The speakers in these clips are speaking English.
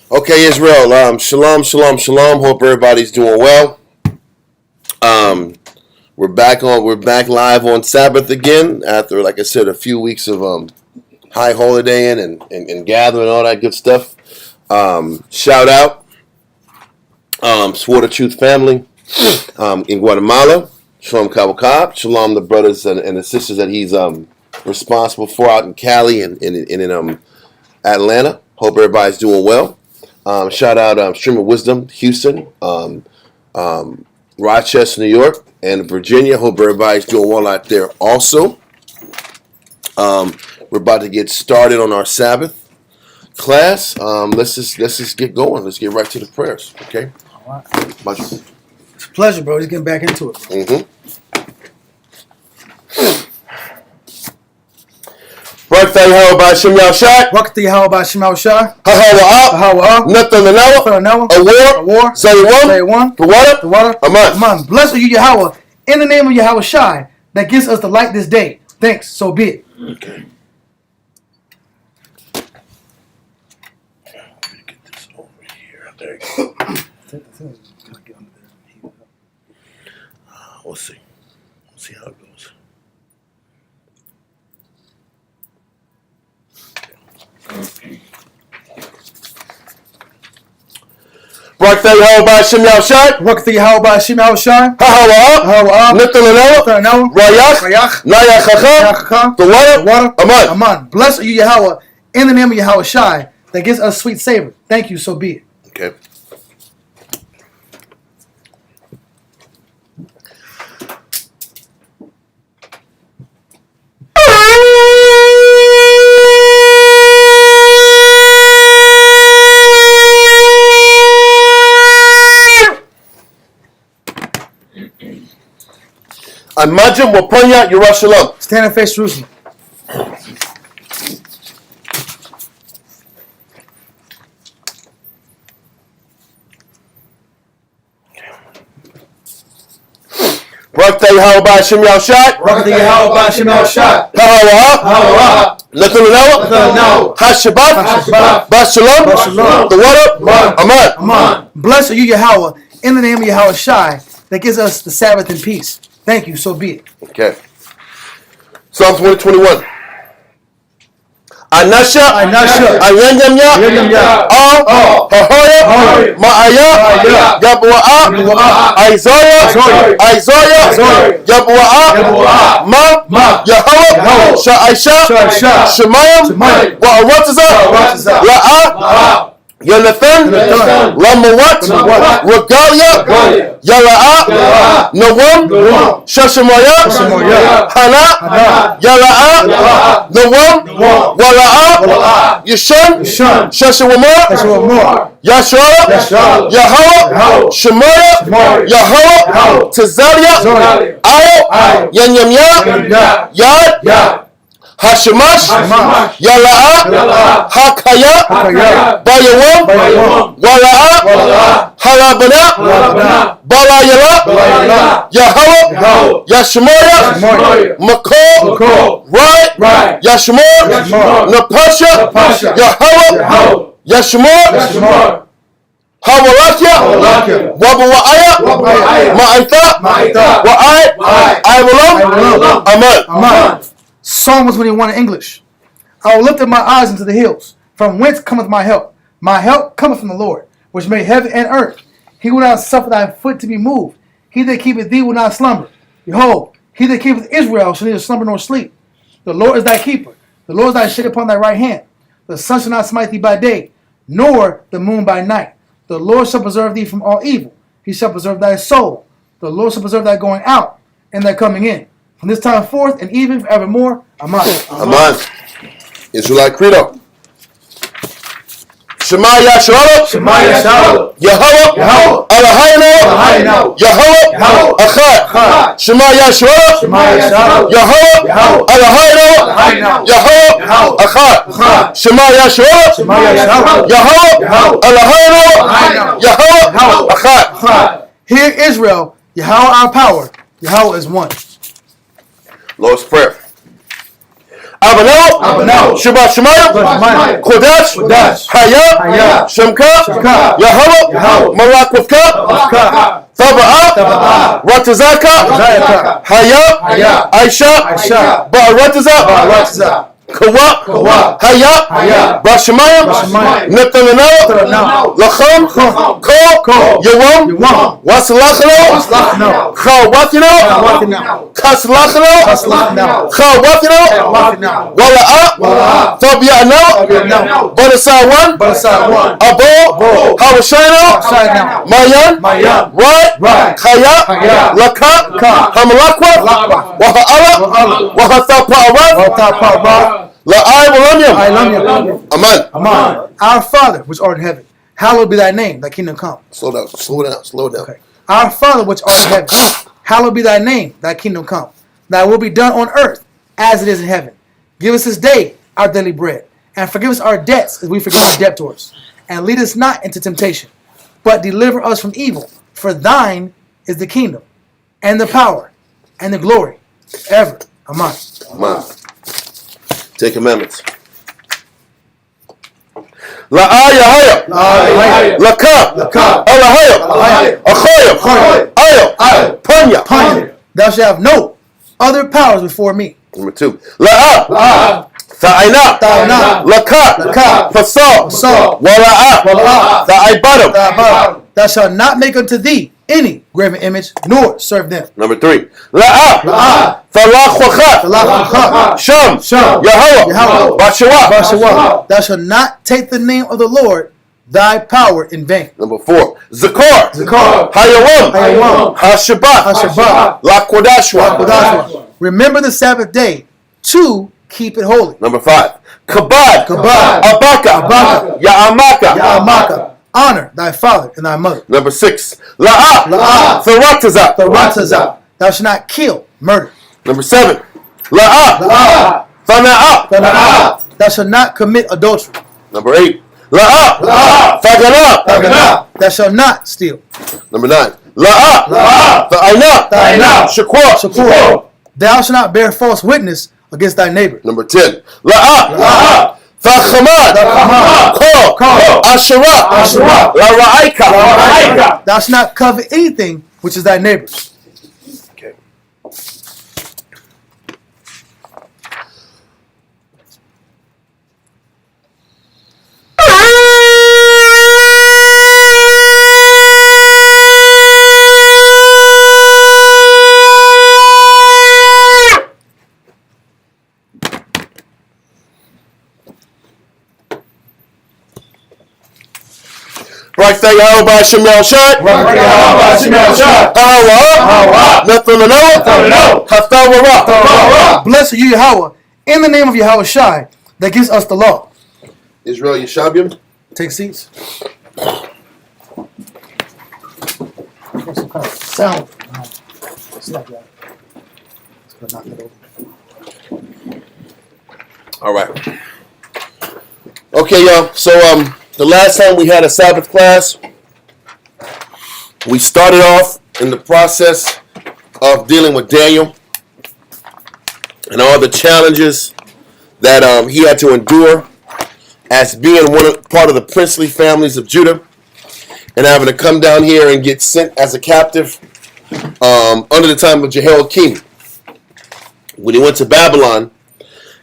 Okay, Israel. Shalom, shalom, shalom. Hope everybody's doing well. We're back live on Sabbath again after, like I said, a few weeks of high holidaying and gathering, all that good stuff. Shout out, Sword of Truth family in Guatemala. Shalom Cabo Cab. Shalom the brothers and the sisters that he's responsible for out in Cali and in Atlanta. Hope everybody's doing well. Shout out Stream of Wisdom, Houston, Rochester, New York, and Virginia. Hope everybody's doing well out there also. We're about to get started on our Sabbath class. Let's just get going. Let's get right to the prayers. Okay? All right. It's a pleasure, bro. Just getting back into it. Mm-hmm. Barak Yahweh Shem Yahshai. Barak Yahweh Shem Yahshai. Hahawa. Nothing a war. Say one. The water. Aman. Blessed are you, Yahweh, in the name of Yahweh Shai, that gives us the light this day. Thanks. So be it. Okay. Get this over here. There you go. We'll see. We'll see how it goes. Barak Yahweh Shem Yahshai. Barak Yahweh Shem Yahshai. Hahawa. Nothing a Rayach. Nayachacha. The water. Aman. Blessed are you, Yahweh, in the name of Yahweh Shai, that gives us sweet savor. Thank you. So be it. Okay. Imagine Wapanya Yerushalayim. Stand and face Jerusalem. Barak Yahweh Shem Yahshai. Barak Yahweh Shem Yahshai. Hahawa. Nothing Hashabbat. Bashalom. The water. Aman. Blessed are you, Yahweh, in the name of Yahweh Shai, that gives us the Sabbath in peace. Thank you, so be it. Okay. Psalms 121. Anasha. Ayanyamya. Hahoya. Ma'aya. Yabu'a. Isaiah. Yabu'a. Ma. Yahweh. Sha'aisha. Shemayim. Wa'awataza. La'a. Yonathan, Lamawat, Regalia, Yala'a, Nawam, Shashamaya, Hana, Yala'a, Nawam, Wala'a, Yishan, Shashawamar, Yashua, Yahweh, Shemaya, Yahweh, Tazalia, Ao, Yanyamya, Yad, Hashemash, Yala'a, Hakaya, Bayawam, Wala'a, Halabana, Balayala, Yahweh, Yashmoya, Makol, Right, Yashmor, Napasha, Yahweh, Yashmor, Hawalakia, Wabu'aya, Ma'aitha, Wa'ai, Aman. Psalm 121 in English. I will lift up my eyes into the hills. From whence cometh my help? My help cometh from the Lord, which made heaven and earth. He will not suffer thy foot to be moved. He that keepeth thee will not slumber. Behold, he that keepeth Israel shall neither slumber nor sleep. The Lord is thy keeper. The Lord is thy shade upon thy right hand. The sun shall not smite thee by day, nor the moon by night. The Lord shall preserve thee from all evil. He shall preserve thy soul. The Lord shall preserve thy going out and thy coming in, from this time forth and even forevermore. Amen. Amen. Israelite Credo. Shema Yahshua. Yahweh. Eloheinu. Yahweh. Echad. Shema Yahshua. Yahweh. Eloheinu. Yahweh. Echad. Shema Yahshua. Yahweh. Eloheinu. Yahweh. Echad. Hear Israel, Yahweh our power. Yahweh is one. Lord's Prayer. Abano, Shabbat Shemayim, Kodesh, Haya, Shemka, Yahweh, Malak Wafka, Sabbath, Ratazaka, Haya, Aisha, Ba'arataza, Kawa, Haya, Bashamayim, Netanel, Lacham, Ko, Yawam, Wasalachano, Chawatino, Kaslachano, Chawatino, Wala'a, Fabiano, Banasawan, Abo, Hawashino, Mayan, Right, Chaya, Laka, Hamalakwa, Waha'ala, Wahatapa'ara, Amen. Our Father, which art in heaven, hallowed be thy name, thy kingdom come. Slow down. Okay. Our Father, which art in heaven, hallowed be thy name, thy kingdom come. Thy will be done on earth as it is in heaven. Give us this day our daily bread, and forgive us our debts as we forgive our debtors. And lead us not into temptation, but deliver us from evil. For thine is the kingdom, and the power, and the glory, ever. Amen. Amen. 10 Commandments. La'aya, Laka, Alahaya, Achaya, Panya. Thou shalt have no other powers before me. Number 2. La'a, Ta'ina, Laka, Fasal, Wala'a, Ta'ibadam. Thou shalt not make unto thee any graven image, nor serve them. Number 3. La'a, Sham, Yahweh, Bashawa. Thou shalt not take the name of the Lord thy power in vain. Number 4. Zakar, Hayawam, Hashabat, Lakodashwa. Remember the Sabbath day to keep it holy. Number 5. Kabad, Abaka, Ya'amaka. Honor thy father and thy mother. Number 6. La'a, Tharataza. Thou shalt not kill, murder. Number 7. La'a, Thana'a. Thou shalt not commit adultery. Number 8. La'a, Thagana. Thou shalt not steal. Number 9. La'a, Ta'ina, Shakwa. Thou shalt not bear false witness against thy neighbor. Number 10. La'a, Fachamad, Ko, Ashara, La'ra'aika. Thou shalt not covet anything which is thy neighbor's. Okay. Right thing, how about Shemel Shad? Blessed are you, Yahweh, in the name of Yahweh Shai, that gives us the law. Israel Yeshabim. Take seats. Some kind of sound. All right. Okay, y'all. So, the last time we had a Sabbath class, we started off in the process of dealing with Daniel and all the challenges that he had to endure as being part of the princely families of Judah and having to come down here and get sent as a captive under the time of Jehoiakim when he went to Babylon,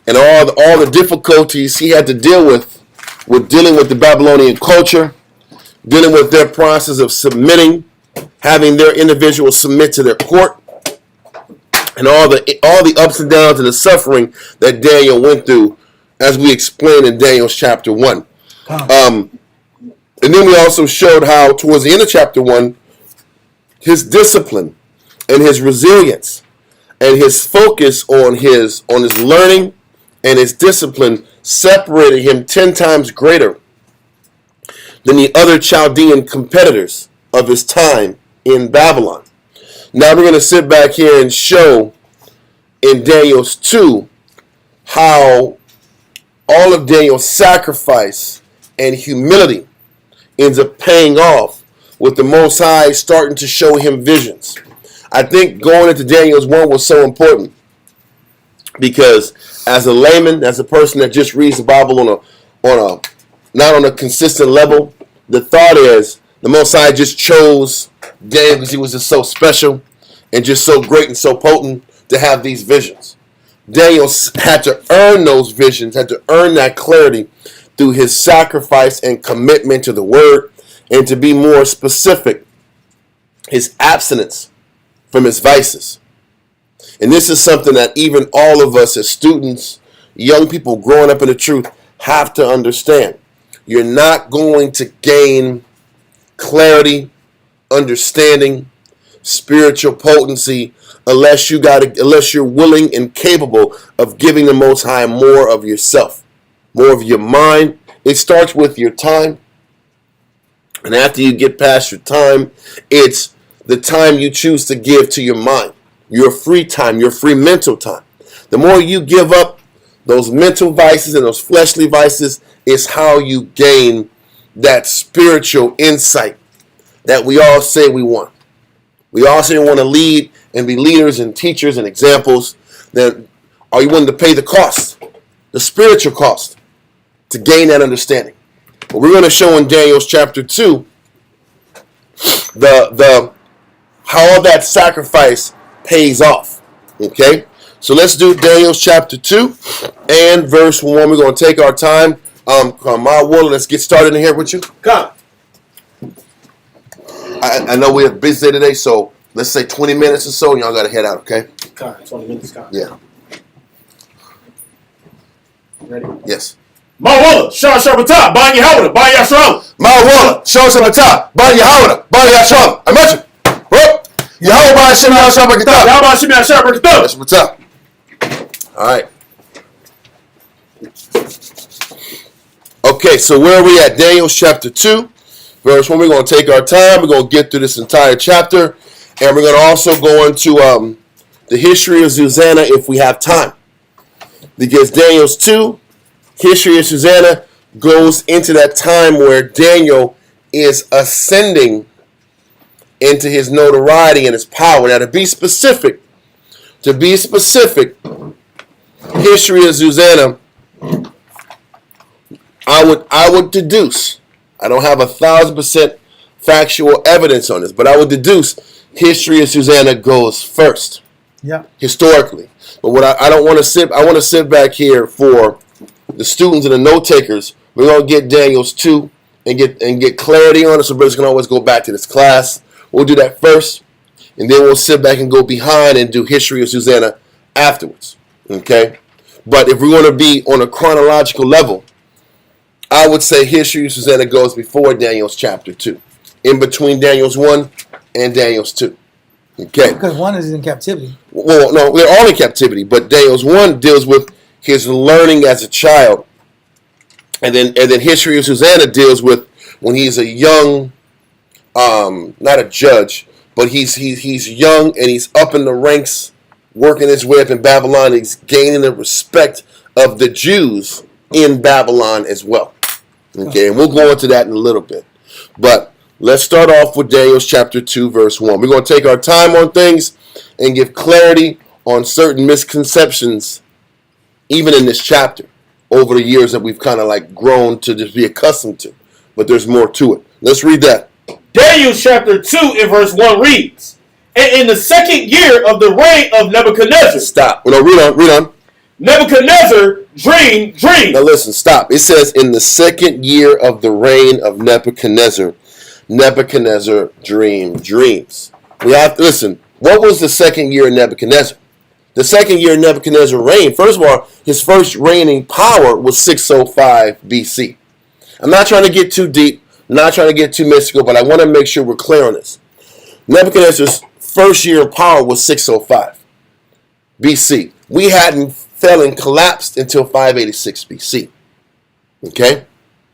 and all the difficulties he had to deal with dealing with the Babylonian culture, dealing with their process of submitting, having their individuals submit to their court, and all the ups and downs and the suffering that Daniel went through, as we explained in Daniel's chapter 1. And then we also showed how, towards the end of chapter 1, his discipline and his resilience and his focus on his learning and his discipline separated him 10 times greater than the other Chaldean competitors of his time in Babylon. Now we're going to sit back here and show in Daniel's 2 how all of Daniel's sacrifice and humility ends up paying off with the Most High starting to show him visions. I think going into Daniel's 1 was so important Because as a layman, as a person that just reads the Bible on a not on a consistent level, the thought is the Most High just chose Daniel because he was just so special and just so great and so potent to have these visions. Daniel had to earn those visions, had to earn that clarity through his sacrifice and commitment to the word, and to be more specific, his abstinence from his vices. And this is something that even all of us as students, young people growing up in the truth, have to understand. You're not going to gain clarity, understanding, spiritual potency unless you're willing and capable of giving the Most High more of yourself, more of your mind. It starts with your time. And after you get past your time, it's the time you choose to give to your mind, your free time, your free mental time. The more you give up those mental vices and those fleshly vices, is how you gain that spiritual insight that we all say we want. We all say we want to lead and be leaders and teachers and examples. Then are you willing to pay the cost, the spiritual cost, to gain that understanding? Well, we're going to show in Daniel's chapter 2 the how all that sacrifice pays off. Okay? So let's do Daniel's chapter 2 and verse 1. We're going to take our time. My Willa, let's get started in here with you. Come. I know we're busy today, so let's say 20 minutes or so, and y'all got to head out, okay? Come. 20 minutes. Come. Yeah. Ready? Yes. Mawala, Shah Shabbatah, Ban Yahweh, Ban Yashram. My Willa, show us on the top. Ban Yahweh, Ban Yashram. I met you. Whoop. Yahweh, Ban Shem Yahshua B'Katah. Yahweh Shimei Ashar B'Katah. That's what's up. All right. Okay, so where are we at? Daniel's chapter 2, verse 1. We're going to take our time. We're going to get through this entire chapter. And we're going to also go into the history of Susanna if we have time. Because Daniel's 2, history of Susanna, goes into that time where Daniel is ascending into his notoriety and his power. Now, to be specific, history of Susanna, I would deduce, I don't have 1,000% factual evidence on this, but I would deduce history of Susanna goes first. Yeah. Historically. But what I want to sit back here for the students and the note takers. We're gonna get Daniel's 2 and get clarity on it, so brothers can always go back to this class. We'll do that first, and then we'll sit back and go behind and do history of Susanna afterwards. Okay? But if we want to be on a chronological level, I would say history of Susanna goes before Daniel's chapter 2, in between Daniel's 1 and Daniel's 2. Okay. Because one is in captivity. Well, no, they're all in captivity, but Daniel's 1 deals with his learning as a child, and then history of Susanna deals with when he's a young, not a judge, but he's young and he's up in the ranks, working his way up in Babylon. He's gaining the respect of the Jews in Babylon as well. Okay, and we'll go into that in a little bit. But let's start off with Daniel's chapter 2, verse 1. We're going to take our time on things and give clarity on certain misconceptions, even in this chapter, over the years that we've kind of like grown to just be accustomed to. But there's more to it. Let's read that. Daniel chapter 2 and verse 1 reads, and in the second year of the reign of Nebuchadnezzar. Stop. No, read on. Nebuchadnezzar dreamed. Now listen, stop. It says in the second year of the reign of Nebuchadnezzar, Nebuchadnezzar dreamed dreams. We have to listen. What was the second year of Nebuchadnezzar? The second year of Nebuchadnezzar reigned. First of all, his first reigning power was 605 BC. I'm not trying to get too deep, not trying to get too mystical, but I want to make sure we're clear on this. Nebuchadnezzar's first year of power was 605 BC. We hadn't fell and collapsed until 586 BC. Okay?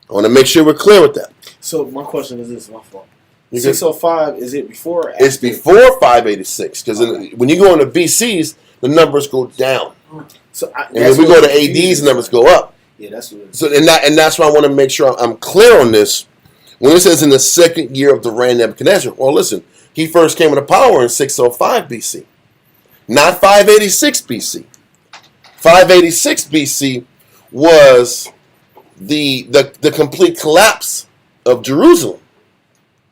I want to make sure we're clear with that. So my question is this, my fault. 605, is it before or after? It's before 586, because when you go into BCs, the numbers go down. So and when we go to ADs, the numbers go up. Yeah, that's what it is. So and that's why I want to make sure I'm clear on this. When it says in the second year of the reign of Nebuchadnezzar, well, listen, he first came into power in 605 BC, not 586 BC. 586 BC was the complete collapse of Jerusalem.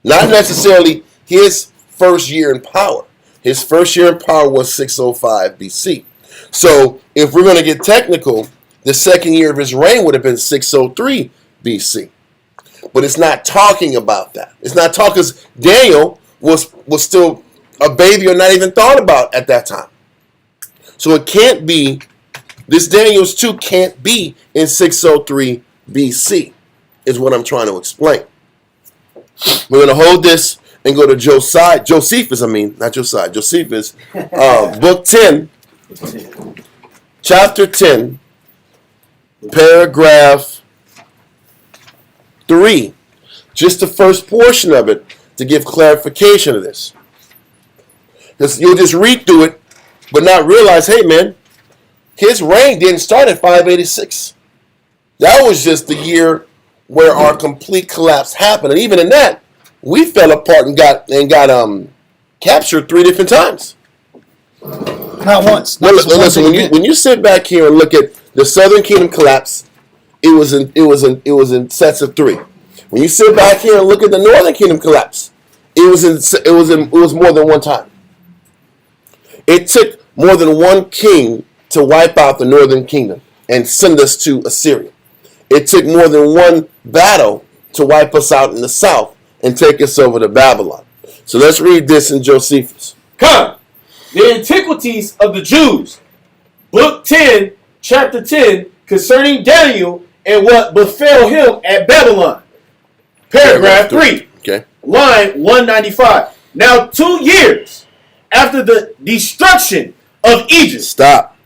Not necessarily his first year in power. His first year in power was 605 BC. So if we're going to get technical, the second year of his reign would have been 603 BC. But it's not talking about that. It's not talking, because Daniel was still a baby or not even thought about at that time. So it can't be, this Daniel's 2 can't be in 603 BC, is what I'm trying to explain. We're going to hold this and go to Josephus, book 10, chapter 10, paragraph 3. Just the first portion of it to give clarification of this. Because you'll just read through it, but not realize, hey man, his reign didn't start at 586. That was just the year where our complete collapse happened. And even in that, we fell apart and got captured 3 different times. Not once. Listen, when you sit back here and look at the Southern Kingdom collapse, it was in sets of 3. When you sit back here and look at the Northern Kingdom collapse, it was more than one time. It took more than one king to wipe out the Northern Kingdom and send us to Assyria. It took more than one battle to wipe us out in the south and take us over to Babylon. So let's read this in Josephus. Come. The Antiquities of the Jews, book 10, chapter 10, concerning Daniel and what befell him at Babylon. Paragraph 3. Okay. Line 195. Now 2 years after the destruction of Egypt. Stop.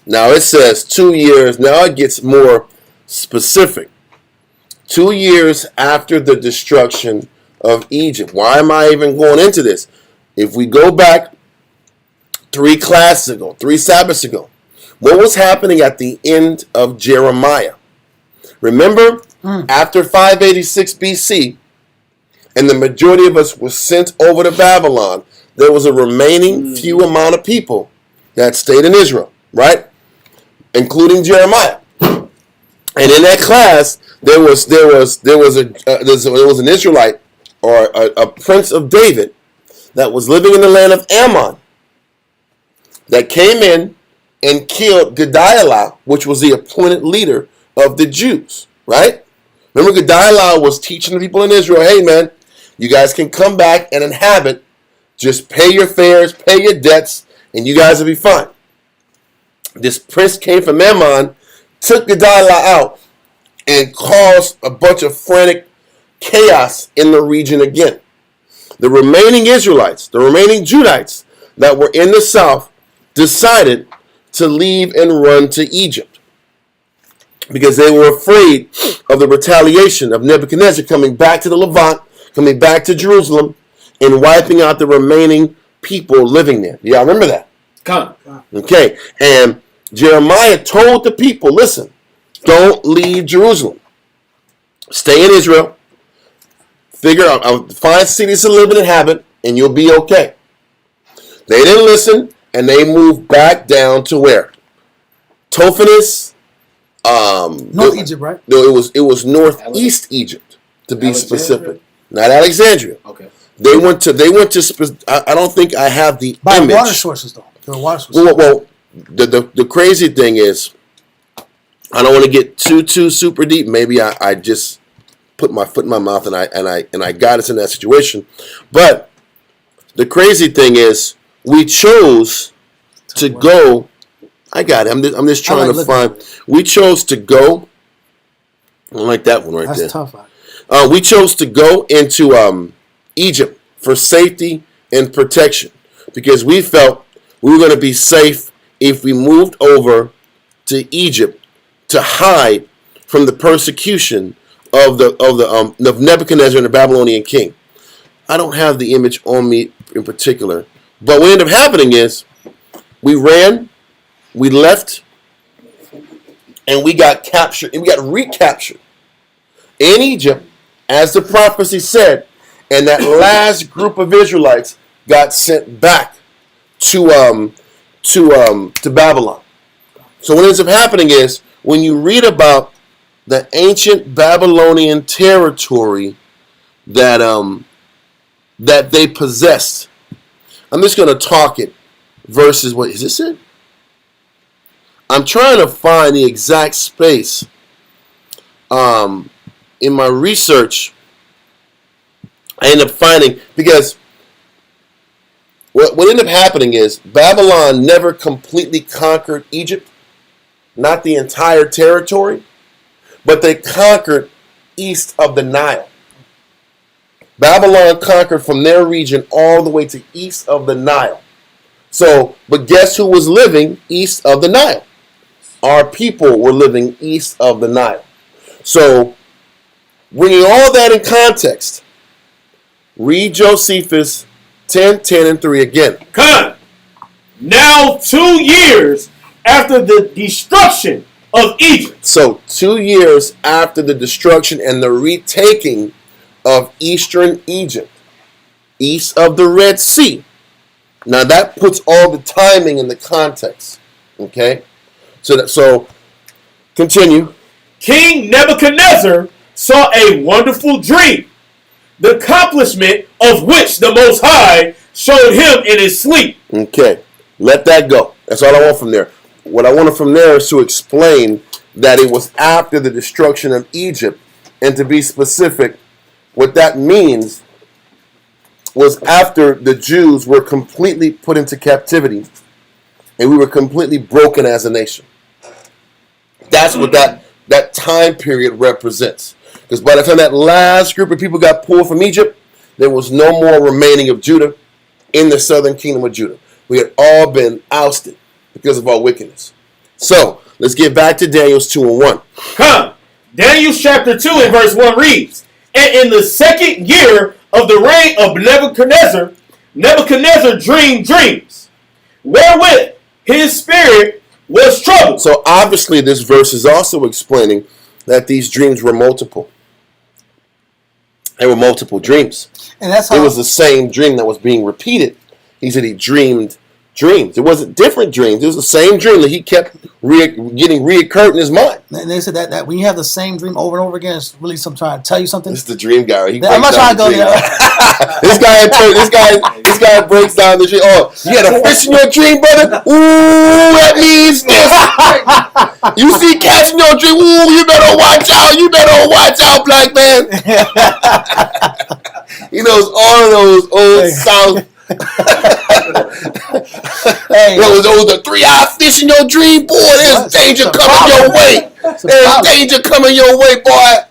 Now it says 2 years. Now it gets more specific. 2 years after the destruction of Egypt. Why am I even going into this? If we go back 3 Sabbaths ago, what was happening at the end of Jeremiah? Remember, after 586 BC, and the majority of us were sent over to Babylon, there was a remaining few amount of people that stayed in Israel, right? Including Jeremiah. And in that class, there was an Israelite or a prince of David that was living in the land of Ammon that came in and killed Gedaliah, which was the appointed leader of the Jews, right? Remember, Gedaliah was teaching the people in Israel, hey man, you guys can come back and inhabit. Just pay your fares, pay your debts, and you guys will be fine. This prince came from Ammon, took Gedaliah out, and caused a bunch of frantic chaos in the region again. The remaining Israelites, the remaining Judites that were in the south decided to leave and run to Egypt because they were afraid of the retaliation of Nebuchadnezzar coming back to the Levant, coming back to Jerusalem, and wiping out the remaining people living there. Do y'all remember that? Come. Okay. And Jeremiah told the people, listen, don't leave Jerusalem. Stay in Israel. Figure out, find cities to live and inhabit, and you'll be okay. They didn't listen, and they moved back down to where? Tophanes. North Egypt, right? No, it was northeast Egypt, to be specific. Not Alexandria. Okay. They went to. I don't think I have the By image. water sources, though. There are water sources. Well, the crazy thing is, I don't want to get too super deep. Maybe I just put my foot in my mouth and I got us in that situation. But the crazy thing is, we chose to go. I got it. I'm just trying to find. We chose to go. I don't like that one right there. That's tough. We chose to go into Egypt for safety and protection because we felt we were going to be safe if we moved over to Egypt to hide from the persecution of Nebuchadnezzar and the Babylonian king. I don't have the image on me in particular, but what ended up happening is we ran, we left, and we got captured, and we got recaptured in Egypt, as the prophecy said, and that last group of Israelites got sent back to Babylon. So what ends up happening is when you read about the ancient Babylonian territory that that they possessed, I'm just going to talk it verses. What is this it? I'm trying to find the exact space in my research. I end up finding, because what ended up happening is Babylon never completely conquered Egypt, not the entire territory, but they conquered east of the Nile. Babylon conquered from their region all the way to east of the Nile. So, but guess who was living east of the Nile? Our people were living east of the Nile. So, bringing all that in context, read Josephus 10:10 and 3 again. Come. Now 2 years after the destruction of Egypt. So 2 years after the destruction and the retaking of eastern Egypt, east of the Red Sea. Now that puts all the timing in the context. Okay? So continue. King Nebuchadnezzar saw a wonderful dream, the accomplishment of which the Most High showed him in his sleep. Okay, let that go. That's all I want from there. What I wanted from there is to explain that it was after the destruction of Egypt, and to be specific, what that means was after the Jews were completely put into captivity and we were completely broken as a nation. That's what that time period represents. Because by the time that last group of people got pulled from Egypt, there was no more remaining of Judah in the southern kingdom of Judah. We had all been ousted because of our wickedness. So, let's get back to Daniel's 2 and 1. Come. Daniel chapter 2 and verse 1 reads, and in the second year of the reign of Nebuchadnezzar dreamed dreams, wherewith his spirit was troubled. So obviously this verse is also explaining that these dreams were multiple. They were multiple dreams. And that's how it was the same dream that was being repeated. He said he dreamed dreams. It wasn't different dreams. It was the same dream that he kept getting reoccurred in his mind. And they said that when you have the same dream over and over again, it's really some trying to tell you something. This is the dream guy. I'm not trying to go there. This guy breaks down the dream. Oh, you had a fish in your dream, brother? Ooh, that means this. You see cats in your dream? Ooh, you better watch out. You better watch out, black man. He knows all of those old South. Hey, those the 3-eyed fish in your dream, boy. There's danger coming your way. There's danger coming your way, boy.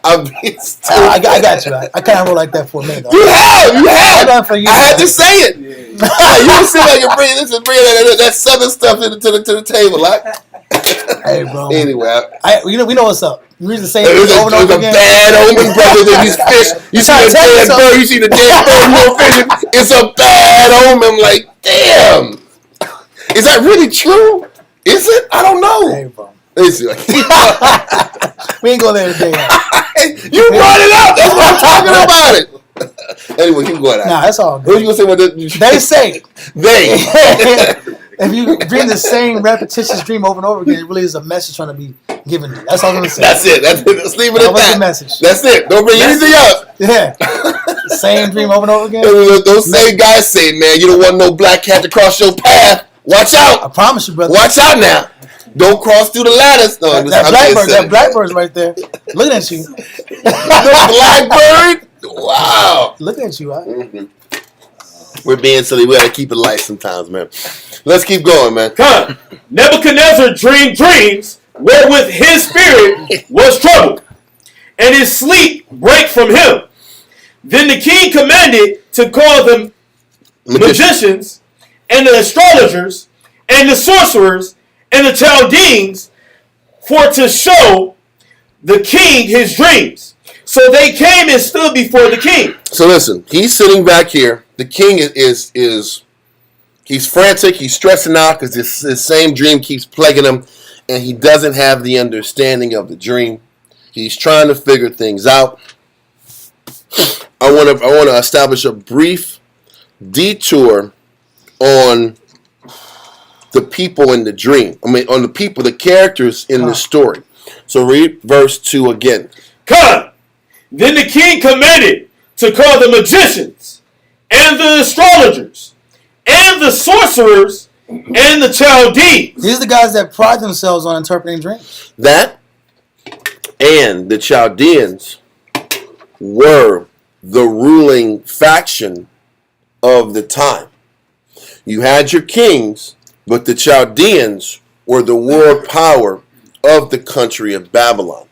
I got you. I kind of roll like that for a minute. You have. I had to say it. You seem like you're bringing that southern stuff to the table, like. Hey, bro. Anyway, we know what's up. You read the same thing over and over again. It's a bad omen, brother. That these fish. You see the dead bird. You see the dead bird. No fish. It's a bad omen. Like, damn. Is that really true? Is it? I don't know. Hey, bro. Listen, we ain't going there today. You brought it up. That's what I'm talking about it. Anyway, keep going. Nah, that's all good. What you gonna say about that? They say. They. If you dream the same repetitious dream over and over again, it really is a message trying to be given to you. That's all I'm going to say. That's it. Let's leave it at that. The message. That's it. Don't bring anything up. Yeah. Same dream over and over again. Those same guys say, man, you don't want no black cat to cross your path. Watch out. I promise you, brother. Watch out now. Don't cross through the ladders. No, that blackbird's right there. Looking at you. Blackbird? Wow. Looking at you, huh? Mm-hmm. We're being silly. We gotta keep it light sometimes, man. Let's keep going, man. Come. Nebuchadnezzar dreamed dreams wherewith his spirit was troubled, and his sleep brake from him. Then the king commanded to call the magicians and the astrologers and the sorcerers and the Chaldeans for to show the king his dreams. So they came and stood before the king. So listen, he's sitting back here. The king is he's frantic. He's stressing out because this same dream keeps plaguing him, and he doesn't have the understanding of the dream. He's trying to figure things out. I want to establish a brief detour on the people in the dream. On the people, the characters in the story. So read verse 2 again. Come. Then the king commanded to call the magicians and the astrologers and the sorcerers and the Chaldees. These are the guys that pride themselves on interpreting dreams. That and the Chaldeans were the ruling faction of the time. You had your kings, but the Chaldeans were the world power of the country of Babylon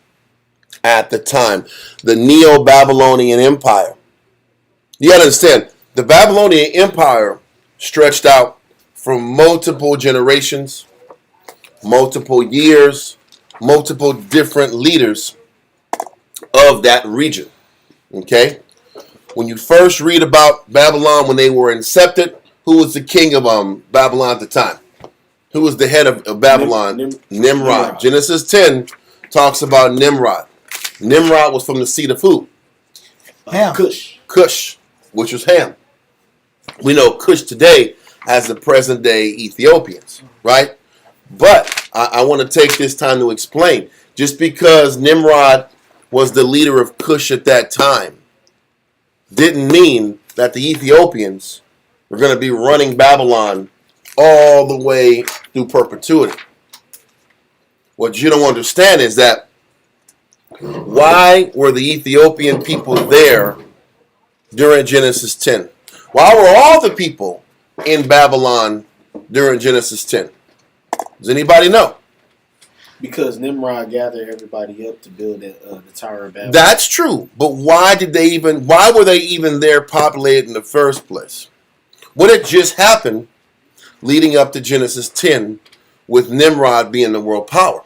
at the time. The Neo-Babylonian Empire. You got to understand, the Babylonian Empire stretched out for multiple generations, multiple years, multiple different leaders of that region. Okay? When you first read about Babylon when they were incepted, who was the king of Babylon at the time? Who was the head of Babylon? Nimrod. Genesis 10 talks about Nimrod. Nimrod was from the seed of who? Ham. Cush, which was Ham. We know Cush today as the present day Ethiopians, right? But I want to take this time to explain. Just because Nimrod was the leader of Cush at that time didn't mean that the Ethiopians were going to be running Babylon all the way through perpetuity. What you don't understand is that why were the Ethiopian people there during Genesis 10? Why were all the people in Babylon during Genesis 10? Does anybody know? Because Nimrod gathered everybody up to build the Tower of Babel. That's true, but why were they even there populated in the first place? What had just happened leading up to Genesis 10 with Nimrod being the world power?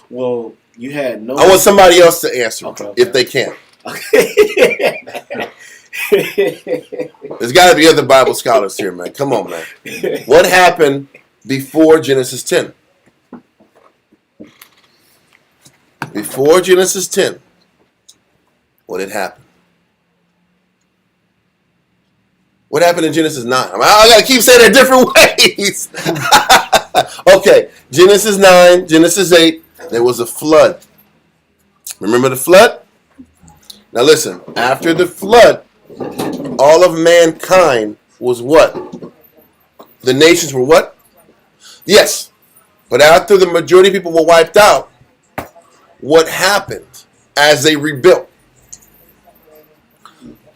Well, you had no... I want somebody else to answer if they can. Okay. There's got to be other Bible scholars here, man. Come on, man. What happened before Genesis 10? Before Genesis 10, what had happened? What happened in Genesis 9? I got to keep saying it different ways. Okay, Genesis 9, Genesis 8, there was a flood. Remember the flood? Now listen, after the flood, all of mankind was what? The nations were what? Yes. But after the majority of people were wiped out, what happened as they rebuilt?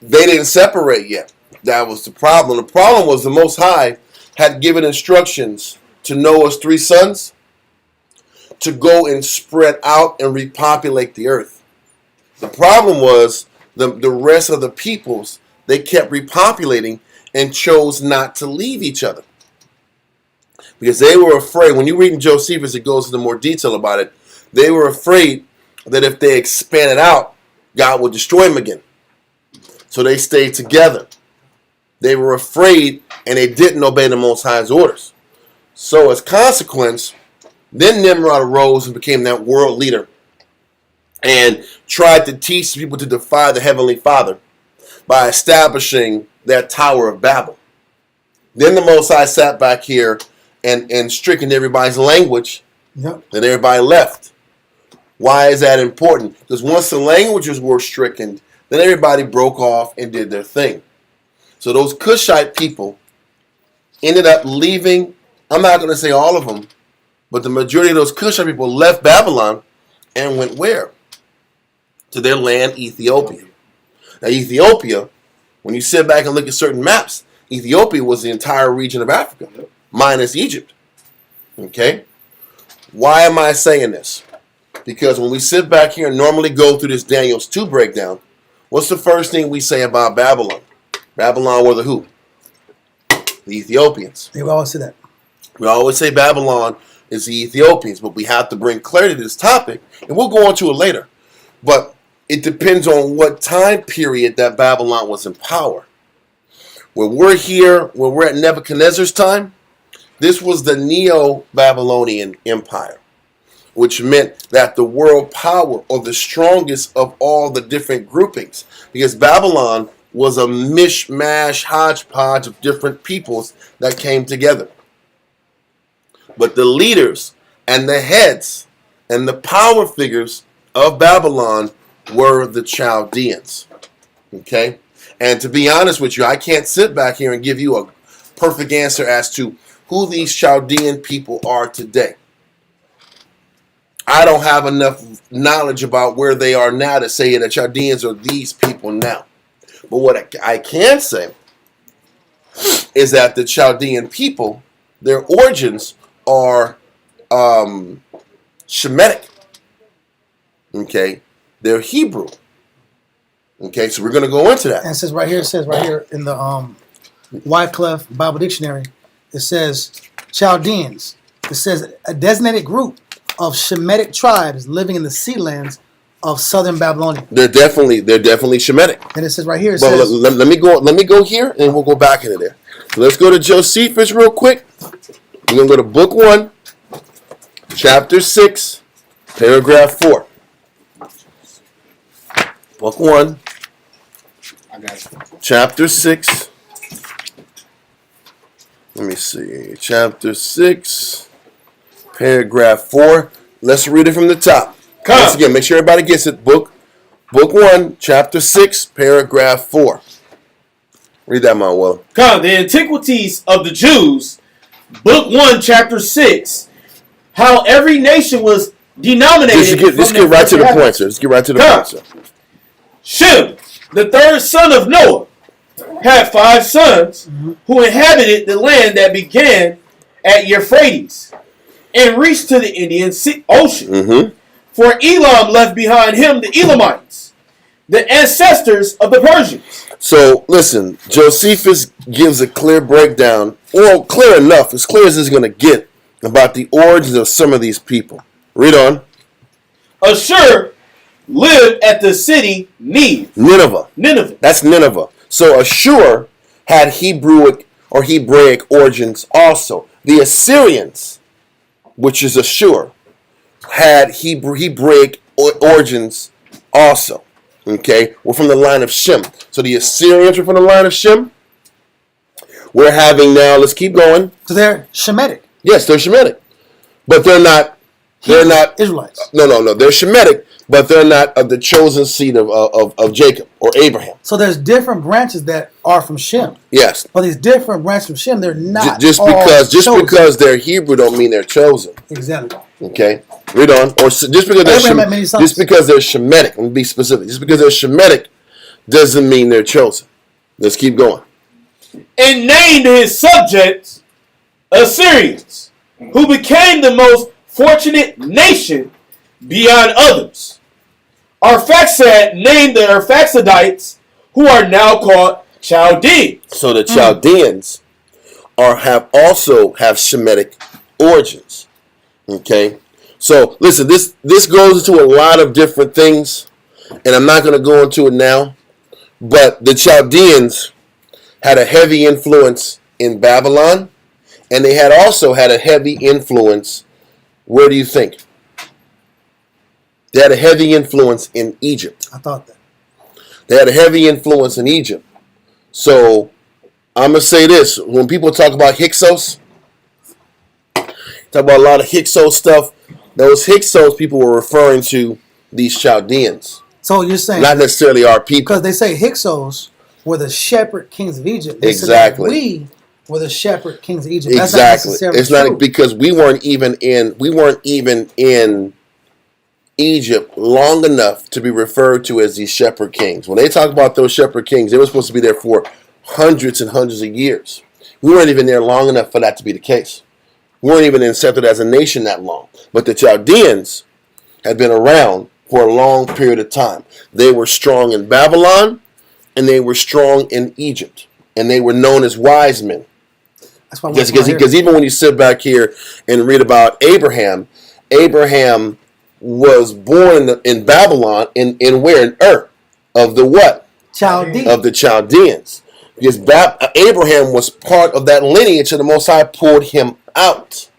They didn't separate yet. That was the problem. The problem was the Most High had given instructions to Noah's 3 sons to go and spread out and repopulate the earth. The problem was the rest of the peoples, they kept repopulating and chose not to leave each other. Because they were afraid, when you read in Josephus, it goes into more detail about it, they were afraid that if they expanded out, God would destroy them again. So they stayed together. They were afraid and they didn't obey the Most High's orders. So as consequence, then Nimrod arose and became that world leader and tried to teach people to defy the Heavenly Father by establishing that Tower of Babel. Then the Most High sat back here and stricken everybody's language. Yep. Then everybody left. Why is that important? Because once the languages were stricken, then everybody broke off and did their thing. So those Cushite people ended up leaving. I'm not going to say all of them, but the majority of those Cushite people left Babylon and went where? To their land, Ethiopia. Now, Ethiopia, when you sit back and look at certain maps, Ethiopia was the entire region of Africa, minus Egypt. Okay? Why am I saying this? Because when we sit back here and normally go through this Daniel's 2 breakdown, what's the first thing we say about Babylon? Babylon were the who? The Ethiopians. They always say that. We always say Babylon is the Ethiopians, but we have to bring clarity to this topic, and we'll go into it later. But it depends on what time period that Babylon was in power. When we're here, when we're at Nebuchadnezzar's time, this was the Neo-Babylonian Empire, which meant that the world power, or the strongest of all the different groupings, because Babylon was a mishmash, hodgepodge of different peoples that came together. But the leaders and the heads and the power figures of Babylon were the Chaldeans. Okay? And to be honest with you, I can't sit back here and give you a perfect answer as to who these Chaldean people are today. I don't have enough knowledge about where they are now to say that Chaldeans are these people now. But what I can say is that the Chaldean people, their origins are Shemitic. Okay? They're Hebrew. Okay, so we're going to go into that. And it says right here in the Wycliffe Bible Dictionary, it says Chaldeans. It says a designated group of Shemitic tribes living in the sea lands of southern Babylonia. They're definitely Shemitic. And it says right here, let me go here and we'll go back into there. So let's go to Josephus real quick. We're going to go to book 1, chapter 6, paragraph 4. Book 1, I got you. chapter 6. Let me see. Chapter 6, paragraph 4. Let's read it from the top. Once again, make sure everybody gets it. Book 1, chapter 6, paragraph 4. Read that, Manuel. Come, the Antiquities of the Jews, book 1, chapter 6. How every nation was denominated. Let's get right to the point, sir. Let's get right to the point, sir. Shem, the third son of Noah, had 5 sons who inhabited the land that began at Euphrates and reached to the Indian Ocean. Mm-hmm. For Elam left behind him the Elamites, the ancestors of the Persians. So, listen, Josephus gives a clear breakdown, or clear enough, as clear as it's going to get, about the origins of some of these people. Read on. Ashur lived at the city Nineveh. That's Nineveh. So Ashur had Hebrewic or Hebraic origins also. The Assyrians, which is Ashur, had Hebraic origins also. Okay? We're from the line of Shem. So the Assyrians are from the line of Shem. We're having now, let's keep going. so they're Shemitic. Yes, they're Shemitic. But they're not Israelites. No. They're Shemitic, but they're not of the chosen seed of Jacob or Abraham. So there's different branches that are from Shem. Yes. But these different branches from Shem, they're not Just chosen. because they're Hebrew don't mean they're chosen. Exactly. Okay? Read on. Or just because they're Shemitic, let me be specific. Just because they're Shemitic doesn't mean they're chosen. Let's keep going. And named his subjects Assyrians, who became the most fortunate nation beyond others. Arphaxad named the Arphaxadites, who are now called Chaldeans. So the Chaldeans also have Shemitic origins. Okay? So listen, this goes into a lot of different things, and I'm not going to go into it now, but the Chaldeans had a heavy influence in Babylon, and they had also had a heavy influence, where do you think? They had a heavy influence in Egypt. I thought that. They had a heavy influence in Egypt. So I'm going to say this. When people talk about Hyksos, talk about a lot of Hyksos stuff, those Hyksos people were referring to these Chaldeans. So you're saying... Not necessarily our people. Because they say Hyksos were the shepherd kings of Egypt. They Exactly. said we were the shepherd kings of Egypt. Exactly. That's not necessarily It's not true. because we weren't even in Egypt long enough to be referred to as these shepherd kings. When they talk about those shepherd kings, they were supposed to be there for hundreds and hundreds of years. We weren't even there long enough for that to be the case. We weren't even accepted as a nation that long. But the Chaldeans had been around for a long period of time. They were strong in Babylon, and they were strong in Egypt. And they were known as wise men. That's why Because even when you sit back here and read about Abraham, Abraham was born in Babylon, in where? In Ur, of the what? Chaldeans. Of the Chaldeans. Because Abraham was part of that lineage, and the Most High pulled him out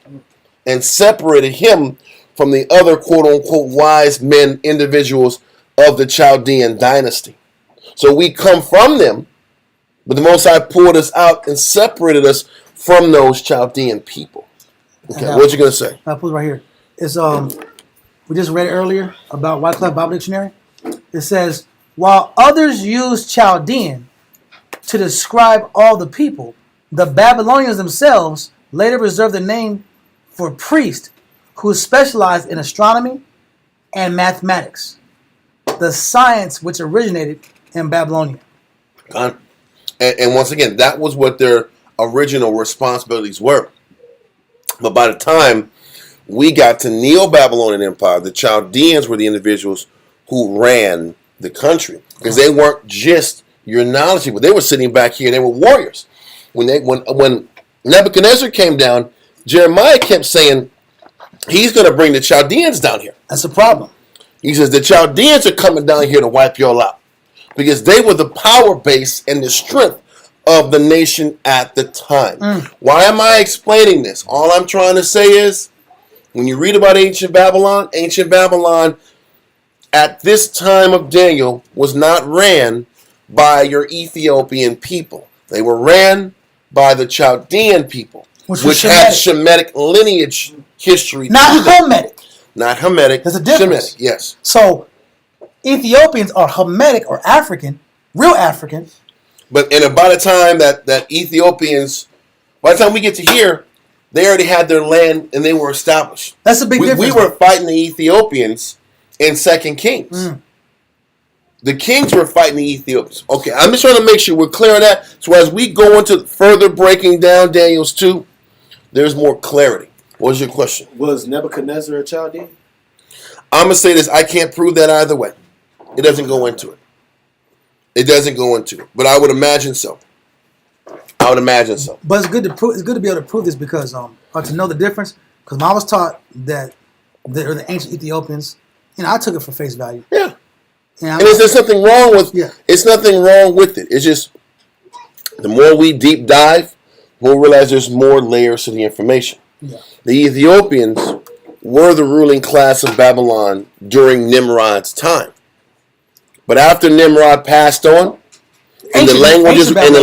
and separated him from the other quote-unquote wise men, individuals of the Chaldean dynasty. So we come from them, but the Most High pulled us out and separated us from those Chaldean people. Okay, what you gonna say? I put it right here. It's we just read it earlier about Wycliffe Bible Dictionary. It says, while others use Chaldean to describe all the people, the Babylonians themselves later reserved the name for priests who specialized in astronomy and mathematics, the science which originated in Babylonia. And once again, that was what their original responsibilities were. But by the time we got to Neo-Babylonian Empire, the Chaldeans were the individuals who ran the country, because they weren't just your knowledge people. They were sitting back here. They were warriors. When Nebuchadnezzar came down, Jeremiah kept saying he's going to bring the Chaldeans down here. That's a problem. He says the Chaldeans are coming down here to wipe y'all out, because they were the power base and the strength of the nation at the time. Why am I explaining this? All I'm trying to say is, when you read about ancient Babylon at this time of Daniel was not ran by your Ethiopian people. They were ran by the Chaldean people, which had Shemitic lineage history. Not Hamitic. Not Hamitic. There's a difference. Shemitic, yes. So Ethiopians are Hamitic or African, real African. But by the time that Ethiopians, by the time we get to here, they already had their land and they were established. That's a big difference. We were fighting the Ethiopians in 2 Kings. The kings were fighting the Ethiopians. Okay, I'm just trying to make sure we're clear on that. So as we go into further breaking down Daniel's 2, there's more clarity. What's your question? Was Nebuchadnezzar a Chaldean? I'm going to say this. I can't prove that either way. It doesn't go into it. It doesn't go into it. But I would imagine so. But it's good to prove. It's good to be able to prove this because or to know the difference. Because I was taught that they're the ancient Ethiopians. I took it for face value. Yeah. And there's nothing wrong with It's nothing wrong with it. It's just the more we deep dive, we'll realize there's more layers to the information. Yeah. The Ethiopians were the ruling class of Babylon during Nimrod's time. But after Nimrod passed on, and the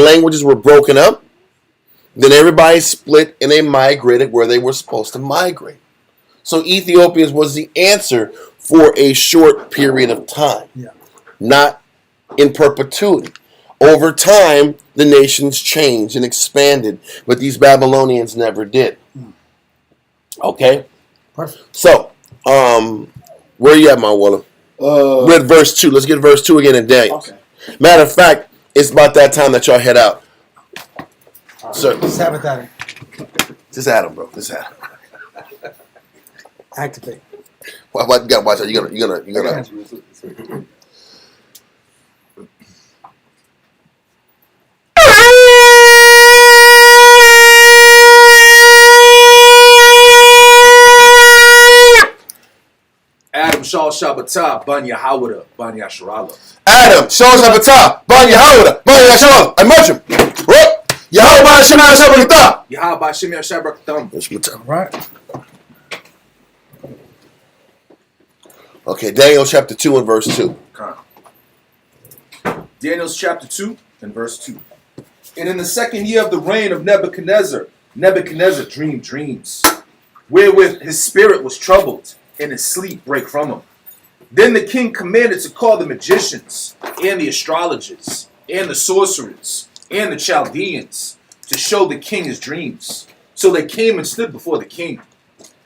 languages were broken up, then everybody split and they migrated where they were supposed to migrate. So Ethiopians was the answer for a short period of time, not in perpetuity. Over time, the nations changed and expanded, but these Babylonians never did. Okay? Perfect. So, where you at, my Willa? We're at verse 2. Let's get verse 2 again in Daniel. Okay. Matter of fact, it's about that time that y'all head out. Sir. Sabbath at him. Just at him, bro. Just at him. Activate. What you gotta watch out. You gonna Adam Shal Shabbatah, Banya Hawada, Banya Sharala. Adam, Shal Shabbatah, Banya Hawada, Banya Sharala. I mention. Yahweh by Shem Shabbatah. Yahweh by Shem Shabbatah. Right. Okay, Daniel chapter 2 and verse 2. Daniel's chapter 2 and verse 2. And in the second year of the reign of Nebuchadnezzar, Nebuchadnezzar dreamed dreams, wherewith his spirit was troubled, and his sleep brake from him. Then the king commanded to call the magicians, and the astrologers, and the sorcerers, and the Chaldeans, to show the king his dreams. So they came and stood before the king.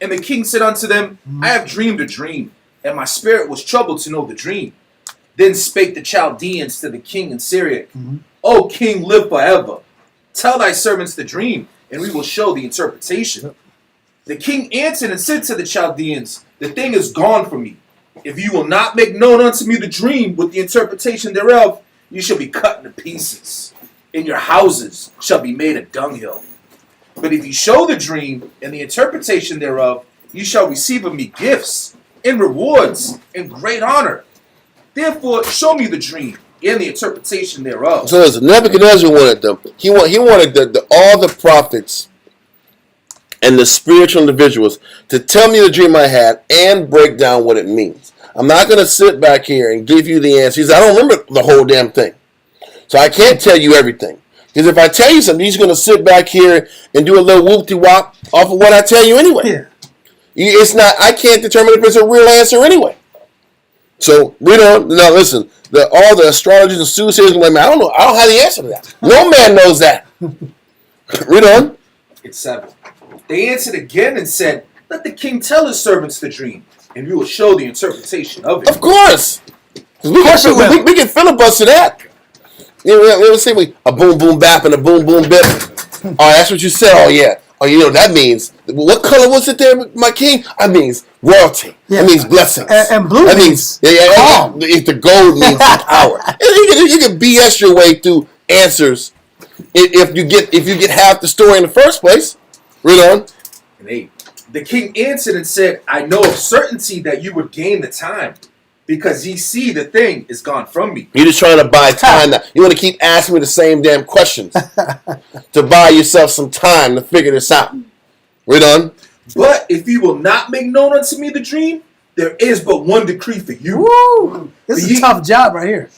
And the king said unto them, I have dreamed a dream, and my spirit was troubled to know the dream. Then spake the Chaldeans to the king in Syriac, O king, live forever. Tell thy servants the dream, and we will show the interpretation. The king answered and said to the Chaldeans, the thing is gone from me. If you will not make known unto me the dream with the interpretation thereof, you shall be cut into pieces, and your houses shall be made a dunghill. But if you show the dream and the interpretation thereof, you shall receive of me gifts and rewards and great honor. Therefore, show me the dream and the interpretation thereof. So listen, Nebuchadnezzar wanted them. He wanted all the prophets and the spiritual individuals to tell me the dream I had and break down what it means. I'm not going to sit back here and give you the answers. I don't remember the whole damn thing. So I can't tell you everything. Because if I tell you something, he's going to sit back here and do a little whoop-de-wop off of what I tell you anyway. Yeah. It's not. I can't determine if it's a real answer anyway. So we don't. Now listen. All the astrologers and soothsayers are like, man, I don't know. I don't have the answer to that. No man knows that. Read on. It's 7. They answered again and said, "Let the king tell his servants the dream, and we will show the interpretation of it." Of course. We can filibuster that. You know, say a boom boom bap and a boom boom bip. Oh, that's what you said. Oh yeah. Oh, you know that means what color was it there, my king? That means royalty. Yeah. That means blessings. And blue that means calm. If the gold means power. You can BS your way through answers if you get half the story in the first place. Read on. And 8. The king answered and said, "I know of certainty that you would gain the time, because ye see the thing is gone from me." You're just trying to buy time now. You want to keep asking me the same damn questions to buy yourself some time to figure this out. Read on. "But if you will not make known unto me the dream, there is but one decree for you. Woo! This is a tough job right here.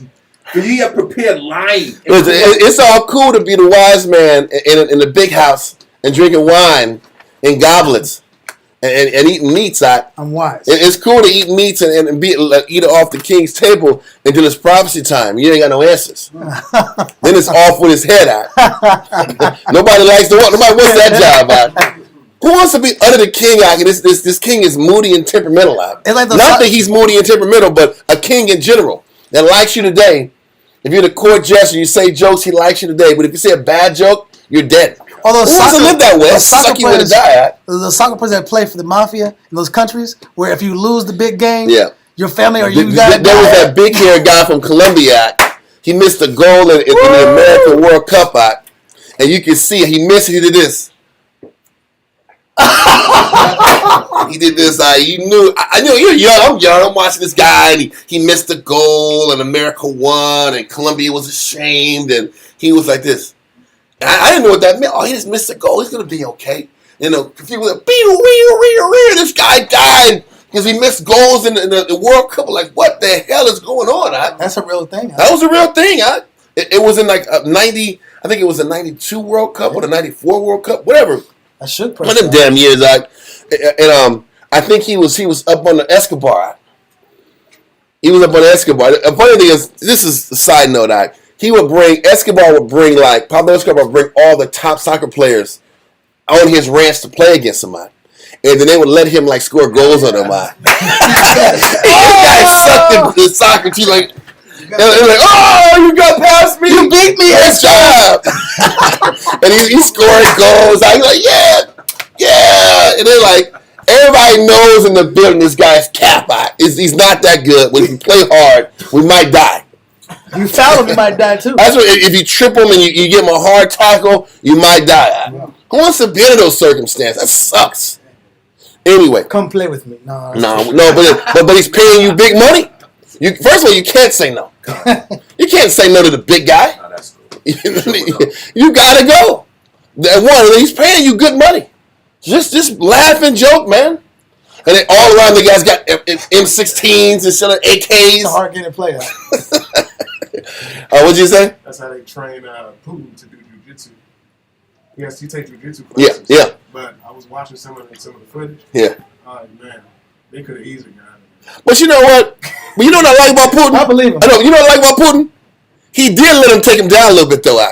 For ye have prepared lying." It's all cool to be the wise man in the big house and drinking wine in goblets and eating meats. I'm wise. It's cool to eat meats and eat it off the king's table until it's prophecy time. You ain't got no answers. Then it's off with his head out. Nobody likes to walk. Nobody wants that job out. Who wants to be under the king out? This king is moody and temperamental out. Like Not that he's moody and temperamental, but a king in general that likes you today. If you're the court jester, you say jokes, he likes you today. But if you say a bad joke, you're dead. Although who wants to live that way? Suck you in to die at. The soccer players that play for the mafia in those countries, where if you lose the big game, yeah, your family or you got. There was that big hair guy from Colombia. He missed the goal in the American World Cup, and you can see he missed it. He did this. He did this. You knew. I knew you're young. I'm young. I'm watching this guy, and he missed the goal, and America won, and Colombia was ashamed, and he was like this. I didn't know what that meant. Oh, he just missed a goal. He's gonna be okay. You know, people were like, this guy died because he missed goals in the World Cup. Like, what the hell is going on? That's a real thing. That was a real thing. It was in like 90. I think it was the 92 World Cup or the 94 World Cup, whatever. I should. One of them damn years. And I think he was up on the Escobar. He was up on the Escobar. The funny thing is, this is a side note. Escobar would bring Pablo Escobar would bring all the top soccer players on his ranch to play against somebody. And then they would let him score goals on them. This guy sucked the soccer team and they're like, "Oh, you got past me. You beat me. Good job." And he's scoring goals. I'm like, yeah. And they're like, everybody knows in the building this guy's cap out. He's not that good. When he play hard, we might die. You foul him, you might die too. That's what, if you trip him and you give him a hard tackle, you might die. Yeah. Who wants to be in those circumstances? That sucks. Anyway, come play with me. No, but he's paying you big money. First of all, you can't say no. You can't say no to the big guy. No, that's cool. You gotta go. He's paying you good money. Just laugh and joke, man. And then all around the guys got M16s instead of AKs. It's a hard game to play. What'd you say? That's how they train Putin to do jiu-jitsu. Yes, you take jiu-jitsu classes. Yeah. But I was watching some of the footage. Yeah. Man, they could have easily gotten it. But you know what? But you know what I like about Putin? I believe him. I know. You know what I like about Putin? He did let him take him down a little bit, though.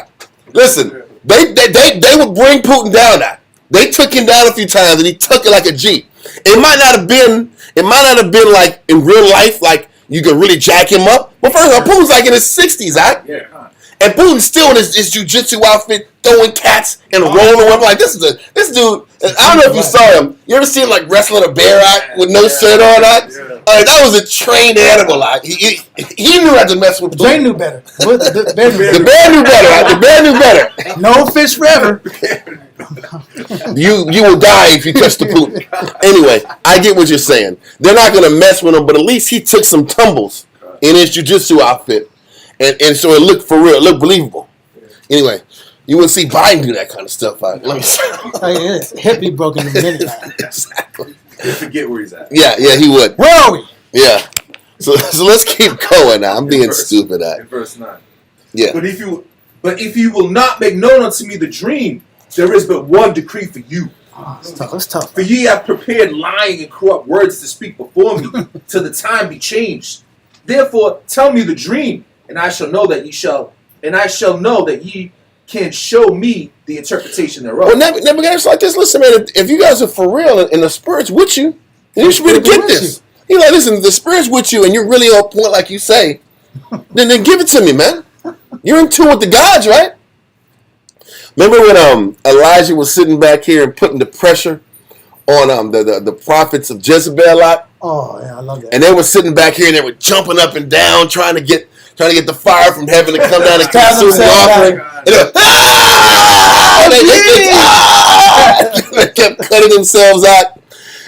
Listen, they would bring Putin down. They took him down a few times, and he took it like a G. It might not have been like in real life, like you could really jack him up. But first of all, Putin's like in his 60s, Yeah. and Putin's still in his jiu-jitsu outfit, throwing cats and rolling around. Like this dude. I don't know if you saw him. You ever seen him wrestling a bear with no shirt on? That was a trained animal. He knew how to mess with Putin. They knew better. The bear knew better. The bear knew better. No fish forever. You will die if you touch the Putin. Anyway, I get what you're saying. They're not going to mess with him, but at least he took some tumbles in his jiu-jitsu outfit. And so it looked for real. It looked believable. Anyway, you wouldn't see Biden do that kind of stuff. Let me say. Hip be broken in a minute. Exactly. He'll forget where he's at. Yeah, he would. Where are we? Yeah. So let's keep going now. I'm being stupid. In verse 9. Yeah. But But if you will not make known unto me the dream, there is but one decree for you. Oh, it's tough. It's tough. For ye have prepared lying and corrupt words to speak before me, till the time be changed. Therefore, tell me the dream, and I shall know that ye can show me the interpretation thereof. Well, Nebuchadnezzar's like this. Listen, man, if you guys are for real and the Spirit's with you, then you should really get this. He's like, listen, the Spirit's with you and you're really on point like you say, then give it to me, man. You're in tune with the gods, right? Remember when Elijah was sitting back here and putting the pressure on the prophets of Jezebel a lot? Oh, yeah, I love that. And they were sitting back here and they were jumping up and down trying to get the fire from heaven to come down and consume the offering. And they kept cutting themselves out.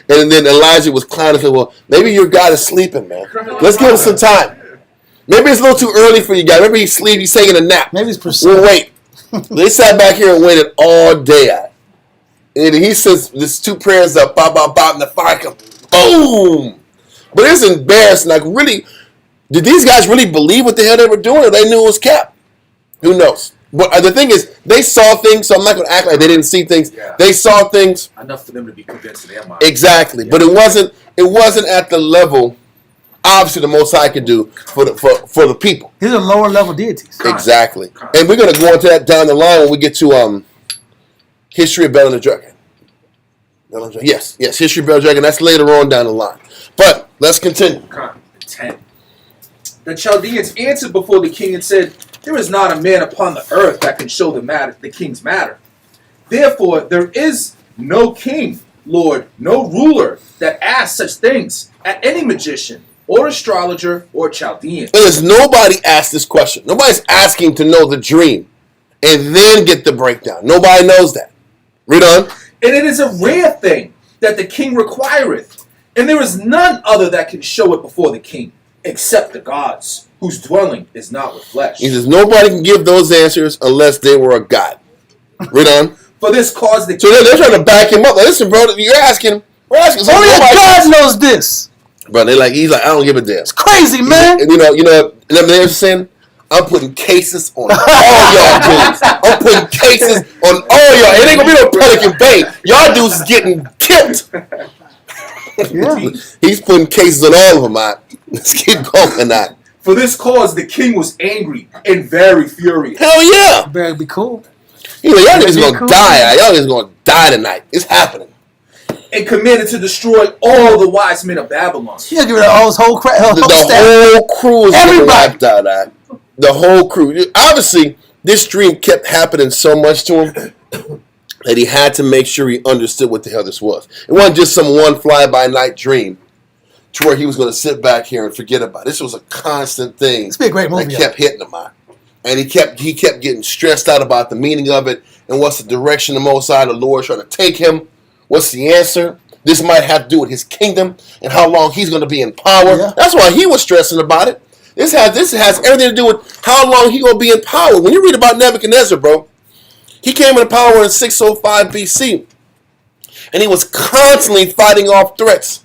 And then Elijah was clowning and said, well, maybe your God is sleeping, man. Let's give him some time. Maybe it's a little too early for you guys. Maybe he's sleeping, he's taking a nap. Maybe it's pursuing. We'll wait. They sat back here and waited all day at it. And he says, this two prayers up, bop, bop, bop, and the fire comes, boom. But it's embarrassing. Like, really, did these guys really believe what the hell they were doing, or they knew it was cap? Who knows? But the thing is, they saw things, so I'm not going to act like they didn't see things. Yeah. They saw things. Enough for them to be convinced in their mind. Exactly. Yeah. But it wasn't at the level, obviously, the Most High could do for the people. These are lower level deities. Exactly. And we're going to go into that down the line when we get to History of Bel and the Dragon. Yes, History of Bel and the Dragon. That's later on down the line. But let's continue. 10. The Chaldeans answered before the king and said, there is not a man upon the earth that can show the king's matter. Therefore, there is no king, Lord, no ruler that asks such things at any magician or astrologer or Chaldean. There's nobody asked this question. Nobody's asking to know the dream and then get the breakdown. Nobody knows that. Read on. And it is a rare thing that the king requireth, and there is none other that can show it before the king, except the gods, whose dwelling is not with flesh. He says nobody can give those answers unless they were a god. Read on. For this cause the So they're trying to back him up. Like, listen, bro, you're asking. We're asking. So only God knows this. Bro, he's like, I don't give a damn. It's crazy, man. And you know, they're saying, I'm putting cases on all y'all dudes. I'm putting cases on all y'all. It ain't gonna be no Pelican Bay. Y'all dudes is getting killed. Yeah. He's putting cases on all of them, man. Let's keep going, man. For this cause the king was angry and very furious. Hell yeah. Better be cool. He's like, y'all niggas Be gonna cool. die. Y'all niggas gonna die tonight. It's happening. And commanded to destroy all the wise men of Babylon. You gotta give it all his whole crap. The whole crew is getting Everybody. wiped out. The whole crew. Obviously, this dream kept happening so much to him that he had to make sure he understood what the hell this was. It wasn't just some one fly-by-night dream to where he was going to sit back here and forget about it. This was a constant thing. This would be a great movie. That kept hitting him out. And he kept getting stressed out about the meaning of it and what's the direction the Most High, the Lord, trying to take him. What's the answer? This might have to do with his kingdom and how long he's going to be in power. Yeah. That's why he was stressing about it. This has everything to do with how long he's going to be in power. When you read about Nebuchadnezzar, bro, he came into power in 605 BC. And he was constantly fighting off threats.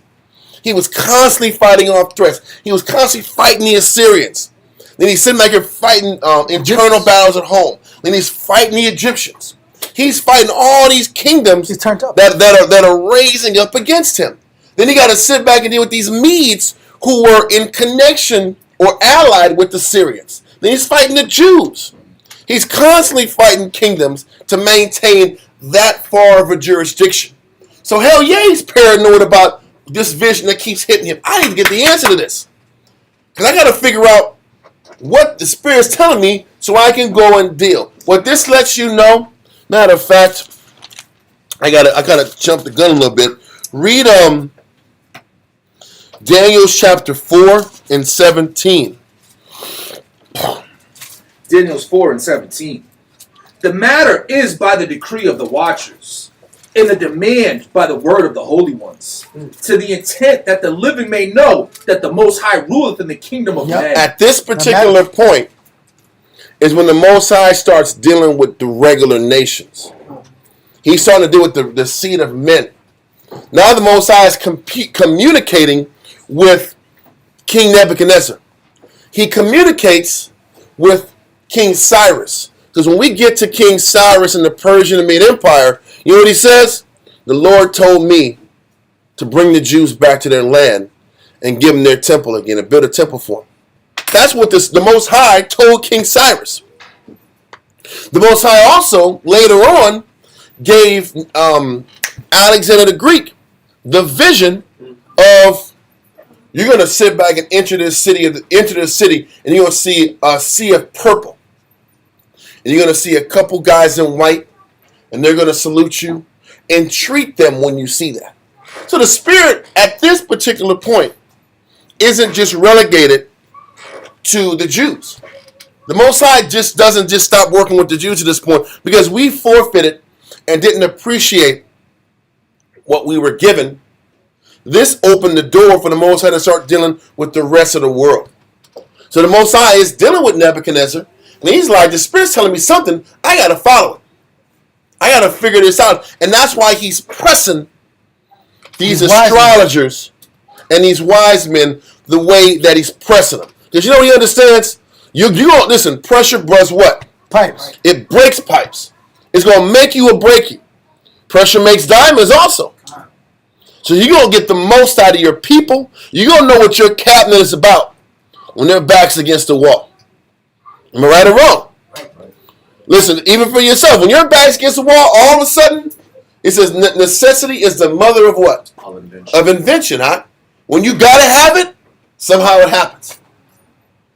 He was constantly fighting the Assyrians. Then he's sitting back here fighting internal battles at home. Then he's fighting the Egyptians. He's fighting all these kingdoms He's turned up. that are raising up against him. Then he got to sit back and deal with these Medes who were in connection or allied with the Syrians. Then he's fighting the Jews. He's constantly fighting kingdoms to maintain that far of a jurisdiction. So hell yeah, he's paranoid about this vision that keeps hitting him. I need to get the answer to this. Because I got to figure out what the Spirit's telling me so I can go and deal. What this lets you know, matter of fact, I gotta jump the gun a little bit. Read Daniel chapter 4 and 17. Daniel's 4 and 17. The matter is by the decree of the watchers, and the demand by the word of the holy ones, to the intent that the living may know that the Most High ruleth in the kingdom of men. At this particular point is when the Most High starts dealing with the regular nations. He's starting to deal with the seed of men. Now the Most High is communicating with King Nebuchadnezzar. He communicates with King Cyrus. Because when we get to King Cyrus and the Persian and Median Empire, you know what he says? The Lord told me to bring the Jews back to their land and give them their temple again and build a temple for them. That's what the Most High told King Cyrus. The Most High also, later on, gave Alexander the Greek the vision of, you're going to sit back and enter this city, and you're going to see a sea of purple. And you're going to see a couple guys in white, and they're going to salute you and treat them when you see that. So the Spirit at this particular point isn't just relegated to the Jews. The Most High just doesn't just stop working with the Jews at this point, because we forfeited and didn't appreciate what we were given. This opened the door for the Most High to start dealing with the rest of the world. So the Most High is dealing with Nebuchadnezzar, and he's like, the Spirit's telling me something, I got to follow it. I got to figure this out. And that's why he's pressing these astrologers and these wise men the way that he's pressing them. Because you know he understands, you don't listen, pressure does what? Pipes. It breaks pipes. It's going to make you or break you. Pressure makes diamonds also. So you're going to get the most out of your people. You're going to know what your cabinet is about when their back's against the wall. Am I right or wrong? Listen, even for yourself, when your back's against the wall, all of a sudden, it says necessity is the mother of what? All invention. Of invention, huh? When you got to have it, somehow it happens.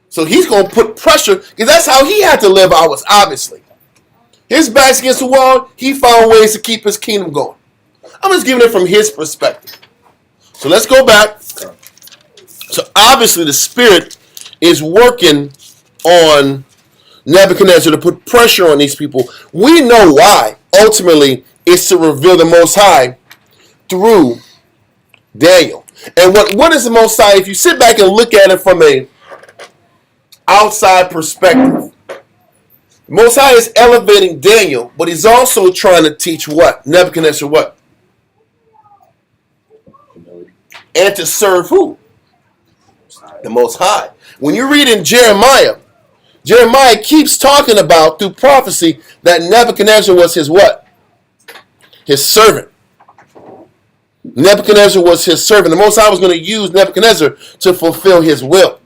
So he's going to put pressure, because that's how he had to live ours, obviously. His back's against the wall, he found ways to keep his kingdom going. I'm just giving it from his perspective. So let's go back. So obviously the Spirit is working on Nebuchadnezzar to put pressure on these people. We know why. Ultimately, it's to reveal the Most High through Daniel. And what is the Most High? If you sit back and look at it from a outside perspective, the Most High is elevating Daniel, but he's also trying to teach what? Nebuchadnezzar what? And to serve who? The Most High. When you read in Jeremiah keeps talking about, through prophecy, that Nebuchadnezzar was his what? His servant. Nebuchadnezzar was his servant. The Most High was going to use Nebuchadnezzar to fulfill his will.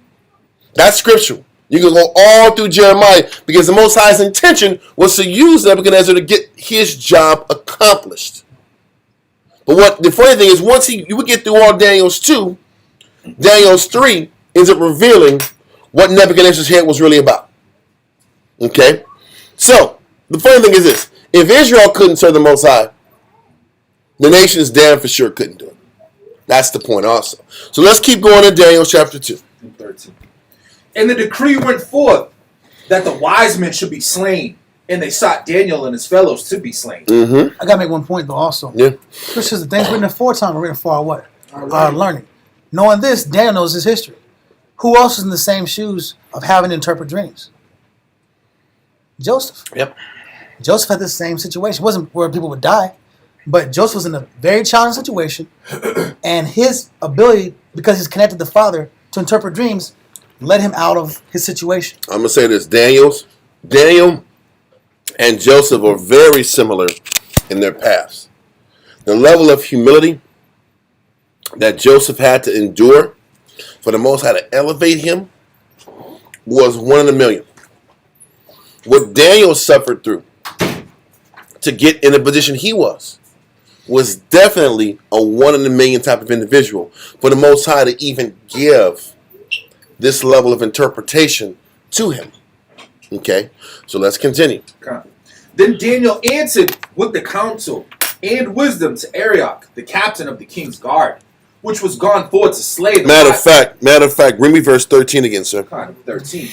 That's scriptural. You can go all through Jeremiah, because the Most High's intention was to use Nebuchadnezzar to get his job accomplished. But what the funny thing is, once you would get through all Daniel's 2, Daniel's 3 ends up revealing what Nebuchadnezzar's head was really about. Okay? So, the funny thing is this. If Israel couldn't serve the Most High, the nations damn for sure couldn't do it. That's the point also. So let's keep going to Daniel chapter 2. 13. And the decree went forth that the wise men should be slain, and they sought Daniel and his fellows to be slain. Mm-hmm. I gotta make one point though. Also, Yeah. Christians, the things written aforetime are written for our what? Our learning. Knowing this, Daniel knows his history. Who else is in the same shoes of having to interpret dreams? Joseph. Yep. Joseph had the same situation. It wasn't where people would die, but Joseph was in a very challenging situation, and his ability, because he's connected to the Father, to interpret dreams, led him out of his situation. I'm going to say this. Daniel and Joseph are very similar in their paths. The level of humility that Joseph had to endure for the Most High to elevate him was 1 in a million. What Daniel suffered through to get in the position he was definitely a 1 in a million type of individual for the Most High to even give this level of interpretation to him. Okay, so let's continue. Okay. Then Daniel answered with the counsel and wisdom to Arioch, the captain of the king's guard, which was gone forth to slay the Matter of fact, bring me verse 13 again, sir. 13.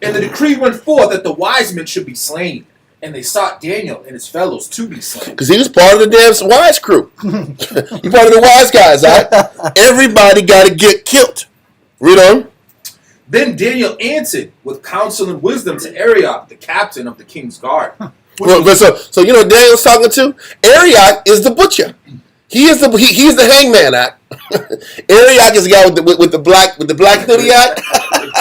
And the decree went forth that the wise men should be slain, and they sought Daniel and his fellows to be slain. Because he was part of the damn wise crew. He part of the wise guys, all right? Everybody got to get killed. Read on. Then Daniel answered with counsel and wisdom to Arioch, the captain of the king's guard. So you know what Daniel's talking to? Arioch is the butcher. He's the hangman act. Arioch is the guy with the black hoodie act.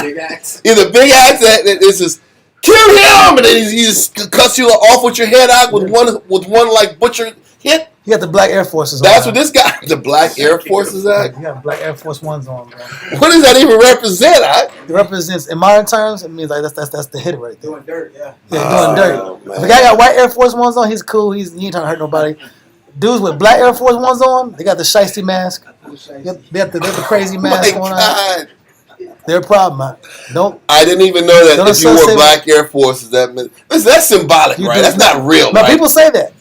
Big axe. He's the big axe. This is kill him, and then he just cuts you off with your head out with one like butcher hit. You got the black Air Forces on. That's what this guy, the black Air Forces at. You got black Air Force Ones on, bro. What does that even represent? It represents, in modern terms, it means like that's the hit right there. Doing dirt, yeah. Yeah, doing dirt. Man. If a guy got white Air Force Ones on, he's cool. He ain't trying to hurt nobody. Dudes with black Air Force Ones on, they got the shiesty mask. They have the crazy mask My on. God. They're a problem, man. Don't. I didn't even know that Don't if you wore associate black Air Forces, that meant that's symbolic, You right? do- That's not real, No, right? people say that.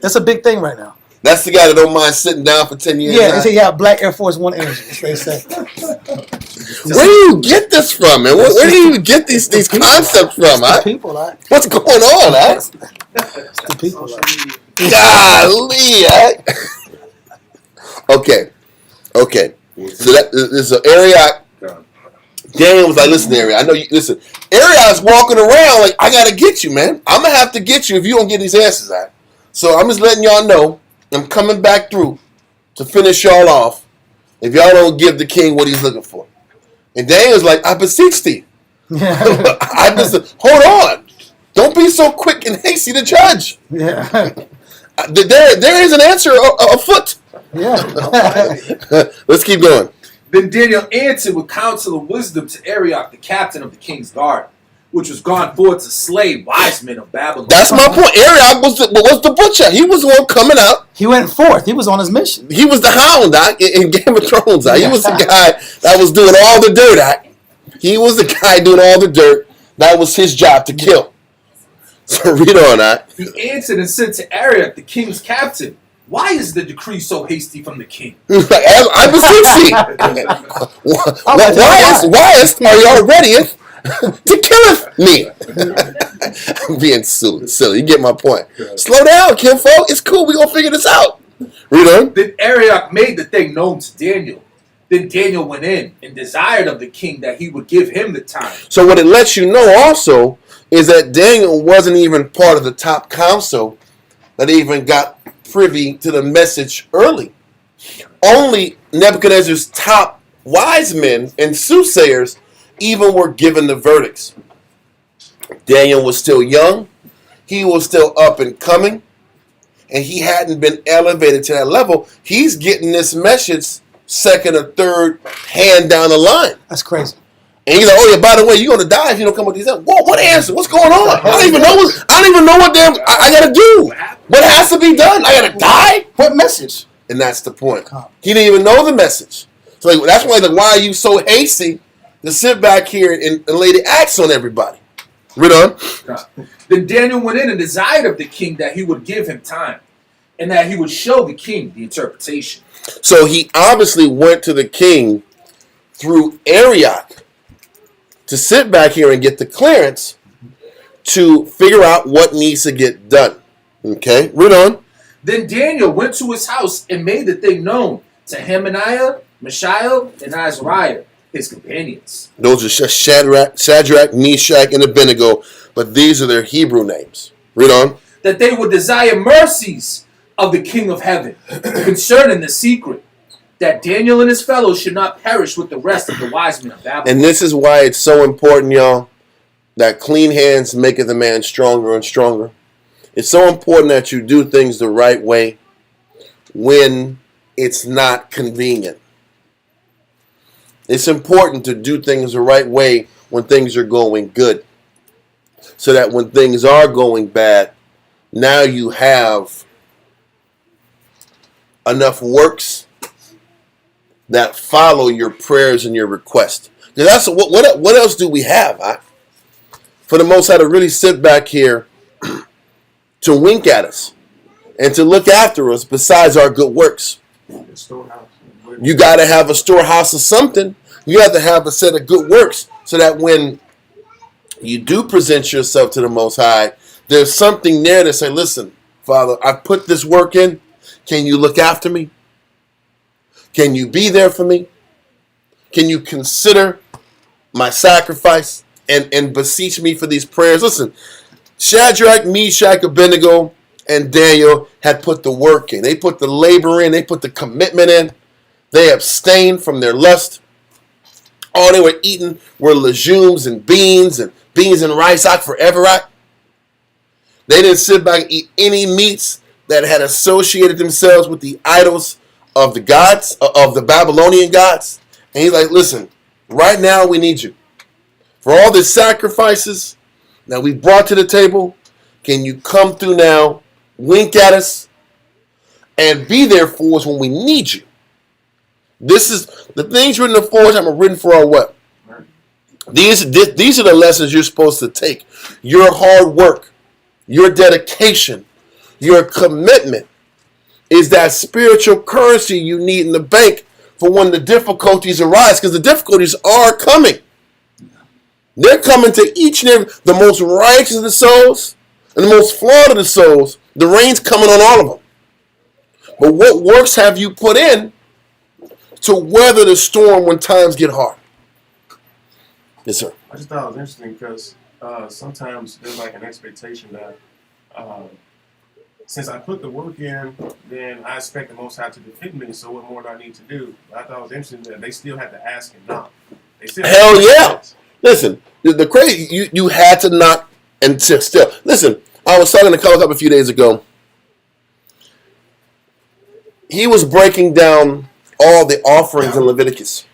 That's a big thing right now. That's the guy that don't mind sitting down for 10 years. Yeah, now. they say you have black Air Force One energy. That's what they say. Where do you get this from, man? Where do you even get these concepts from? The people, right? What's going on, huh? It's the people, right? Golly, Okay. So that there's an area. Daniel was like, "Listen, Ariel, I know you. Listen, Ariel's walking around like I gotta get you, man. I'm gonna have to get you if you don't get these answers out. So I'm just letting y'all know I'm coming back through to finish y'all off. If y'all don't give the king what he's looking for." And Daniel's like, "I beseech thee." Hold on. Don't be so quick and hasty to judge. Yeah. There is an answer afoot. Yeah. Let's keep going. Then Daniel answered with counsel and wisdom to Arioch, the captain of the king's guard, which was gone forth to slay wise men of Babylon. That's my point. Arioch was the butcher. He was the one coming out. He went forth. He was on his mission. He was the hound in Game of Thrones. He was the guy that was doing all the dirt. He was the guy doing all the dirt. That was his job to kill. So read on. He answered and said to Arioch, the king's captain, "Why is the decree so hasty from the king?" I beseech thee. Why are y'all ready to killeth me? I'm being silly. You get my point. Slow down, kinfolk. It's cool. We're going to figure this out. Read on. Then Arioch made the thing known to Daniel. Then Daniel went in and desired of the king that he would give him the time. So what it lets you know also is that Daniel wasn't even part of the top council that even got privy to the message early. Only Nebuchadnezzar's top wise men and soothsayers even were given the verdicts. Daniel was still young. He was still up and coming. And he hadn't been elevated to that level. He's getting this message second or third hand down the line. That's crazy. And he's like, "Oh yeah, by the way, you're gonna die if you don't come with these answers." Whoa, what answer? What's going on? I don't even know what damn I gotta do. What has to be done? I gotta die? What message? And that's the point. He didn't even know the message. So that's why why are you so hasty to sit back here and lay the axe on everybody? Read on. Then Daniel went in and desired of the king that he would give him time, and that he would show the king the interpretation. So he obviously went to the king through Arioch to sit back here and get the clearance to figure out what needs to get done. Okay, read on. Then Daniel went to his house and made the thing known to Hananiah, Mishael, and Azariah, his companions. Those are Shadrach, Meshach, and Abednego, but these are their Hebrew names. Read on. That they would desire mercies of the King of heaven concerning the secret, that Daniel and his fellows should not perish with the rest of the wise men of Babylon. And this is why it's so important, y'all, that clean hands maketh a man stronger and stronger. It's so important that you do things the right way when it's not convenient. It's important to do things the right way when things are going good. So that when things are going bad, now you have enough works that follow your prayers and your requests. That's what else do we have? For the Most High to really sit back here to wink at us and to look after us besides our good works. You got to have a storehouse of something. You have to have a set of good works so that when you do present yourself to the Most High, there's something there to say, "Listen, Father, I put this work in. Can you look after me? Can you be there for me? Can you consider my sacrifice and beseech me for these prayers?" Listen, Shadrach, Meshach, Abednego, and Daniel had put the work in. They put the labor in. They put the commitment in. They abstained from their lust. All they were eating were legumes and beans and beans and rice forever. They didn't sit back and eat any meats that had associated themselves with the idols of the gods, of the Babylonian gods. And he's like, listen, right now we need you. For all the sacrifices that we brought to the table, can you come through now, wink at us, and be there for us when we need you? This is the things written for us. I'm written for our what? These are the lessons you're supposed to take. Your hard work, your dedication, your commitment is that spiritual currency you need in the bank for when the difficulties arise, because the difficulties are coming. They're coming to each and every, the most righteous of the souls and the most flawed of the souls. The rain's coming on all of them. But what works have you put in to weather the storm when times get hard? Yes, sir. I just thought it was interesting because sometimes there's like an expectation that since I put the work in, then I expect the Most High to defend me. So what more do I need to do? I thought it was interesting that they still had to ask and knock. They still Hell yeah! Listen, the crazy you had to knock and still listen. I was talking to Carlos up a few days ago. He was breaking down all the offerings in Leviticus.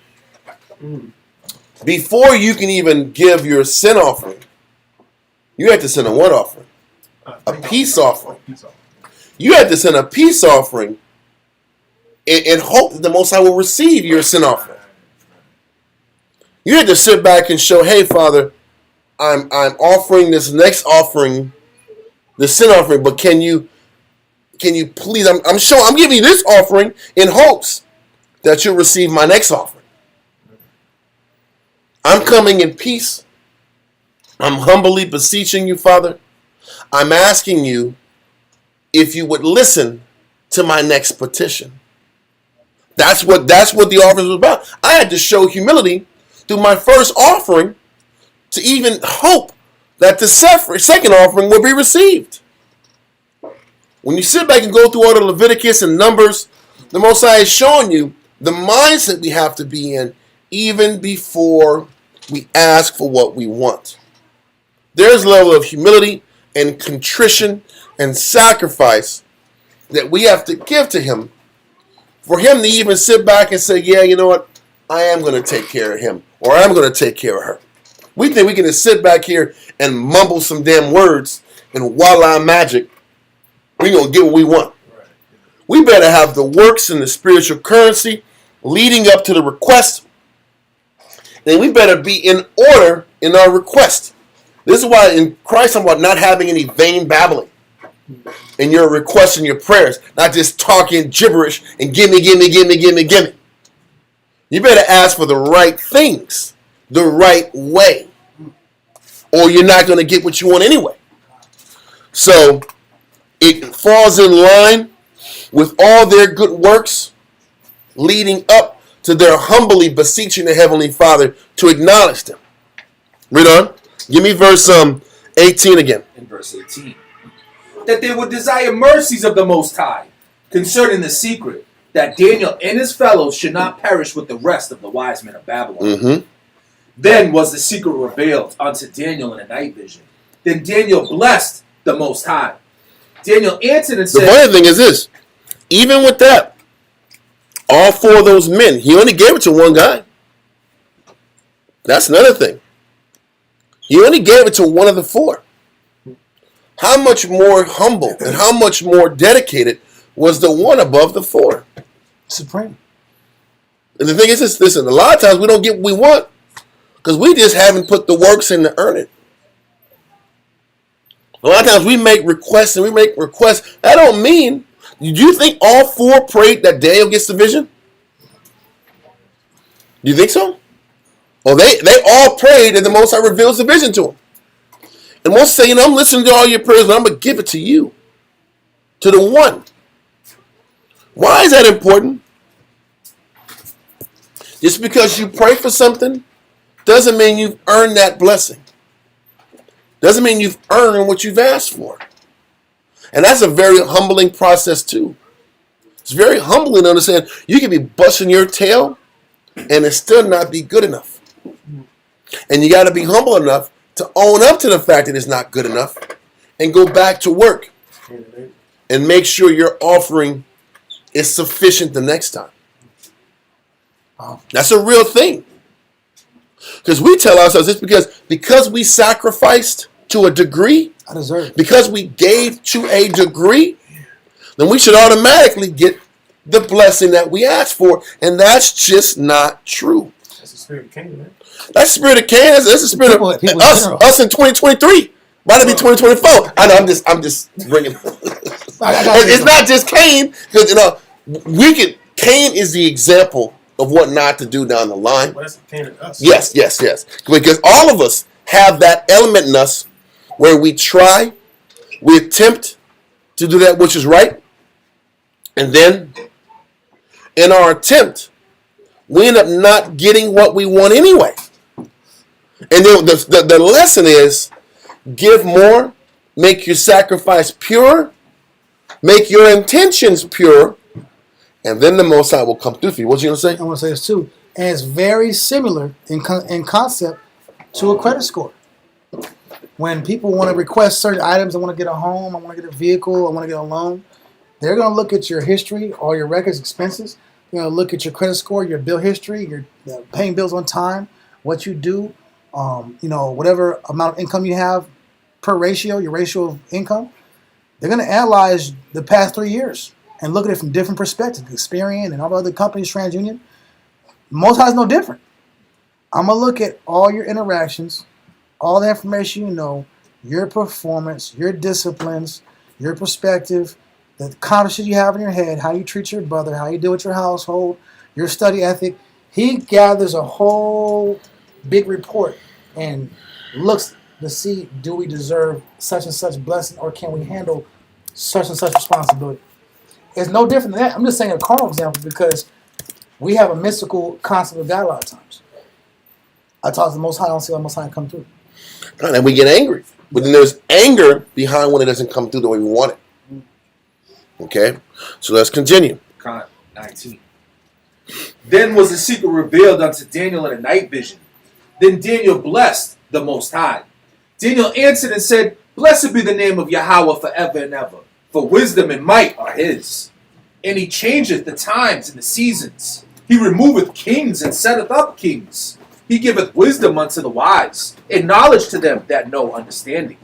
Before you can even give your sin offering, you have to send a what offering? A peace offering. You had to send a peace offering in hope that the Most High will receive your sin offering. You had to sit back and show, hey, Father, I'm offering this next offering, the sin offering, but can you please? I'm giving you this offering in hopes that you'll receive my next offering. I'm coming in peace. I'm humbly beseeching you, Father. I'm asking you if you would listen to my next petition. That's what the offering was about. I had to show humility through my first offering to even hope that the second offering will be received. When you sit back and go through all the Leviticus and Numbers, the Most High is showing you the mindset we have to be in even before we ask for what we want. There's a level of humility and contrition and sacrifice that we have to give to him for him to even sit back and say, yeah, you know what? I am going to take care of him, or I'm going to take care of her. We think we can just sit back here and mumble some damn words and voila magic. We're going to get what we want. We better have the works and the spiritual currency leading up to the request. Then we better be in order in our request. This is why in Christ I'm about not having any vain babbling in your requests and your prayers. Not just talking gibberish and gimme. You better ask for the right things, the right way, or you're not going to get what you want anyway. So it falls in line with all their good works leading up to their humbly beseeching the Heavenly Father to acknowledge them. Read on. Give me verse 18 again. In verse 18. That they would desire mercies of the Most High concerning the secret, that Daniel and his fellows should not perish with the rest of the wise men of Babylon. Mm-hmm. Then was the secret revealed unto Daniel in a night vision. Then Daniel blessed the Most High. Daniel answered and said... The funny thing is this. Even with that, all four of those men, he only gave it to one guy. That's another thing. He only gave it to one of the four. How much more humble and how much more dedicated was the one above the four? Supreme. And the thing is this, listen, a lot of times we don't get what we want because we just haven't put the works in to earn it. A lot of times we make requests and we make requests. That don't mean, do you think all four prayed that Daniel gets the vision? Do you think so? Well, they all prayed and the Most High reveals the vision to them. And Moses said, I'm listening to all your prayers, but I'm going to give it to you. To the one. Why is that important? Just because you pray for something doesn't mean you've earned that blessing. Doesn't mean you've earned what you've asked for. And that's a very humbling process too. It's very humbling to understand you can be busting your tail and it still not be good enough. And you got to be humble enough to own up to the fact that it's not good enough and go back to work and make sure your offering is sufficient the next time. That's a real thing. Because we tell ourselves it's because we sacrificed to a degree, I deserve it. because we gave to a degree, then we should automatically get the blessing that we asked for. And that's just not true. That's the spirit of Cain, man. That's the spirit of Cain. That's the spirit People of in us general. in 2023. Might it be 2024? I know. I'm just bringing. It's not just Cain, because Cain is the example of what not to do down the line. Well, that's Cain and us. Yes. Because all of us have that element in us where we attempt to do that which is right, and then in our attempt, we end up not getting what we want anyway. And then the lesson is, give more, make your sacrifice pure, make your intentions pure, and then the Most High will come through for you. What you going to say? I want to say this too. And it's very similar in concept to a credit score. When people want to request certain items, I want to get a home, I want to get a vehicle, I want to get a loan, they're going to look at your history, all your records, expenses. They're going to look at your credit score, your bill history, your paying bills on time, what you do, whatever amount of income you have per ratio, your ratio of income. They're going to analyze the past 3 years and look at it from different perspectives. Experian and all the other companies, TransUnion. Most High is no different. I'm going to look at all your interactions, all the information you know, your performance, your disciplines, your perspective, the conversation you have in your head, how you treat your brother, how you deal with your household, your study ethic. He gathers a whole big report and looks to see, do we deserve such and such blessing, or can we handle such and such responsibility? It's no different than that. I'm just saying a carnal example because we have a mystical concept of God a lot of times. I talk to the Most High, I don't see the Most High come through. And we get angry. But then there's anger behind when it doesn't come through the way we want it. Okay? So let's continue. 19. Then was the secret revealed unto Daniel in a night vision. Then Daniel blessed the Most High. Daniel answered and said, Blessed be the name of Yahweh forever and ever, for wisdom and might are his. And he changeth the times and the seasons. He removeth kings and setteth up kings. He giveth wisdom unto the wise, and knowledge to them that know understanding.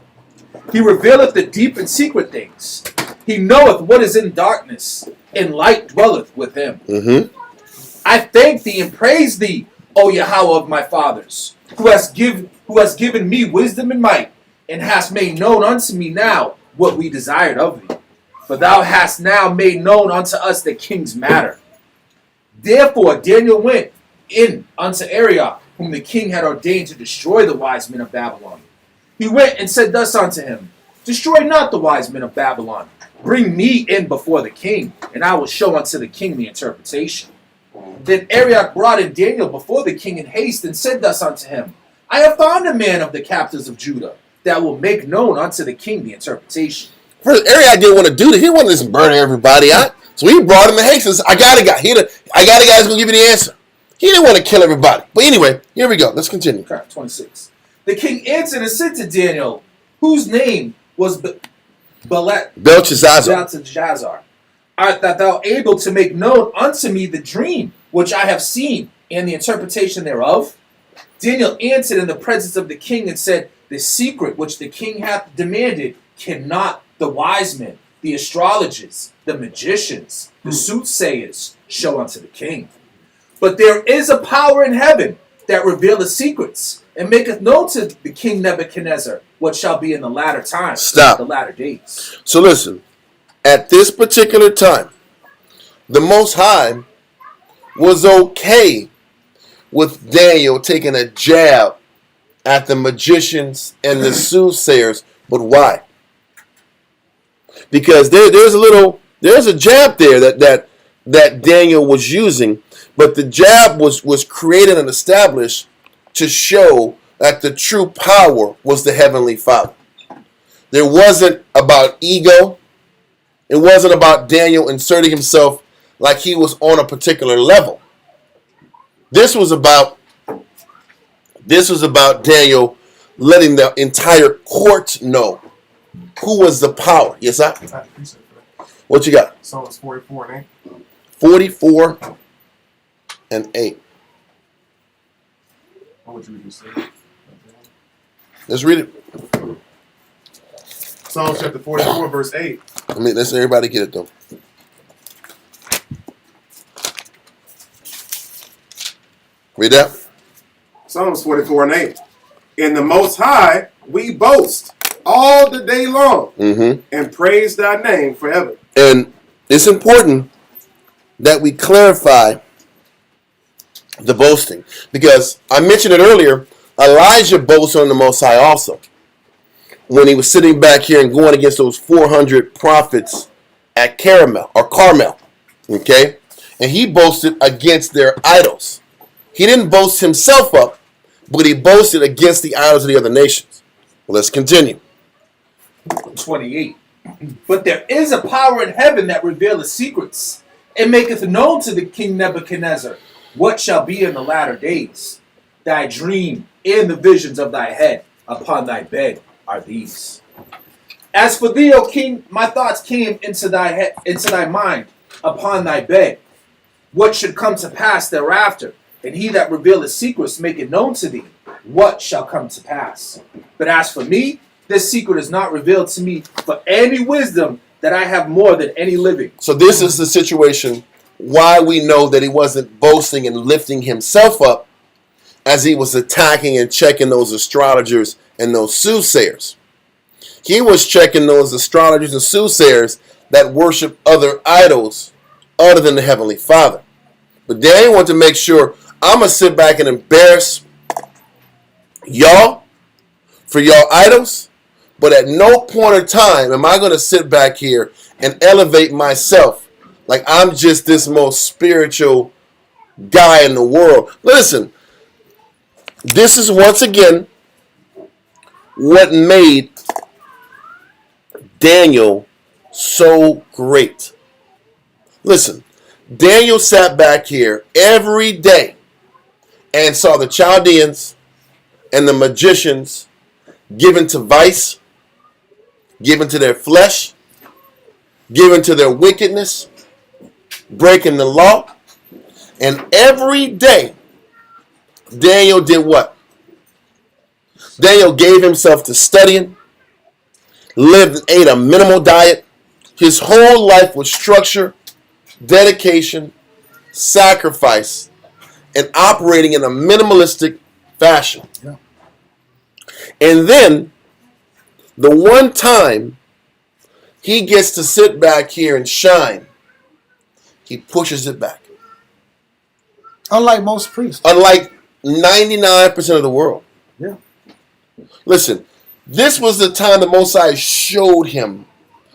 He revealeth the deep and secret things. He knoweth what is in darkness, and light dwelleth with him. Mm-hmm. I thank thee and praise thee, O Yahweh of my fathers, who hast given me wisdom and might, and hast made known unto me now what we desired of thee. For thou hast now made known unto us the king's matter. Therefore Daniel went in unto Arioch, whom the king had ordained to destroy the wise men of Babylon. He went and said thus unto him, Destroy not the wise men of Babylon. Bring me in before the king, and I will show unto the king the interpretation. Then Arioch brought in Daniel before the king in haste, and said thus unto him, I have found a man of the captives of Judah, that will make known unto the king the interpretation. First, Arioch didn't want to do that. He didn't want to just burn everybody out. So he brought him in haste and said, I got a guy. I got a guy who's going to give you the answer. He didn't want to kill everybody. But anyway, here we go. Let's continue. 26. The king answered and said to Daniel, whose name was Belteshazzar. Art thou able to make known unto me the dream which I have seen, and the interpretation thereof? Daniel answered in the presence of the king and said, The secret which the king hath demanded cannot the wise men, the astrologers, the magicians, the soothsayers show unto the king. But there is a power in heaven that revealeth secrets, and maketh known to the king Nebuchadnezzar what shall be in the latter times, Stop. the latter days. So listen, at this particular time, the Most High was okay with Daniel taking a jab at the magicians and the soothsayers. But why? Because there's a jab there that Daniel was using, but the jab was created and established to show that the true power was the Heavenly Father. There wasn't about ego. It wasn't about Daniel inserting himself like he was on a particular level. This was about Daniel letting the entire court know who was the power. Yes, sir? What you got? Psalms 44 and 8. 44 and 8. What would you even say? Let's read it. Psalms chapter 44, verse 8. Let's everybody get it though. Read that. Psalms 44 and 8. In the Most High we boast all the day long and praise thy name forever. And it's important that we clarify the boasting, because I mentioned it earlier. Elijah boasted on the Most High also when he was sitting back here and going against those 400 prophets at Carmel. Okay, and he boasted against their idols. He didn't boast himself up, but he boasted against the idols of the other nations. Well, let's continue. 28. But there is a power in heaven that revealeth secrets, and maketh known to the king Nebuchadnezzar what shall be in the latter days. Thy dream and the visions of thy head upon thy bed are these. As for thee, O king, my thoughts came into thy mind upon thy bed, what should come to pass thereafter, and he that revealeth secrets make it known to thee what shall come to pass. But as for me, this secret is not revealed to me for any wisdom that I have more than any living. So this is the situation why we know that he wasn't boasting and lifting himself up as he was attacking and checking those astrologers and those soothsayers. He was checking those astrologers and soothsayers that worship other idols other than the Heavenly Father. But Daniel wanted to make sure, I'm going to sit back and embarrass y'all for y'all idols, but at no point in time am I going to sit back here and elevate myself like I'm just this most spiritual guy in the world. Listen, this is once again what made Daniel so great. Listen, Daniel sat back here every day and saw the Chaldeans and the magicians given to vice, given to their flesh, given to their wickedness, breaking the law. And every day, Daniel did what? Daniel gave himself to studying, lived and ate a minimal diet. His whole life was structure, dedication, sacrifice, and operating in a minimalistic fashion. Yeah. And then, the one time he gets to sit back here and shine, he pushes it back. Unlike most priests. Unlike 99% of the world. Yeah. Listen, this was the time the Most High showed him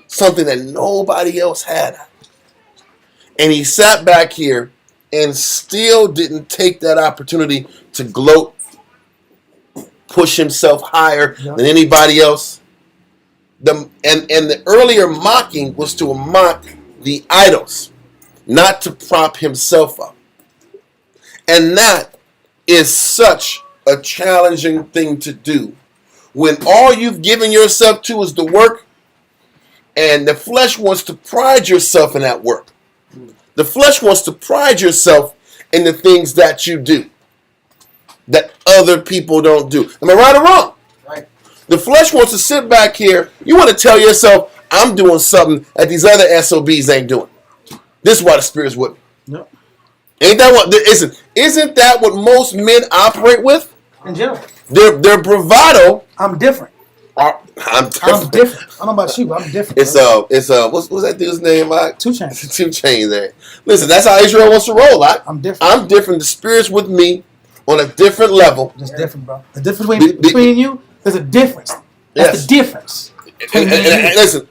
something that nobody else had. And he sat back here and still didn't take that opportunity to gloat, push himself higher than anybody else. And the earlier mocking was to mock the idols, not to prop himself up. And that is such a challenging thing to do when all you've given yourself to is the work, and the flesh wants to pride yourself in that work. The flesh wants to pride yourself in the things that you do that other people don't do. Am I right or wrong? Right. The flesh wants to sit back here. You want to tell yourself, I'm doing something that these other SOBs ain't doing. This is why the Spirit's with me. No. Ain't that what? Isn't that what most men operate with? In general. Their bravado. I'm different. I'm different. I don't know about you, but I'm different. It's what's that dude's name? 2 Chainz. 2 Chainz there. Listen, that's how Israel wants to roll. I'm different. I'm different. The Spirit's with me on a different level. Just different, bro. The difference between you, there's a difference. That's the difference. And listen,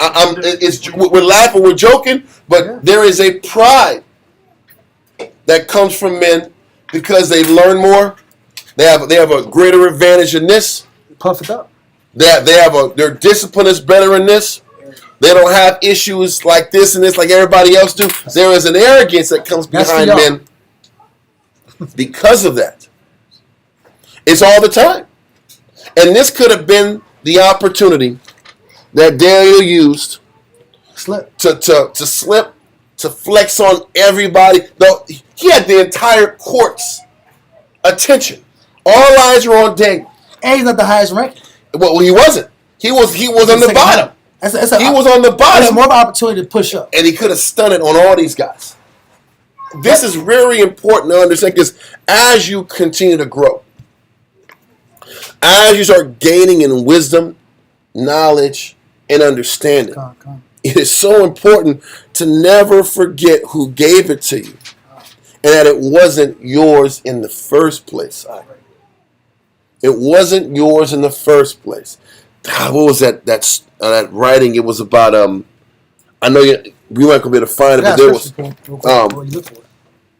we're laughing, we're joking, but there is a pride that comes from men because they've learned more. They have a greater advantage in this. Puff it up. Their discipline is better in this. They don't have issues like this and this like everybody else do. There is an arrogance that comes behind men because of that. It's all the time. And this could have been the opportunity that Daniel used Slip. to slip, to flex on everybody. Though he had the entire court's attention. All eyes were on Daniel. And he's not the highest rank. Well, he wasn't. He was on the bottom. He was on the It's bottom, more of an opportunity to push up. and he could have stunned it on all these guys. This is very important to understand because as you continue to grow, as you start gaining in wisdom, knowledge, and understanding, it is so important to never forget who gave it to you and that it wasn't yours in the first place. It wasn't yours in the first place. God, what was that writing? It was about I know we weren't gonna be able to find it, but there was you look for it.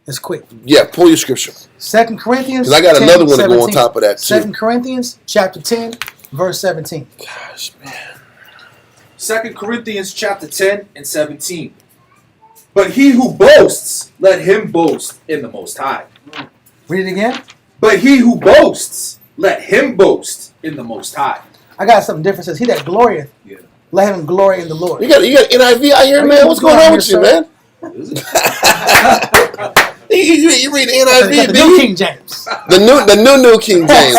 It's quick. Yeah, pull your scripture. 2 Corinthians. Because I got another one to go on top of that too. 2 Corinthians chapter 10, verse 17. Gosh, man. 2 Corinthians chapter 10 and 17. But he who boasts, let him boast in the Most High. Read it again. But he who boasts, let him boast in the Most High. I got something different. It says, he that glorieth, let him glory in the Lord. You got NIV out here, man. What's going on with you, man? You read NIV, The New King James. The new King James.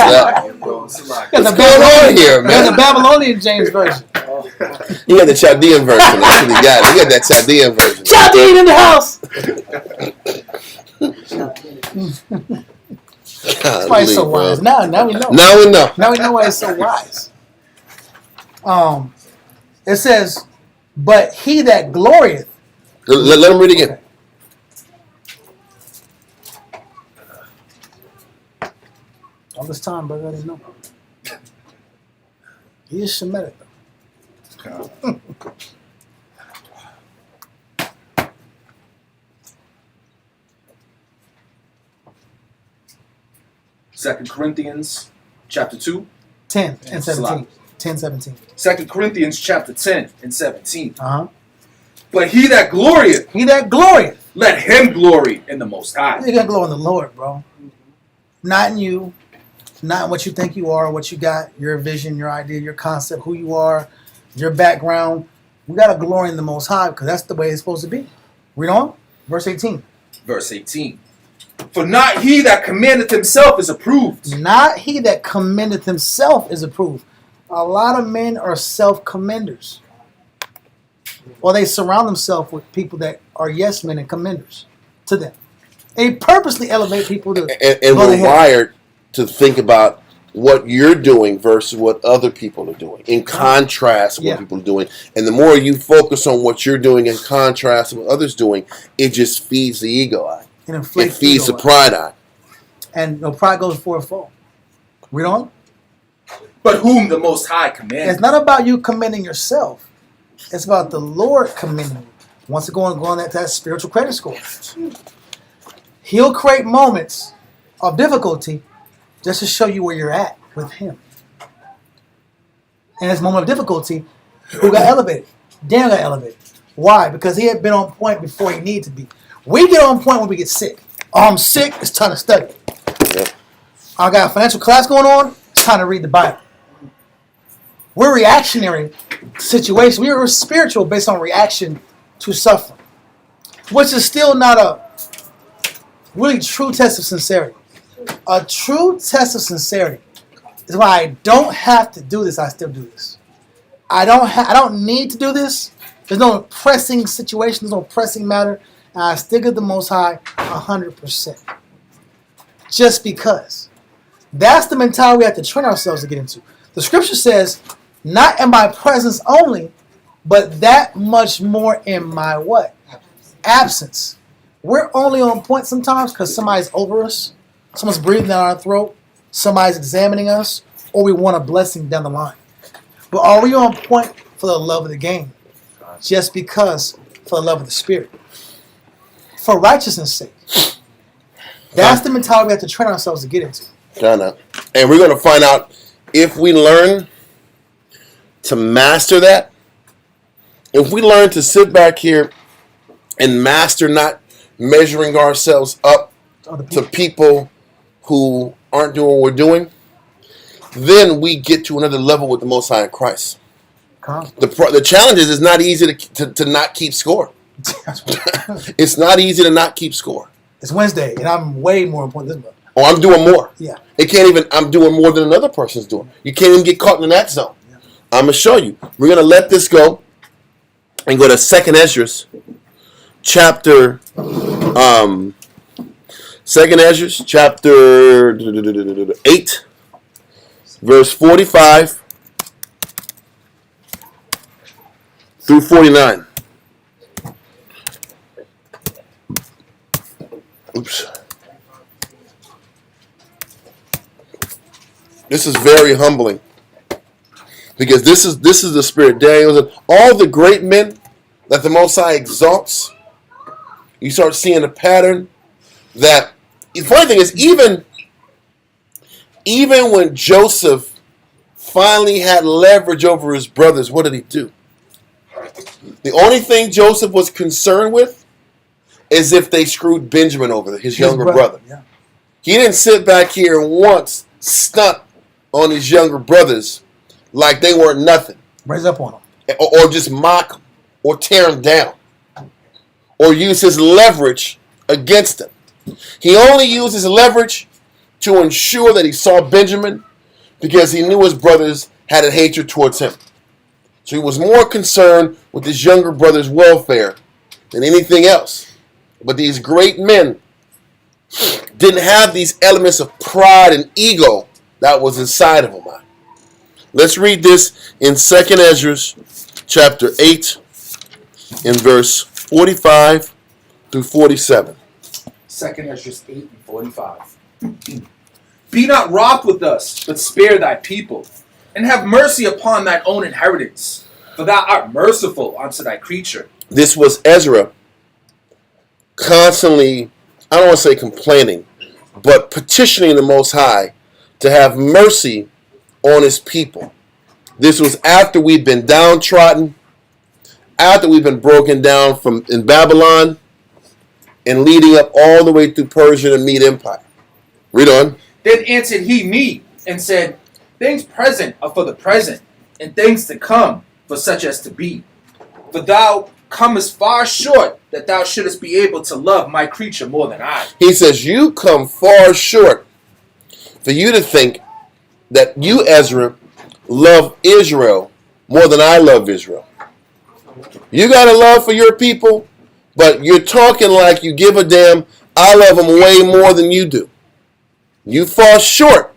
What's going on here, man? The Babylonian James version. You got the Chaldean version. That's what he got. You got that Chaldean version. Chaldean in the house. That's why he's so wise. Now we know. Now we know. Now we know why he's so wise. It says, but he that glorieth. Let him read again. Okay. All this time, brother, I didn't know. He is Shemitic, though. Second Corinthians chapter 2. 10 and 17. 10, 17. 2 Corinthians chapter 10 and 17. Uh-huh. But he that glorieth, let him glory in the Most High. You're going to glory in the Lord, bro. Not in you. Not in what you think you are, what you got, your vision, your idea, your concept, who you are, your background. We got to glory in the Most High because that's the way it's supposed to be. Read on. Verse 18. Verse 18. For not he that commendeth himself is approved. Not he that commendeth himself is approved. A lot of men are self-commenders. Or they surround themselves with people that are yes men and commenders to them. They purposely elevate people to and we're wired to think about what you're doing versus what other people are doing in contrast to what people are doing. And the more you focus on what you're doing in contrast to what others doing, it just feeds the ego eye. It feeds the pride eye. And pride goes before a fall. Read on. But whom the Most High commendeth. It's not about you commending yourself. It's about the Lord commending you. Once again, go on that spiritual credit score. He'll create moments of difficulty just to show you where you're at with him. And this moment of difficulty, who got elevated? Daniel got elevated. Why? Because he had been on point before he needed to be. We get on point when we get sick. Oh, I'm sick, it's time to study. Yep. I got a financial class going on, it's time to read the Bible. We're reactionary to situations. We are spiritual based on reaction to suffering. Which is still not a really true test of sincerity. A true test of sincerity is why I don't have to do this, I still do this. I don't need to do this. There's no pressing situation, there's no pressing matter, and I still give the Most High 100%. Just because. That's the mentality we have to train ourselves to get into. The scripture says, not in my presence only, but that much more in my what? Absence. We're only on point sometimes because somebody's over us. Someone's breathing down our throat. Somebody's examining us. Or we want a blessing down the line. But are we on point for the love of the game? Just because for the love of the Spirit. For righteousness' sake. That's the mentality we have to train ourselves to get into. And we're going to find out if we learn to master that. If we learn to sit back here and master not measuring ourselves up to people who aren't doing what we're doing, then we get to another level with the Most High in Christ. Come. The challenge is it's not easy to not keep score. It's not easy to not keep score. It's Wednesday, and I'm way more important this month. Oh, I'm doing more. Yeah. I'm doing more than another person's doing. You can't even get caught in that zone. Yeah. I'm going to show you. We're going to let this go and go to 2nd Ezra, chapter 2nd Ezra, chapter 8, verse 45 through 49. Oops. This is very humbling because this is the spirit. Daniel, all the great men that the Most High exalts, you start seeing a pattern that. The funny thing is, even when Joseph finally had leverage over his brothers, what did he do? The only thing Joseph was concerned with is if they screwed Benjamin over, his younger brother. Yeah. He didn't sit back here and once stunt on his younger brothers like they weren't nothing. Raise up on them. Or just mock them or tear them down or use his leverage against them. He only used his leverage to ensure that he saw Benjamin because he knew his brothers had a hatred towards him. So he was more concerned with his younger brother's welfare than anything else. But these great men didn't have these elements of pride and ego that was inside of them. Let's read this in 2nd Ezra chapter 8 in verse 45 through 47. 2nd Ezra 8 and 45. Be not wroth with us, but spare thy people, and have mercy upon thine own inheritance, for thou art merciful unto thy creature. This was Ezra constantly, I don't want to say complaining, but petitioning the Most High to have mercy on his people. This was after we'd been downtrodden, after we've been broken down in Babylon, and leading up all the way through Persian and Mede Empire. Read on. Then answered he me, and said, things present are for the present, and things to come for such as to be. For thou comest far short that thou shouldest be able to love my creature more than I. He says, you come far short for you to think that you, Ezra, love Israel more than I love Israel. You got a love for your people, but you're talking like you give a damn. I love them way more than you do. You fall short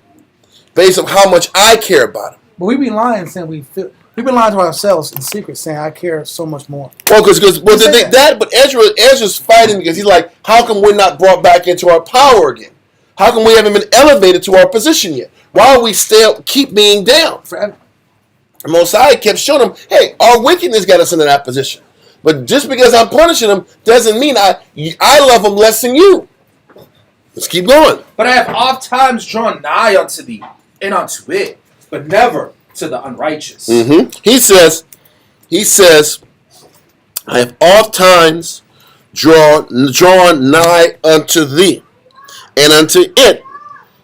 based on how much I care about them. But we be lying saying we've been lying to ourselves in secret saying I care so much more. Well, but Ezra's fighting because he's like, how come we're not brought back into our power again? How come we haven't been elevated to our position yet? Why are we still keep being down? Forever. Mosiah kept showing them, hey, our wickedness got us into that position. But just because I'm punishing them doesn't mean I love them less than you. Let's keep going. But I have oft times drawn nigh unto thee, and unto it, but never to the unrighteous. Mm-hmm. He says, I have oft times drawn nigh unto thee, and unto it,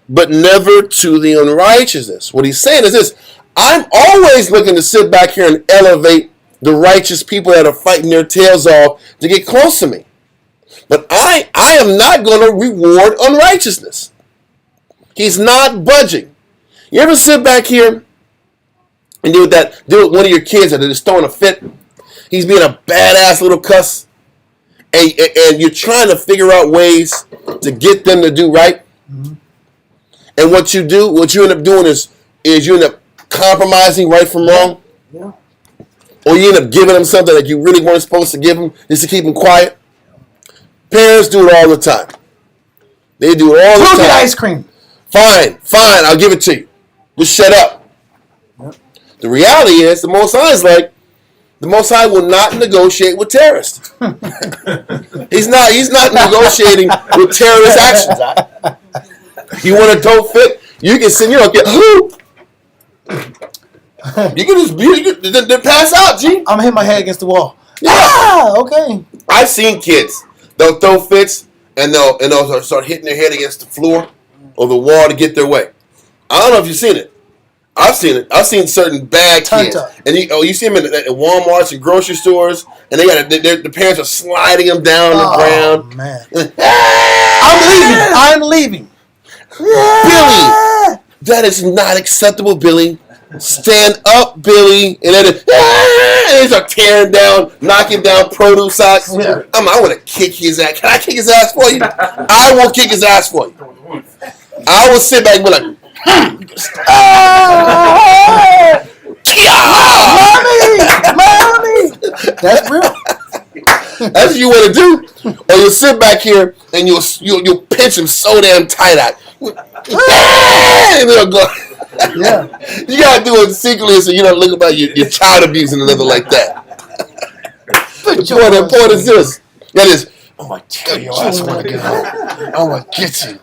but never to the unrighteousness. What he's saying is this: I'm always looking to sit back here and elevate the righteous people that are fighting their tails off to get close to me. But I am not going to reward unrighteousness. He's not budging. You ever sit back here and deal with one of your kids that is throwing a fit? He's being a badass little cuss. And you're trying to figure out ways to get them to do right. Mm-hmm. And what you end up doing is you end up compromising right from wrong. Yeah. Or you end up giving them something that you really weren't supposed to give them just to keep them quiet. Parents do it all the time. They do it all the time. Get ice cream. Fine, I'll give it to you. Just shut up. Yep. The reality is, the Most High will not negotiate with terrorists. He's not negotiating with terrorist actions. You want a dope fit? You can send your kid. You can just pass out, G. I'm gonna hit my head against the wall. Yeah. Ah, okay. I've seen kids. They'll throw fits and they'll start hitting their head against the floor or the wall to get their way. I don't know if you've seen it. I've seen it. I've seen certain bad kids, and you see them in Walmarts and grocery stores, and they got the parents are sliding them down the ground. Oh man, I'm leaving. Billy, that is not acceptable, Billy. Stand up, Billy, and then they start tearing down, knocking down produce sacks. Yeah. I want to kick his ass. Can I kick his ass for you? I will kick his ass for you. I will sit back and be like, Mommy! That's real. That's what you want to do. Or you'll sit back here and you'll pinch him so damn tight out. And they'll go. Yeah. You gotta do it secretly so you don't look about your child abusing and nothing like that. The point is this. That is, I'm gonna tell your ass when I get home. I'm gonna get you.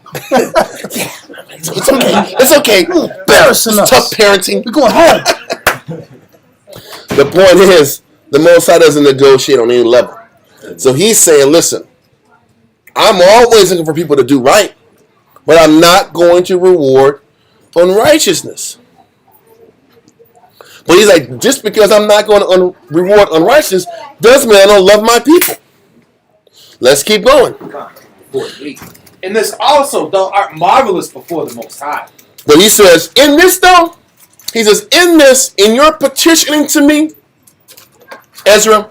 It's okay. It's okay. Embarrassing us. Tough parenting. We're going home. The point is, the Most High doesn't negotiate on any level. So he's saying, listen, I'm always looking for people to do right, but I'm not going to reward unrighteousness. But he's like, just because I'm not going to reward unrighteousness doesn't mean I don't love my people. Let's keep going. And this also, thou art marvelous before the Most High. But he says, in this though, he says, in your petitioning to me, Ezra,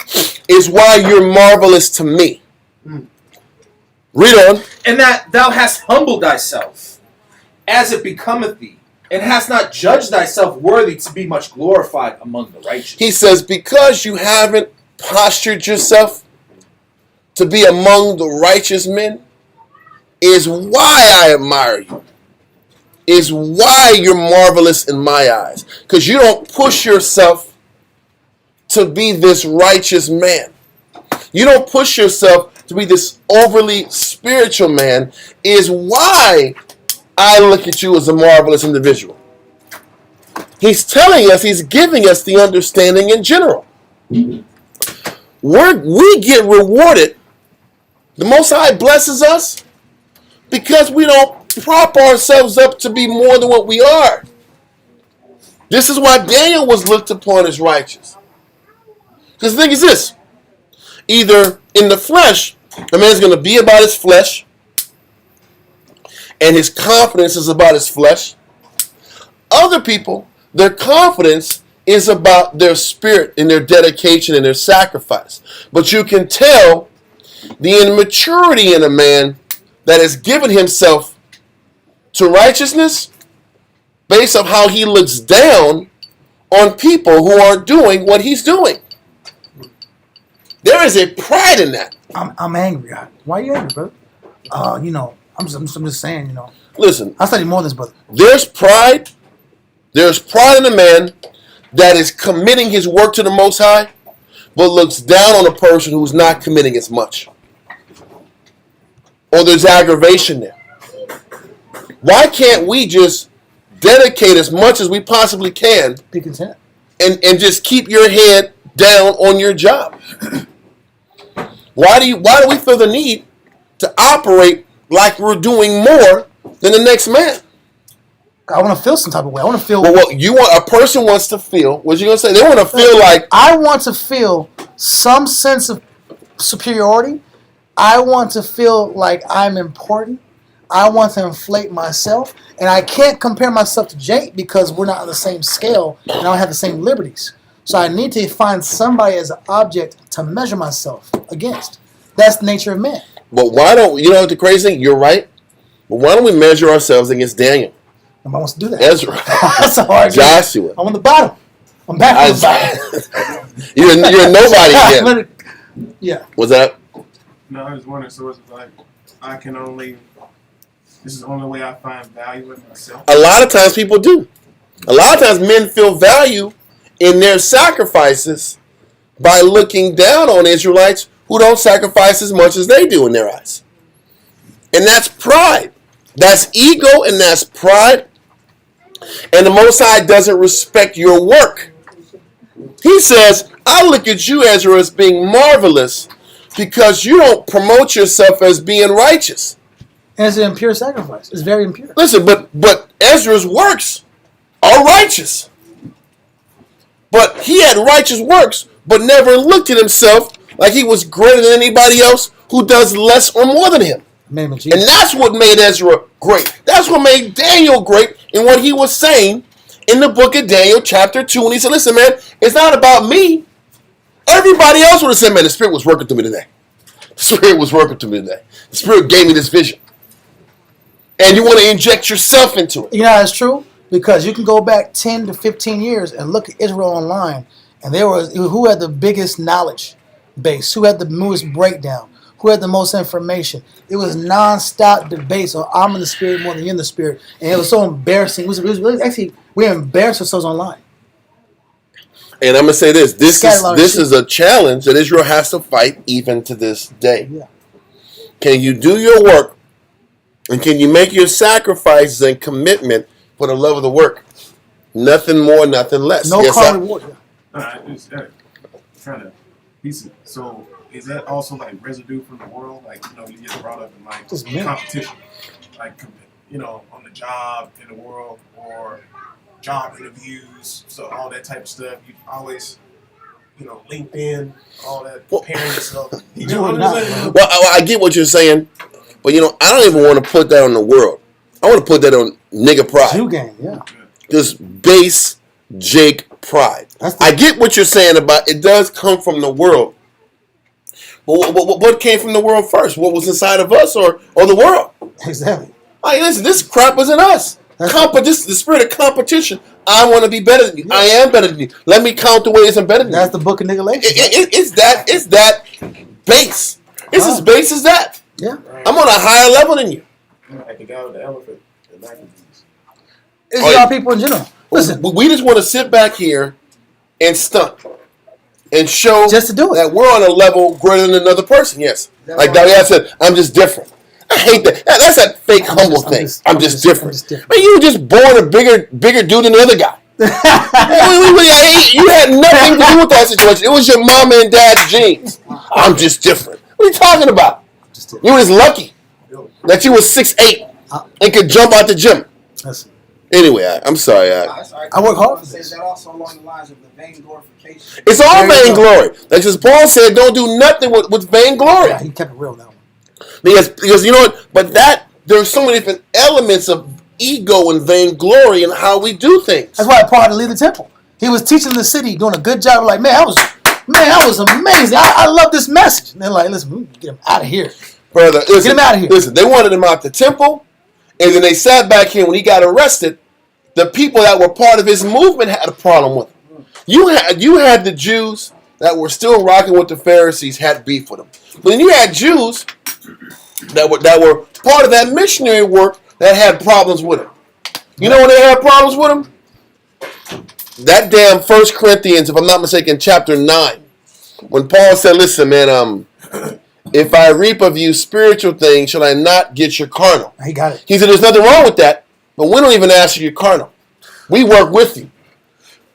is why you're marvelous to me. Read on. And that thou hast humbled thyself, as it becometh thee, and hast not judged thyself worthy to be much glorified among the righteous. He says, because you haven't postured yourself to be among the righteous men, is why I admire you. Is why you're marvelous in my eyes. Because you don't push yourself to be this righteous man. You don't push yourself to be this overly spiritual man, is why I look at you as a marvelous individual. He's telling us, he's giving us the understanding in general. We get rewarded. The Most High blesses us because we don't prop ourselves up to be more than what we are. This is why Daniel was looked upon as righteous. Because the thing is this. Either in the flesh, a man's going to be about his flesh, and his confidence is about his flesh. Other people, their confidence is about their spirit and their dedication and their sacrifice. But you can tell the immaturity in a man that has given himself to righteousness based on how he looks down on people who are doing what he's doing. There is a pride in that. I'm angry. Why are you angry, brother? I'm just saying, Listen, I study more than this, brother. there's pride. There's pride in a man that is committing his work to the Most High, but looks down on a person who's not committing as much. Or there's aggravation there. Why can't we just dedicate as much as we possibly can Be content. and just keep your head down on your job? Why do we feel the need to operate like we're doing more than the next man? I want to feel some type of way. I want to feel. Well, what you want, a person wants to feel. What you gonna say? They want to feel like I want to feel some sense of superiority. I want to feel like I'm important. I want to inflate myself, and I can't compare myself to Jake because we're not on the same scale and I don't have the same liberties. So I need to find somebody as an object to measure myself against. That's the nature of man. But why don't you know what the crazy thing? You're right. But why don't we measure ourselves against Daniel, Nobody wants to do that. Ezra, That's a hard game. Joshua? I'm on the bottom. I'm back on the bottom. You're nobody again. Yeah. Was that? No, I was wondering, so it's like, this is the only way I find value in myself. A lot of times people do. A lot of times men feel value in their sacrifices by looking down on Israelites who don't sacrifice as much as they do in their eyes. And that's pride. That's ego and that's pride. And the Most High doesn't respect your work. He says, I look at you, Ezra, as being marvelous because you don't promote yourself as being righteous. And it's an impure sacrifice. It's very impure. Listen, but Ezra's works are righteous. But he had righteous works, but never looked at himself like he was greater than anybody else who does less or more than him. Name of And Jesus. that's what made Ezra great. That's what made Daniel great in what he was saying in the book of Daniel, chapter 2. And he said, listen, man, it's not about me. Everybody else would have said, man, the Spirit was working through me today. The Spirit was working through me today. The Spirit gave me this vision. And you want to inject yourself into it. You know that's true? Because you can go back 10 to 15 years and look at Israel online, and there was who had the biggest knowledge base, who had the most breakdown, who had the most information. It was non-stop debates on I'm in the Spirit more than you're in the Spirit. And it was so embarrassing. It was actually, we embarrassed ourselves online. And I'm going to say this. This Scattered is a challenge that Israel has to fight even to this day. Yeah. Can you do your work? And can you make your sacrifices and commitment for the love of the work? Nothing more, nothing less. No Yes, car I- reward. Just trying to piece it. So is that also like residue from the world? Like, you know, you get brought up in like Just me. competition, like, you know, on the job in the world or job interviews, so all that type of stuff. You always, you know, LinkedIn, all that, Well- preparing yourself. You Do know it what now. I'm saying? Well, I get what you're saying, but you know, I don't even want to put that on the world. I want to put that on nigga pride. Jew game, yeah. Just base Jake pride. That's the- I get what you're saying about it does come from the world. But what came from the world first? What was inside of us or the world? Exactly. Like, listen, this crap was in us. This the spirit of competition. I want to be better than you. I am better than you. Let me count the ways I'm better than you. That's the book of nigga Galatians. It's that base. It's as base as that. Yeah. I'm on a higher level than you. Like the guy with the elephant. The Maccabees. It's Oh, y'all yeah. people in general. Listen, We just want to sit back here and stunt and show Just to do it. that we're on a level greater than another person. Yes, like Darius said, I'm just different. I hate that. That's that fake humble thing. I'm just different. Man, you were just born a bigger dude than the other guy. You had nothing to do with that situation. It was your mama and dad's genes. I'm just different. What are you talking about? You were just lucky that you was 6'8" and could jump out the gym. Listen, Anyway, I'm sorry. I work hard for Says this. that also along the lines of the vain glorification. It's all There you go. vainglory. Like as Paul said, don't do nothing with vainglory. Yeah, he kept it real now. Because you know what? But there's so many different elements of ego and vainglory in how we do things. That's why Paul had to leave the temple. He was teaching the city, doing a good job. Like, man, that was amazing. I love this message. And they're like, listen, we need to get him out of here. Brother, listen, Get him out of here. Listen, they wanted him out the temple, and then they sat back here when he got arrested. The people that were part of his movement had a problem with him. You had the Jews that were still rocking with the Pharisees had beef with him. But then you had Jews that were part of that missionary work that had problems with him. You know when they had problems with him? That damn 1 Corinthians, if I'm not mistaken, chapter 9. When Paul said, listen, man, if I reap of you spiritual things, shall I not get your carnal? He got it. He said, there's nothing wrong with that, but we don't even ask you your carnal. We work with you.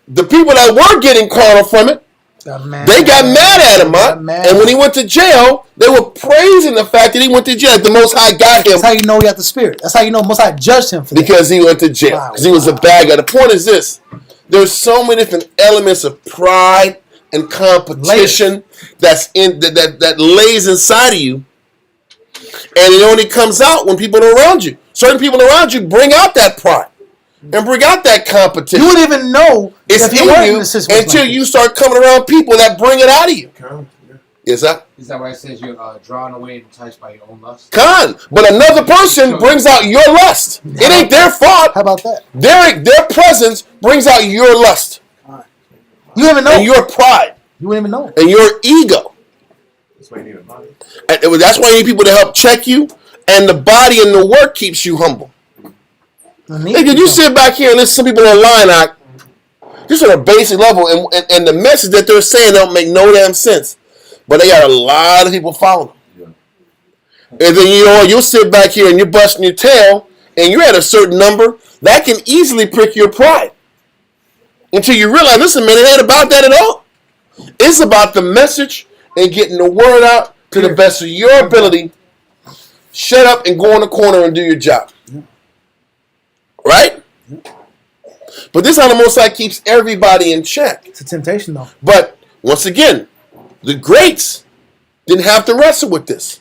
The people that were getting carnal from it, they got mad at him, huh? And when he went to jail, they were praising the fact that he went to jail. The Most High got him That's how you know he got the spirit. That's how you know Most High judged him for that. because he went to jail. Wow. Because he was a bad guy. The point is this. There's so many different elements of pride and competition that lays inside of you. And it only comes out when people are around you. Certain people around you bring out that pride and bring out that competition. You wouldn't even know It's if you weren't in in you a situation until like you this. start coming around people that bring it out of you. Okay. Yeah. Is that? Is that why it says you're drawn away and enticed by your own lust? Con. But another person brings out your lust. It ain't their fault. How about that? Their presence brings out your lust You didn't even know. and your pride You wouldn't even know. and your ego. That's why you need a body. And that's why you need people to help check you, and the body and the work keeps you humble. Hey, did you sit back here and listen to some people online act just on a basic level, and the message that they're saying don't make no damn sense, but they got a lot of people following them. And then you'll sit back here and you're busting your tail, and you're at a certain number that can easily prick your pride until you realize, listen, man, it ain't about that at all. It's about the message and getting the word out to the best of your ability. Shut up and go in the corner and do your job. Right? But this is how the Most High keeps everybody in check. It's a temptation, though. But once again, the greats didn't have to wrestle with this.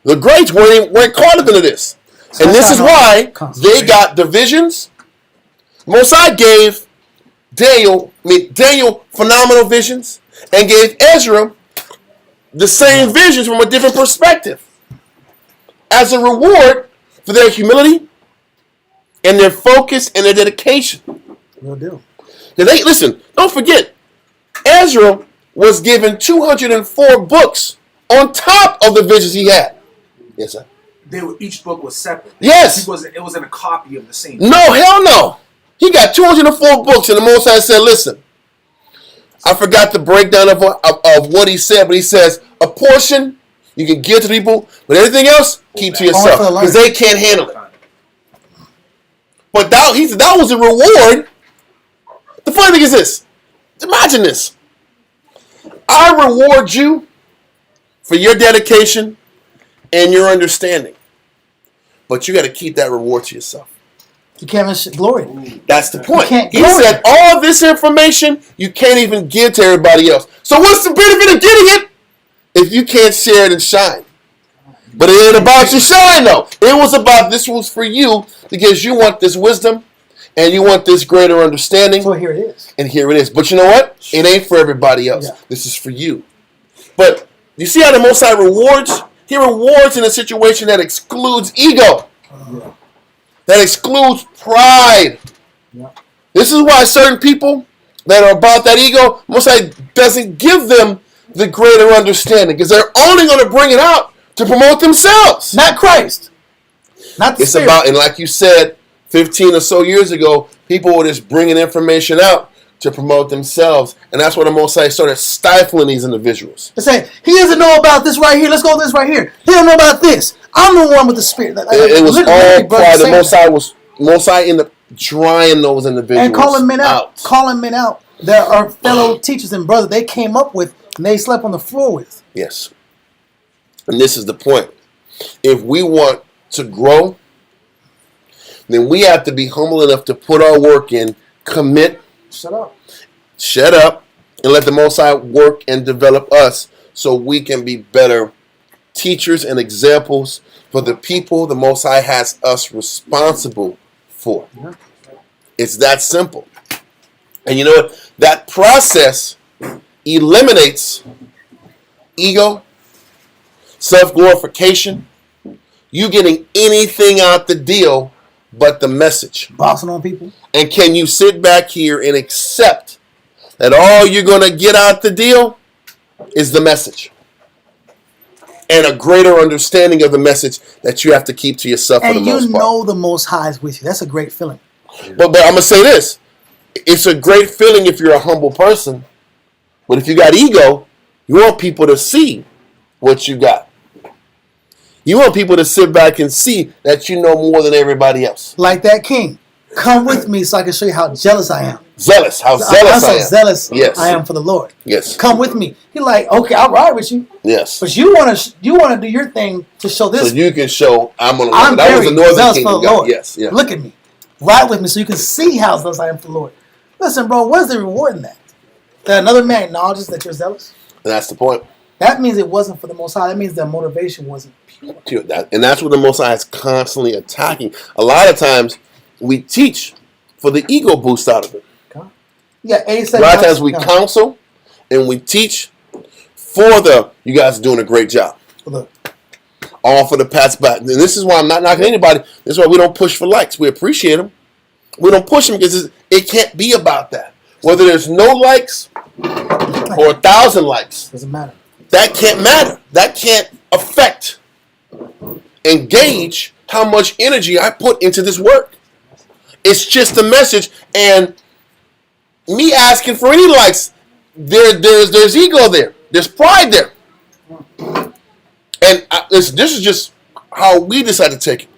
The greats weren't caught up into this. And this is why they got divisions. Most High gave Daniel phenomenal visions and gave Ezra the same visions from a different perspective as a reward for their humility and their focus and their dedication. Will do. Listen, don't forget, Ezra was given 204 books on top of the visions he had. Yes, sir. Each book was separate. Yes. It wasn't a copy of the same. No, hell no. He got 204 books, and the Most High said, listen, I forgot the breakdown of what he said, but he says, a portion you can give to people, but everything else, keep to yourself, because they can't handle it. But that was a reward. The funny thing is this. Imagine this. I reward you for your dedication and your understanding. But you got to keep that reward to yourself. You can't miss glory. That's the point. He glory. said all this information you can't even give to everybody else. So what's the benefit of getting it if you can't share it and shine? But it ain't about your shine, though. It was about this was for you because you want this wisdom and you want this greater understanding. So here it is. And here it is. But you know what? It ain't for everybody else. Yeah. This is for you. But you see how the Most High rewards? He rewards in a situation that excludes ego. That excludes pride. Yeah. This is why certain people that are about that ego, Most High doesn't give them the greater understanding because they're only going to bring it out to promote themselves. Not Christ. Not the Spirit. About, and like you said, 15 or so years ago, people were just bringing information out to promote themselves. And that's where the Most High started stifling these individuals. They say, he doesn't know about this right here. Let's go this right here. He don't know about this. I'm the one with the Spirit. It was all pride. The Most High ended up drying those individuals and calling men out. Calling men out. There are fellow teachers and brothers they came up with and they slept on the floor with. Yes. And this is the point. If we want to grow, then we have to be humble enough to put our work in, commit, shut up, and let the Most High work and develop us so we can be better teachers and examples for the people the Most High has us responsible for. It's that simple. And you know what? That process eliminates ego, self-glorification, you getting anything out the deal but the message. Bossing on people. And can you sit back here and accept that all you're going to get out the deal is the message? And a greater understanding of the message that you have to keep to yourself for the most part. And you know the Most High is with you. That's a great feeling. But I'm going to say this. It's a great feeling if you're a humble person. But if you got ego, you want people to see what you got. You want people to sit back and see that you know more than everybody else. Like that king. Come with me so I can show you how jealous I am. Zealous. How zealous I am. Zealous yes. I am for the Lord. Yes. Come with me. He like, okay, I'll ride with you. Yes. But you want to do your thing to show this. So you can show I'm going to I'm that was the northern kingdom God. Lord. Yes. Yeah. Look at me. Ride with me so you can see how zealous I am for the Lord. Listen, bro, what is the reward in that? That another man acknowledges that you're zealous? And that's the point. That means it wasn't for the Most High. That means their motivation wasn't pure. And that's what the Most High is constantly attacking. A lot of times we teach for the ego boost out of it. Yeah, 87. A lot of times we counsel and we teach for you guys are doing a great job. Look. All for the pats back. And this is why I'm not knocking anybody. This is why we don't push for likes. We appreciate them. We don't push them because it can't be about that. Whether there's no likes or 1,000 likes. Doesn't matter. That can't matter. That can't affect, engage how much energy I put into this work. It's just a message. And me asking for any likes, there's ego there. There's pride there. And this is just how we decide to take it.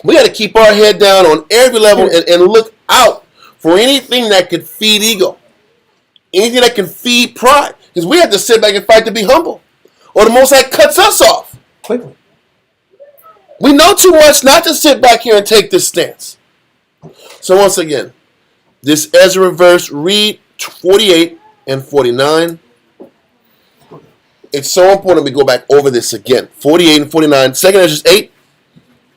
We got to keep our head down on every level and look out for anything that could feed ego. Anything that can feed pride. Because we have to sit back and fight to be humble. Or the Most High cuts us off. Quickly. We know too much not to sit back here and take this stance. So once again, this Ezra verse, read 48 and 49. It's so important we go back over this again. 48 and 49. Second Ezra 8,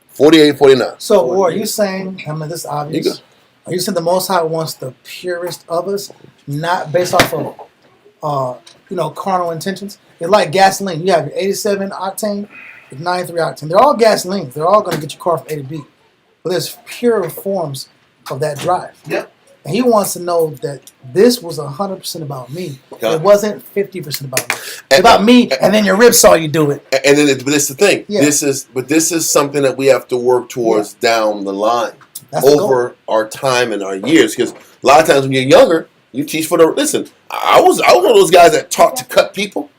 48 and 49. So, or are you saying, I mean, this is obvious. Are you saying the Most High wants the purest of us, not based off of, carnal intentions? It's like gasoline. You have your 87 octane, your 93 octane. They're all gasolines. They're all going to get your car from A to B. But there's pure forms of that drive. Yep. And he wants to know that this was 100% about me. Yeah. It wasn't 50% about me. It's about me, and then your ribs saw you do it. And then, but this is the thing. Yeah. This is something that we have to work towards down the line. That's the goal. Over our time and our years, because a lot of times when you're younger, you teach for the listen. I was one of those guys that taught to cut people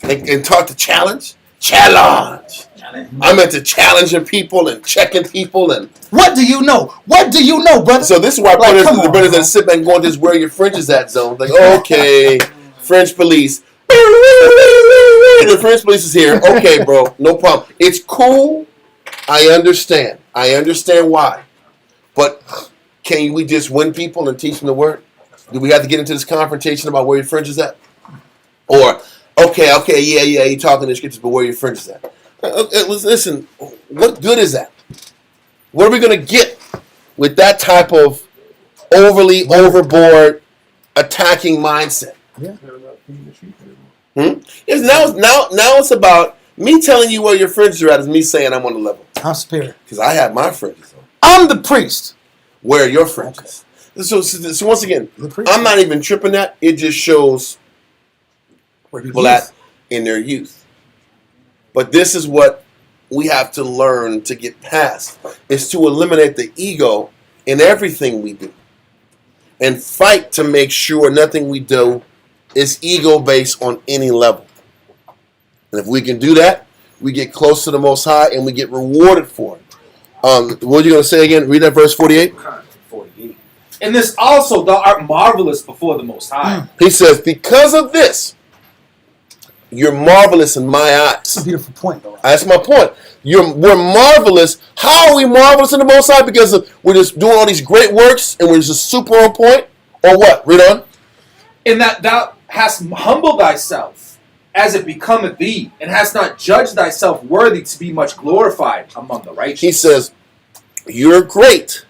and taught to challenge. I meant to challenging people and checking people and. What do you know? What do you know, brother? So this is why the brothers that sit back and go into this where your fringes at zone. Like, okay, French police. The French police is here. Okay, bro, no problem. It's cool. I understand. I understand why. But can we just win people and teach them the word? Do we have to get into this confrontation about where your fringe is at? Or, okay, yeah, you're talking the scriptures, but where your fringe is at? Listen, what good is that? What are we going to get with that type of overly overboard attacking mindset? Yeah. Yes, now it's about me telling you where your fringes are at is me saying I'm on the level. I'm spirit. Because I have my fringes on. I'm the priest. Where are your fringes? Okay. So once again, I'm not even tripping that. It just shows where people at in their youth. But this is what we have to learn to get past, is to eliminate the ego in everything we do. And fight to make sure nothing we do is ego-based on any level. And if we can do that, we get close to the Most High and we get rewarded for it. What are you going to say again? Read that verse 48. 48. And this also, thou art marvelous before the Most High. He says, because of this, you're marvelous in my eyes. That's a beautiful point, though. That's my point. We're marvelous. How are we marvelous in the Most High? Because we're just doing all these great works and we're just super on point? Or what? Read on. In that thou hast humbled thyself, as it becometh thee, and hast not judged thyself worthy to be much glorified among the righteous. He says, you're great.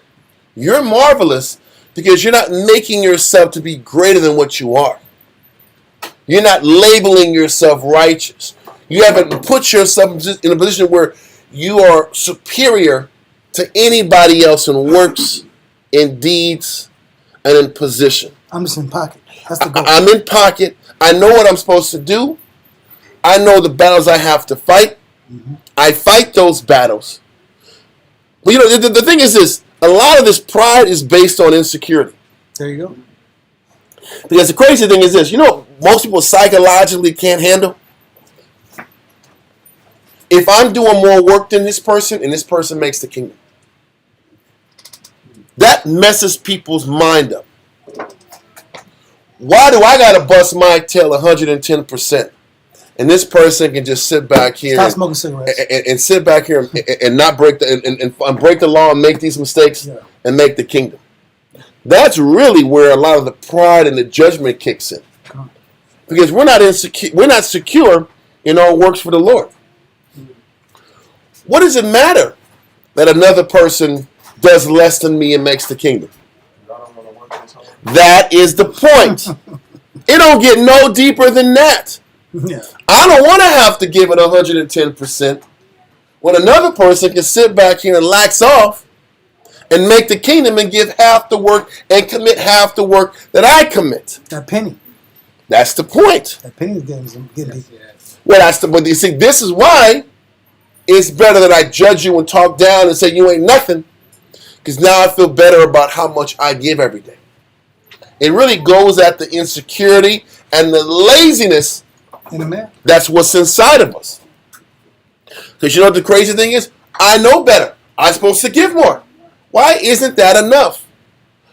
You're marvelous because you're not making yourself to be greater than what you are. You're not labeling yourself righteous. You haven't put yourself in a position where you are superior to anybody else in works, in deeds, and in position. I'm just in pocket. That's the goal. I'm in pocket. I know what I'm supposed to do. I know the battles I have to fight. Mm-hmm. I fight those battles. But the thing is this. A lot of this pride is based on insecurity. There you go. Because the crazy thing is this. Most people psychologically can't handle. If I'm doing more work than this person, and this person makes the kingdom, that messes people's mind up. Why do I gotta bust my tail 110%, and this person can just sit back here, stop smoking cigarettes, and sit back here and not break and break the law and make these mistakes and make the kingdom? That's really where a lot of the pride and the judgment kicks in, because we're not insecure. We're not secure in our works for the Lord. What does it matter that another person does less than me and makes the kingdom? That is the point. It don't get no deeper than that. Yeah. I don't want to have to give it 110% when another person can sit back here and lax off and make the kingdom and give half the work and commit half the work that I commit. That penny. That's the point. That penny is getting deep. Well, but you see, this is why it's better that I judge you and talk down and say you ain't nothing, because now I feel better about how much I give every day. It really goes at the insecurity and the laziness. That's what's inside of us. Because you know what the crazy thing is? I know better. I'm supposed to give more. Why isn't that enough?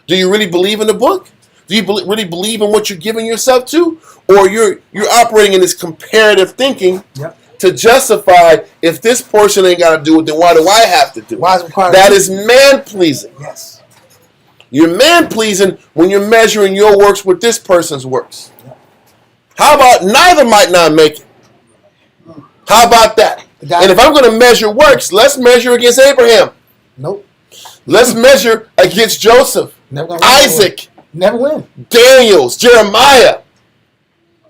Do you really believe in the book? Do you really believe in what you're giving yourself to? Or you're operating in this comparative thinking to justify if this person ain't got to do it, then why do I have to do it? Why is it required? That is man-pleasing. Yes. You're man-pleasing when you're measuring your works with this person's works. How about neither might not make it? How about that? And if I'm going to measure works, let's measure against Abraham. Nope. Let's measure against Joseph, Isaac, never win. Daniel, Jeremiah.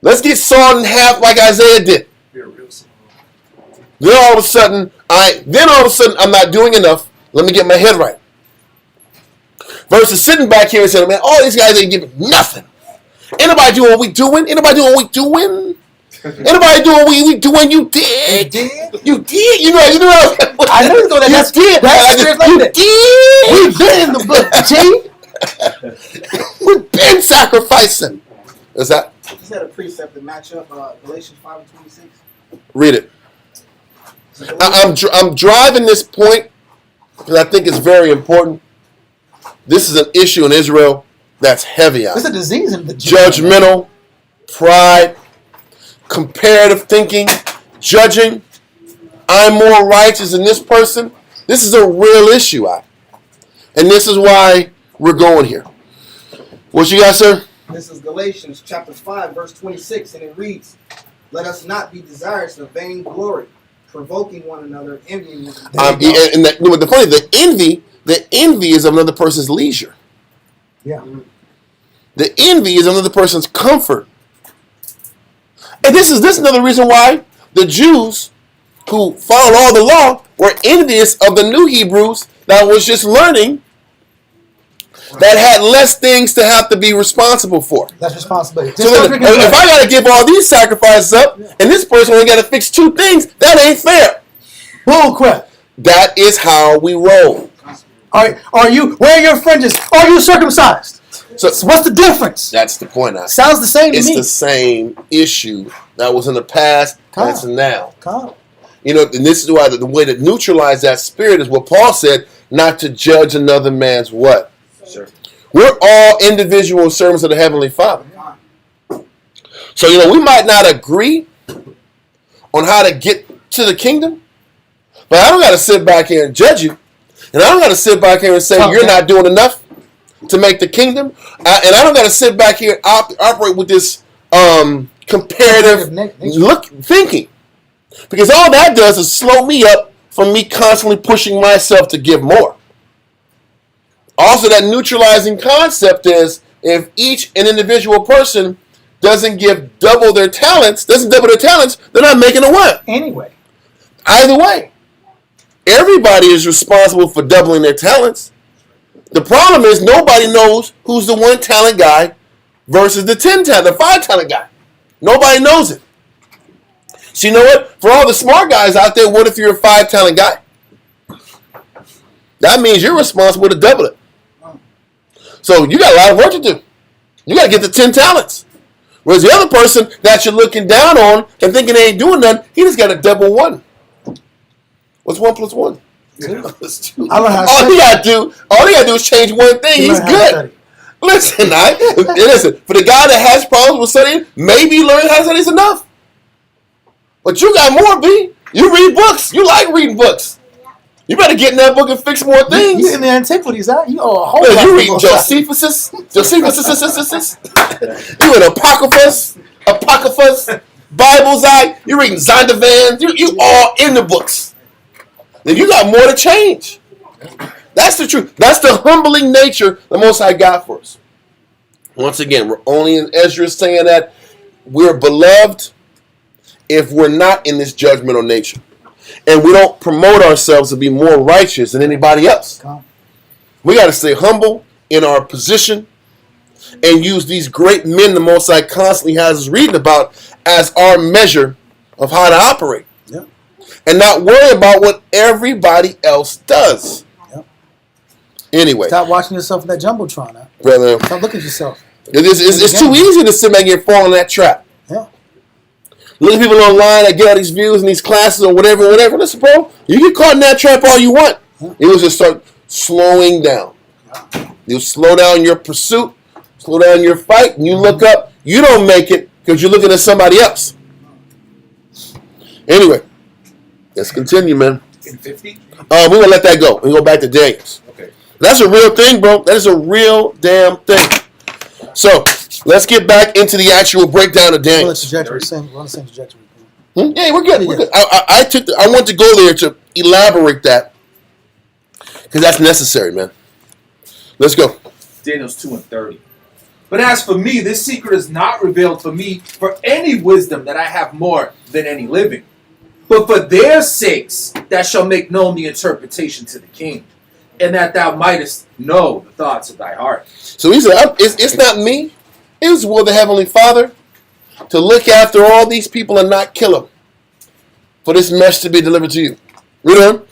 Let's get sawed in half like Isaiah did. Then all of a sudden, I'm not doing enough. Let me get my head right. Versus sitting back here and saying, man, all these guys ain't giving nothing. Anybody doing what we doing? Anybody doing what we doing? Anybody doing what we doing? You did. You did. You know. I know you know that. That's did. You did. We've been in the book, G. We've been sacrificing. Is that? Is that a precept to match up Galatians 5:26? Read it. I'm driving this point because I think it's very important. This is an issue in Israel that's heavy on. It's a disease in the judgmental, pride, comparative thinking, judging. I'm more righteous than this person. This is a real issue, and this is why we're going here. What you got, sir? This is Galatians chapter 5, verse 26, and it reads, "Let us not be desirous of vain glory, provoking one another, envying one another." The envy is of another person's leisure. Yeah. The envy is another person's comfort. And this is another reason why the Jews who followed all the law were envious of the new Hebrews that was just learning, that had less things to have to be responsible for. That's responsibility. So if I got to give all these sacrifices up, and this person only got to fix 2 things, that ain't fair. Bull crap. That is how we roll. Are you wearing your fringes? Are you circumcised? So what's the difference? That's the point. Sounds the same to me. It's the same issue that was in the past, and it's now. You know, and this is why the way to neutralize that spirit is what Paul said, not to judge another man's what? Sure. We're all individual servants of the Heavenly Father. So, you know, we might not agree on how to get to the kingdom, but I don't got to sit back here and judge you. And I don't got to sit back here and say you're not doing enough to make the kingdom. And I don't got to sit back here and operate with this comparative thinking. Because all that does is slow me up from me constantly pushing myself to give more. Also, that neutralizing concept is if an individual person doesn't double their talents, they're not making a what? Anyway. Either way. Everybody is responsible for doubling their talents. The problem is nobody knows who's the 1 talent guy versus the 5 talent guy. Nobody knows it. So you know what? For all the smart guys out there, what if you're a 5 talent guy? That means you're responsible to double it. So you got a lot of work to do. You got to get the 10 talents. Whereas the other person that you're looking down on and thinking they ain't doing nothing, he just got to double 1. What's 1 plus 1? All he got to do is change 1 thing. He's good. Listen, for the guy that has problems with studying, maybe learning how to study is enough. But you got more, B. You read books. You like reading books. You better get in that book and fix more things. You in the antiquities, huh? You know a whole lot. You reading Josephus. You in Apocryphus, Bibles. You reading Zondervan. You all in the books. Then you got more to change. That's the truth. That's the humbling nature the Most High got for us. Once again, we're only in Ezra saying that we're beloved if we're not in this judgmental nature. And we don't promote ourselves to be more righteous than anybody else. We got to stay humble in our position and use these great men the Most High constantly has us reading about as our measure of how to operate. Yeah. And not worry about what everybody else does. Yeah. Anyway. Stop watching yourself in that Jumbotron. Huh? Brother. Stop looking at yourself. It's too easy to sit back and fall in that trap. Yeah. Look at people online that get all these views and these classes or whatever. Listen, bro, you get caught in that trap all you want. Yeah. It will just start slowing down. Yeah. You'll slow down your pursuit, slow down your fight, and you look up. You don't make it because you're looking at somebody else. Anyway, let's continue, man. In 50? We're going to let that go and go back to Daniels. Okay. That's a real thing, bro. That is a real damn thing. So, let's get back into the actual breakdown of We're on the Daniels. trajectory. We're on the same trajectory. Yeah, we're good. We're good. I want to go there to elaborate that because that's necessary, man. Let's go. Daniel 2:30. But as for me, this secret is not revealed for me for any wisdom that I have more than any living, but for their sakes that shall make known the interpretation to the king, and that thou mightest know the thoughts of thy heart. So he said, it's not me. It was will the Heavenly Father to look after all these people and not kill them for this message to be delivered to you. Read on.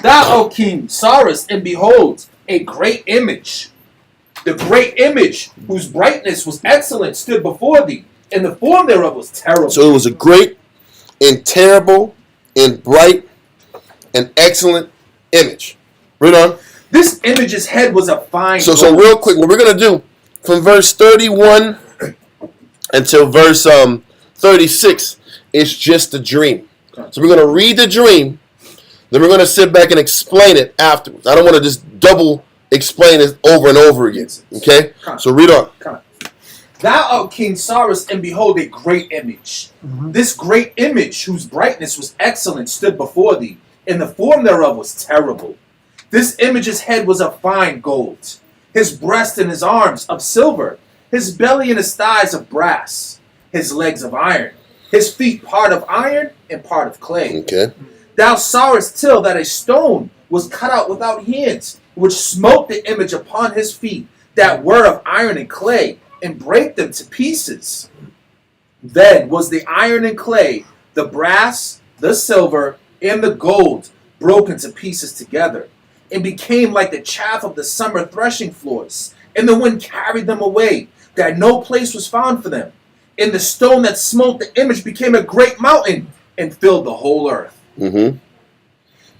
Thou, O king, sawest, and behold, a great image. The great image, whose brightness was excellent, stood before thee, and the form thereof was terrible. So it was a great and terrible and bright and excellent image. Read on. This image's head was a fine So gold. real quick, what we're going to do from verse 31 until verse 36 is just a dream. So we're going to read the dream, then we're going to sit back and explain it afterwards. I don't want to just double explain it over and over again. Okay? So read on. Thou, O king, sawest, and behold, a great image. This great image, whose brightness was excellent, stood before thee, and the form thereof was terrible. This image's head was of fine gold, his breast and his arms of silver, his belly and his thighs of brass, his legs of iron, his feet part of iron and part of clay. Okay. Thou sawest till that a stone was cut out without hands, which smote the image upon his feet, that were of iron and clay, and brake them to pieces. Then was the iron and clay, the brass, the silver, and the gold broken to pieces together, and became like the chaff of the summer threshing floors, and the wind carried them away, that no place was found for them. And the stone that smote the image became a great mountain, and filled the whole earth. Mm-hmm.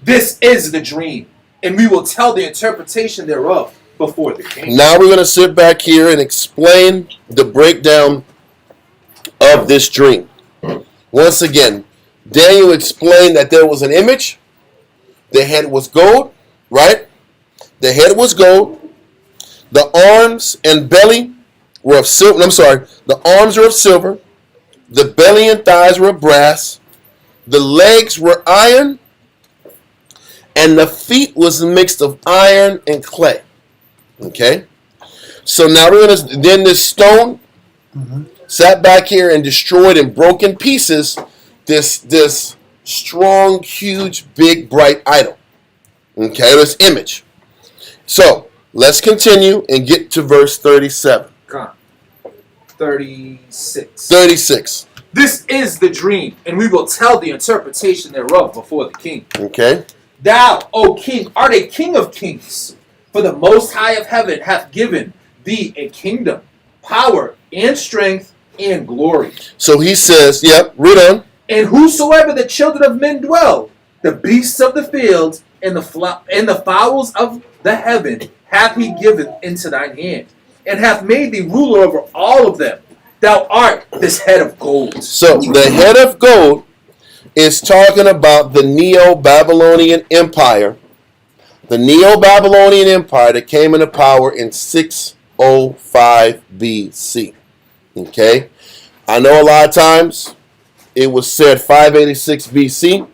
This is the dream, and we will tell the interpretation thereof before the king. Now we're going to sit back here and explain the breakdown of this dream. Once again, Daniel explained that there was an image. The head was gold, right? The head was gold. The arms and belly were of silver. I'm sorry. The arms were of silver. The belly and thighs were of brass. The legs were iron. And the feet was mixed of iron and clay. Okay? So now we're going to, then this stone sat back here and destroyed and broke in pieces this strong, huge, big, bright idol. Okay, this image. So let's continue and get to verse 37. 36. 36. This is the dream, and we will tell the interpretation thereof before the king. Okay. Thou, O king, art a king of kings, for the Most High of heaven hath given thee a kingdom, power, and strength, and glory. So he says, read on. And whosoever the children of men dwell, the beasts of the field, and the fowls of the heaven, hath he given into thine hand, and hath made thee ruler over all of them. Thou art this head of gold. So the head of gold is talking about the Neo-Babylonian Empire. The Neo-Babylonian Empire that came into power in 605 BC. Okay? I know a lot of times it was said 586 BC,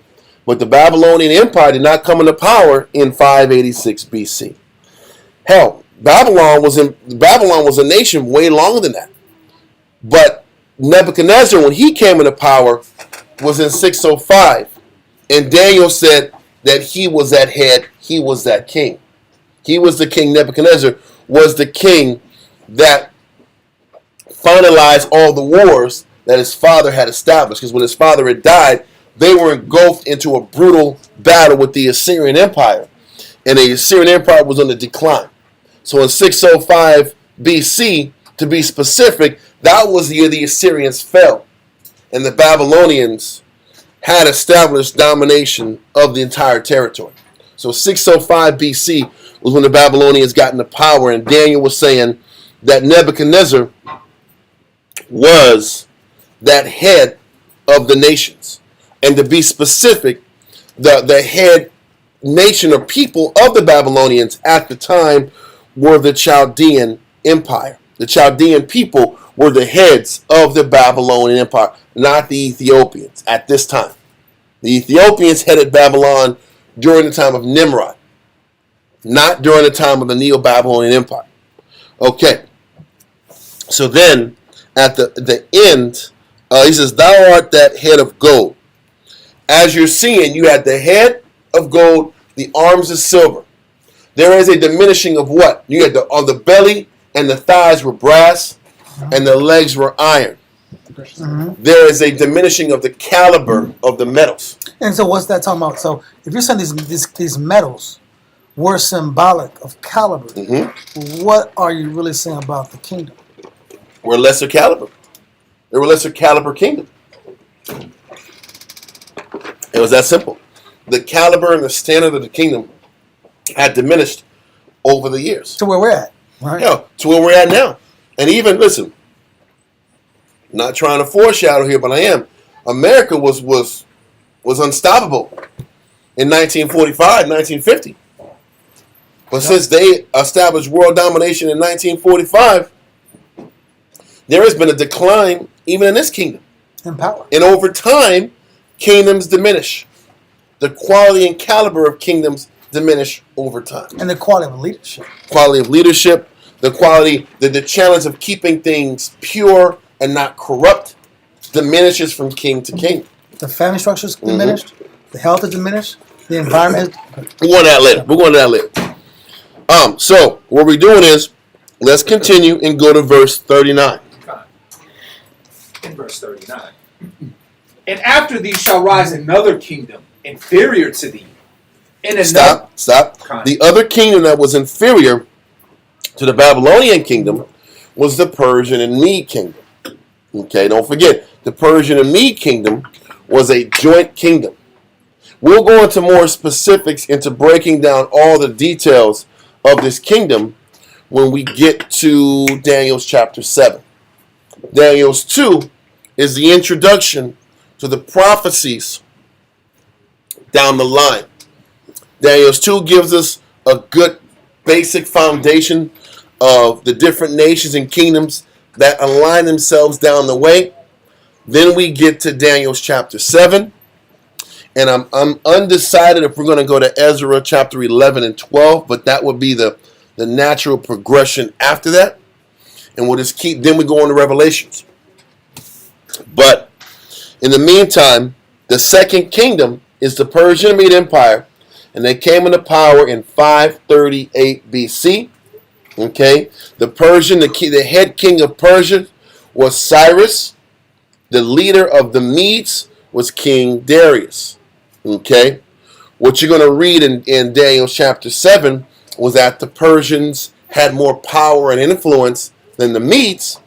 but the Babylonian Empire did not come into power in 586 BC. Hell, Babylon was a nation way longer than that. But Nebuchadnezzar, when he came into power, was in 605. And Daniel said that he was that head, he was that king. He was the king. Nebuchadnezzar was the king that finalized all the wars that his father had established. Because when his father had died, they were engulfed into a brutal battle with the Assyrian Empire. And the Assyrian Empire was on the decline. So in 605 BC, to be specific, that was the year the Assyrians fell. And the Babylonians had established domination of the entire territory. So 605 BC was when the Babylonians got into power. And Daniel was saying that Nebuchadnezzar was that head of the nations. And to be specific, the head nation or people of the Babylonians at the time were the Chaldean Empire. The Chaldean people were the heads of the Babylonian Empire, not the Ethiopians at this time. The Ethiopians headed Babylon during the time of Nimrod, not during the time of the Neo-Babylonian Empire. Okay, so then at the end, he says, thou art that head of gold. As you're seeing, you had the head of gold, the arms of silver. There is a diminishing of what? You had on the belly and the thighs were brass and the legs were iron. Mm-hmm. There is a diminishing of the caliber of the metals. And so what's that talking about? So if you're saying these metals were symbolic of caliber, what are you really saying about the kingdom? We're lesser caliber. They were lesser caliber kingdom. It was that simple. The caliber and the standard of the kingdom had diminished over the years. To where we're at, right? Yeah, to where we're at now. And even, listen, not trying to foreshadow here, but I am. America was unstoppable in 1945, 1950. But since they established world domination in 1945, there has been a decline even in this kingdom. In power. And over time, kingdoms diminish. The quality and caliber of kingdoms diminish over time. And the quality of leadership. Quality of leadership, the quality, the challenge of keeping things pure and not corrupt diminishes from king to king. The family structure is diminished. The health is diminished. The environment is... We're going to that later. We're going to that later. So, what we're doing is, let's continue and go to verse 39. In verse 39. And after thee shall rise another kingdom inferior to thee. And Stop. The other kingdom that was inferior to the Babylonian kingdom was the Persian and Mede kingdom. Okay, don't forget, the Persian and Mede kingdom was a joint kingdom. We'll go into more specifics into breaking down all the details of this kingdom when we get to Daniel's chapter 7. Daniel's 2 is the introduction to the prophecies down the line. Daniel's 2 gives us a good basic foundation of the different nations and kingdoms that align themselves down the way. Then we get to Daniel's chapter 7. And I'm undecided if we're going to go to Ezra chapter 11 and 12, but that would be the natural progression after that. And we'll just keep, then we go on to Revelations. But in the meantime, the second kingdom is the Persian and Mede Empire, and they came into power in 538 BC. Okay, the head king of Persia was Cyrus. The leader of the Medes was King Darius. Okay, what you're going to read in Daniel chapter 7 was that the Persians had more power and influence than the Medes.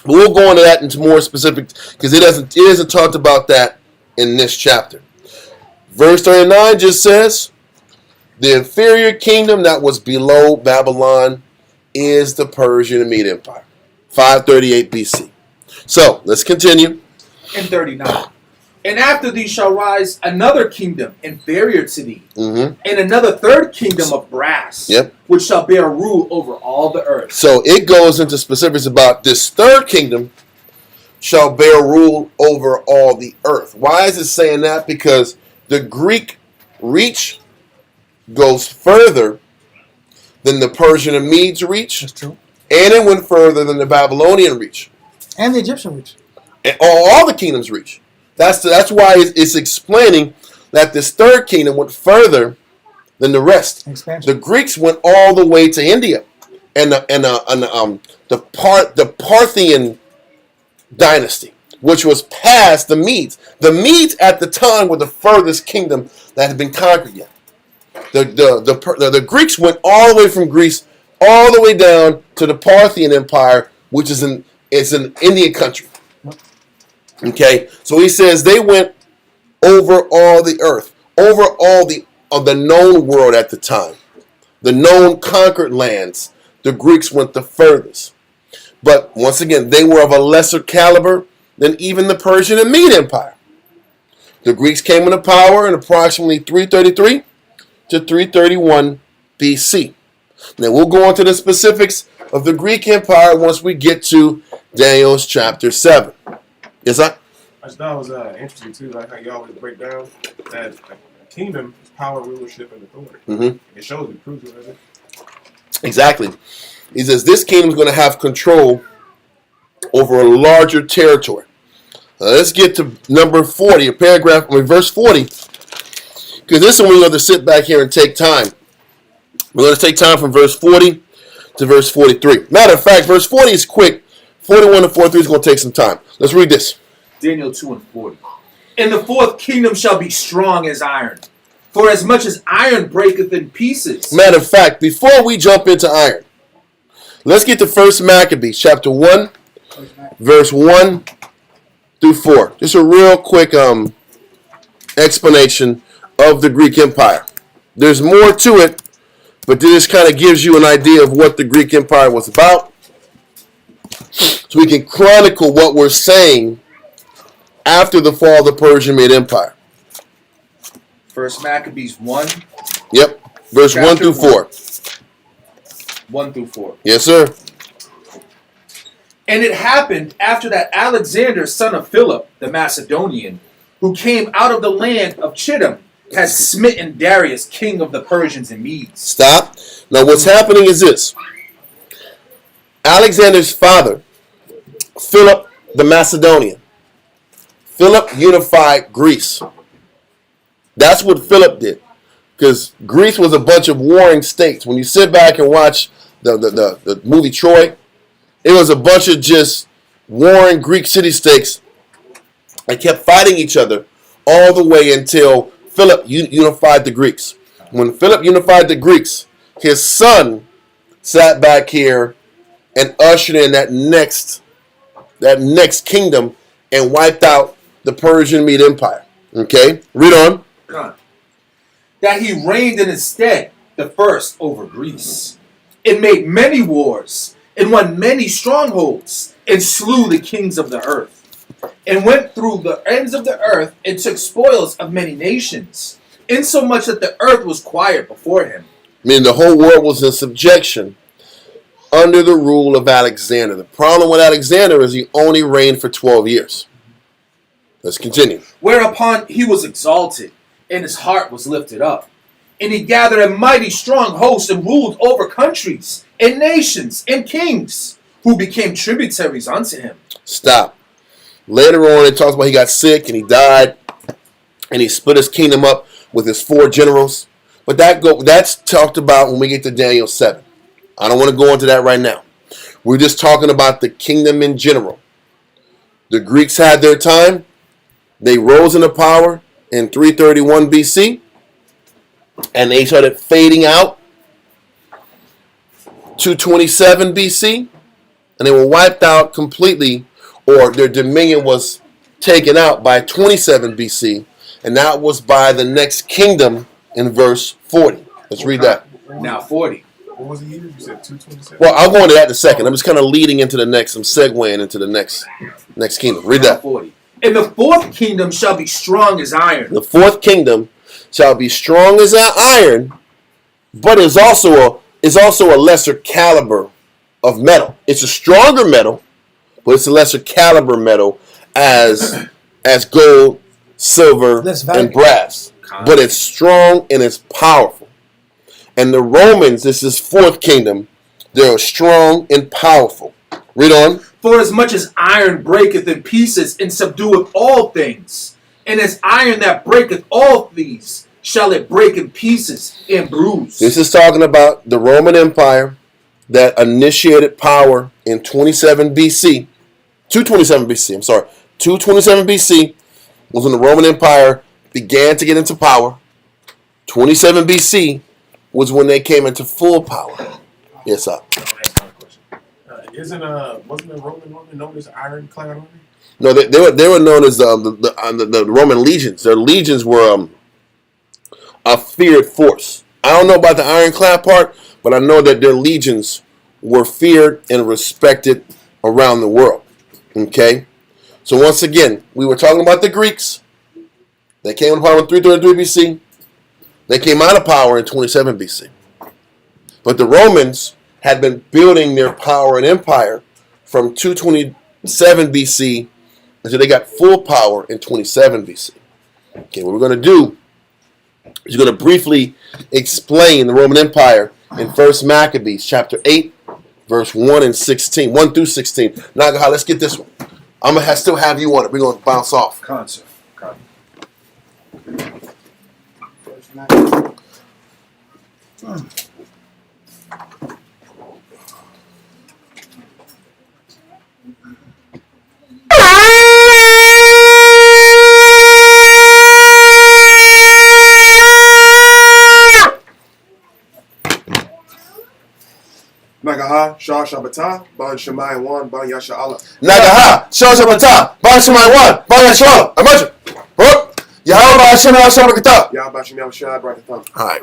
We'll go into that into more specific because it isn't talked about that in this chapter. Verse 39 just says, the inferior kingdom that was below Babylon is the Persian and Mede Empire. 538 BC. So, let's continue. In 39. And after thee shall rise another kingdom inferior to thee, and another third kingdom of brass, which shall bear rule over all the earth. So it goes into specifics about this third kingdom shall bear rule over all the earth. Why is it saying that? Because the Greek reach goes further than the Persian and Medes reach. That's true. And it went further than the Babylonian reach. And the Egyptian reach. And all the kingdoms reach. That's why it's explaining that this third kingdom went further than the rest. Expansion. The Greeks went all the way to India, and the Parthian dynasty, which was past the Medes. The Medes at the time were the furthest kingdom that had been conquered yet. The Greeks went all the way from Greece all the way down to the Parthian Empire, which is an Indian country. Okay, so he says they went over all the earth, over all of the known world at the time, the known conquered lands. The Greeks went the furthest, but once again, they were of a lesser caliber than even the Persian and Mede Empire. The Greeks came into power in approximately 333 to 331 BC. Now we'll go into the specifics of the Greek Empire once we get to Daniel's chapter 7. Yes, sir? I just thought it was interesting too, like how you always break down that a kingdom is power, rulership, and authority. Mm-hmm. It shows, it proves it, doesn't it? Exactly. He says this kingdom is going to have control over a larger territory. Let's get to number 40, verse 40, because this one we're going to sit back here and take time. We're going to take time from verse 40 to verse 43. Matter of fact, verse 40 is quick. 41 to 43 is going to take some time. Let's read this. Daniel 2 and 40. And the fourth kingdom shall be strong as iron, for as much as iron breaketh in pieces. Matter of fact, before we jump into iron, let's get to 1 Maccabees, chapter 1, verse 1 through 4. Just a real quick explanation of the Greek Empire. There's more to it, but this kind of gives you an idea of what the Greek Empire was about. So we can chronicle what we're saying after the fall of the Persian Mede Empire. 1 Maccabees 1. Yep. Verse 1 through 4. 1 through 4. Yes, sir. And it happened after that Alexander, son of Philip, the Macedonian, who came out of the land of Chittim, has smitten Darius, king of the Persians and Medes. Stop. Now what's happening is this. Alexander's father, Philip the Macedonian. Philip unified Greece. That's what Philip did. Because Greece was a bunch of warring states. When you sit back and watch the movie Troy, it was a bunch of just warring Greek city-states that kept fighting each other all the way until Philip unified the Greeks. When Philip unified the Greeks, his son sat back here and ushered in that next kingdom and wiped out the Persian Mede Empire. Okay? Read on. That he reigned in his stead, the first over Greece, and made many wars, and won many strongholds, and slew the kings of the earth, and went through the ends of the earth, and took spoils of many nations, insomuch that the earth was quiet before him. Meaning the whole world was in subjection under the rule of Alexander. The problem with Alexander is he only reigned for 12 years. Let's continue. Whereupon he was exalted, and his heart was lifted up. And he gathered a mighty strong host and ruled over countries and nations and kings who became tributaries unto him. Stop. Later on, it talks about he got sick and he died, and he split his kingdom up with his 4 generals. But that's talked about when we get to Daniel 7. I don't want to go into that right now. We're just talking about the kingdom in general. The Greeks had their time. They rose into power in 331 BC, and they started fading out 227 BC, and they were wiped out completely, or their dominion was taken out by 27 BC, and that was by the next kingdom in verse 40. Let's read that. Now 40. What was the year? You said 227? Well, I'll go into that in a second. I'm just kind of leading into the next. I'm segueing into the next kingdom. Read Now that. 40. And the fourth kingdom shall be strong as iron. The fourth kingdom shall be strong as iron, but is also a lesser caliber of metal. It's a stronger metal, but it's a lesser caliber metal as gold, silver, and brass. But it's strong and it's powerful. And the Romans, this is fourth kingdom, they're strong and powerful. Read on. For as much as iron breaketh in pieces and subdueth all things, and as iron that breaketh all these, shall it break in pieces and bruise. This is talking about the Roman Empire that initiated power in 227 BC. 227 BC was when the Roman Empire began to get into power. 27 BC was when they came into full power. Yes, sir. Wasn't the Roman army known as Ironclad Army? No, they were known as the Roman legions. Their legions were a feared force. I don't know about the ironclad part, but I know that their legions were feared and respected around the world. Okay? So once again, we were talking about the Greeks. They came into power in 333 BC. They came out of power in 27 BC. But the Romans had been building their power and empire from 227 BC until they got full power in 27 BC. Okay, what we're going to do is going to briefly explain the Roman Empire in 1 Maccabees chapter 8, verse 1 and 16, 1 through 16. Nagaha, let's get this one. I'm going to still have you on it. We're going to bounce off. Concept. Verse 9. Nagaha, Shah Shabbatah, Ban Shemai Wan, Ban Yasha Allah. Nagaha, Shoshabata, Bashimai 1, Bayashwa, Imagine. Yahweh Hashem Shabakata. Yah Bashim Yah Shah Brakatam. All right.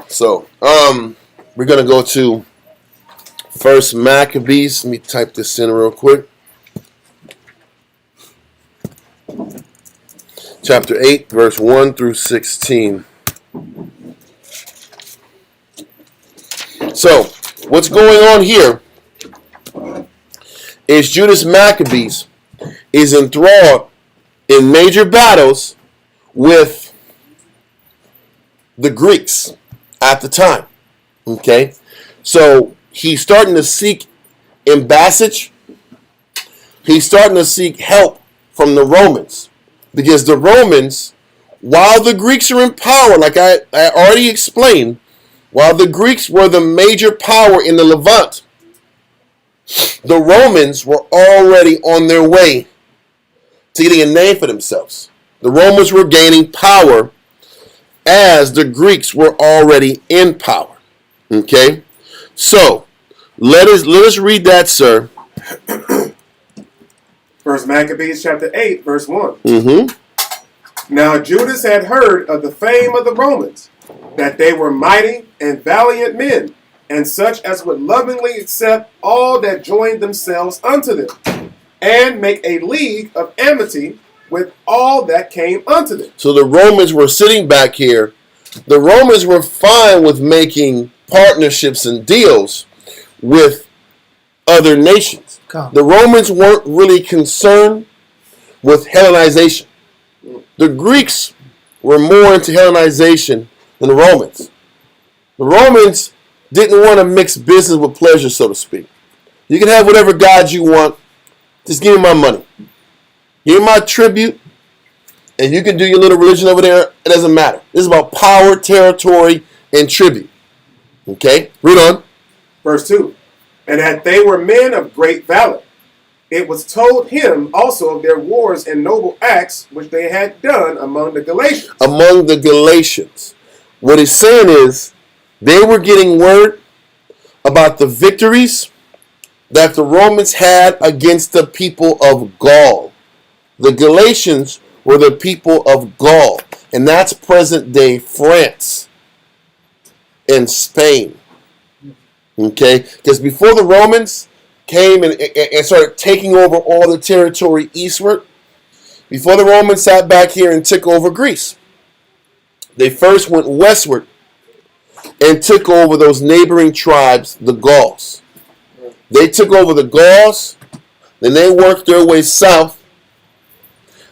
So, we're going to go to 1 Maccabees. Let me type this in real quick. Chapter 8, verse 1 through 16. So, what's going on here is Judas Maccabees is enthralled in major battles with the Greeks at the time. Okay? So, he's starting to seek embassage. He's starting to seek help from the Romans. Because the Romans, while the Greeks are in power, like I already explained, while the Greeks were the major power in the Levant, the Romans were already on their way to getting a name for themselves. The Romans were gaining power as the Greeks were already in power. Okay? So, let us read that, sir. 1 Maccabees chapter 8, verse 1. Mm-hmm. Now Judas had heard of the fame of the Romans, that they were mighty and valiant men, and such as would lovingly accept all that joined themselves unto them, and make a league of amity with all that came unto them. So the Romans were sitting back here. The Romans were fine with making partnerships and deals with other nations. The Romans weren't really concerned with Hellenization. The Greeks were more into Hellenization than the Romans. The Romans didn't want to mix business with pleasure, so to speak. You can have whatever gods you want. Just give me my money. Give me my tribute, and you can do your little religion over there. It doesn't matter. This is about power, territory, and tribute. Okay? Read on. Verse 2. And that they were men of great valor. It was told him also of their wars and noble acts which they had done among the Galatians. Among the Galatians. What he's saying is, they were getting word about the victories that the Romans had against the people of Gaul. The Galatians were the people of Gaul, and that's present-day France and Spain. Okay? Because before the Romans came and started taking over all the territory eastward, before the Romans sat back here and took over Greece, they first went westward and took over those neighboring tribes, the Gauls. They took over the Gauls, then they worked their way south,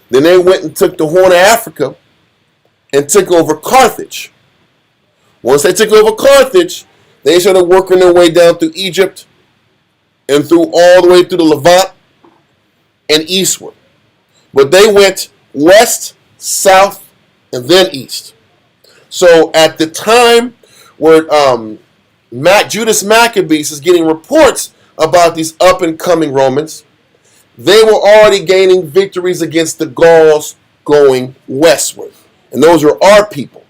then they went and took the Horn of Africa and took over Carthage. Once they took over Carthage, they started working their way down through Egypt and through all the way through the Levant and eastward. But they went west, south, and then east. So at the time where Judas Maccabees is getting reports about these up-and-coming Romans, they were already gaining victories against the Gauls going westward. And those are our people.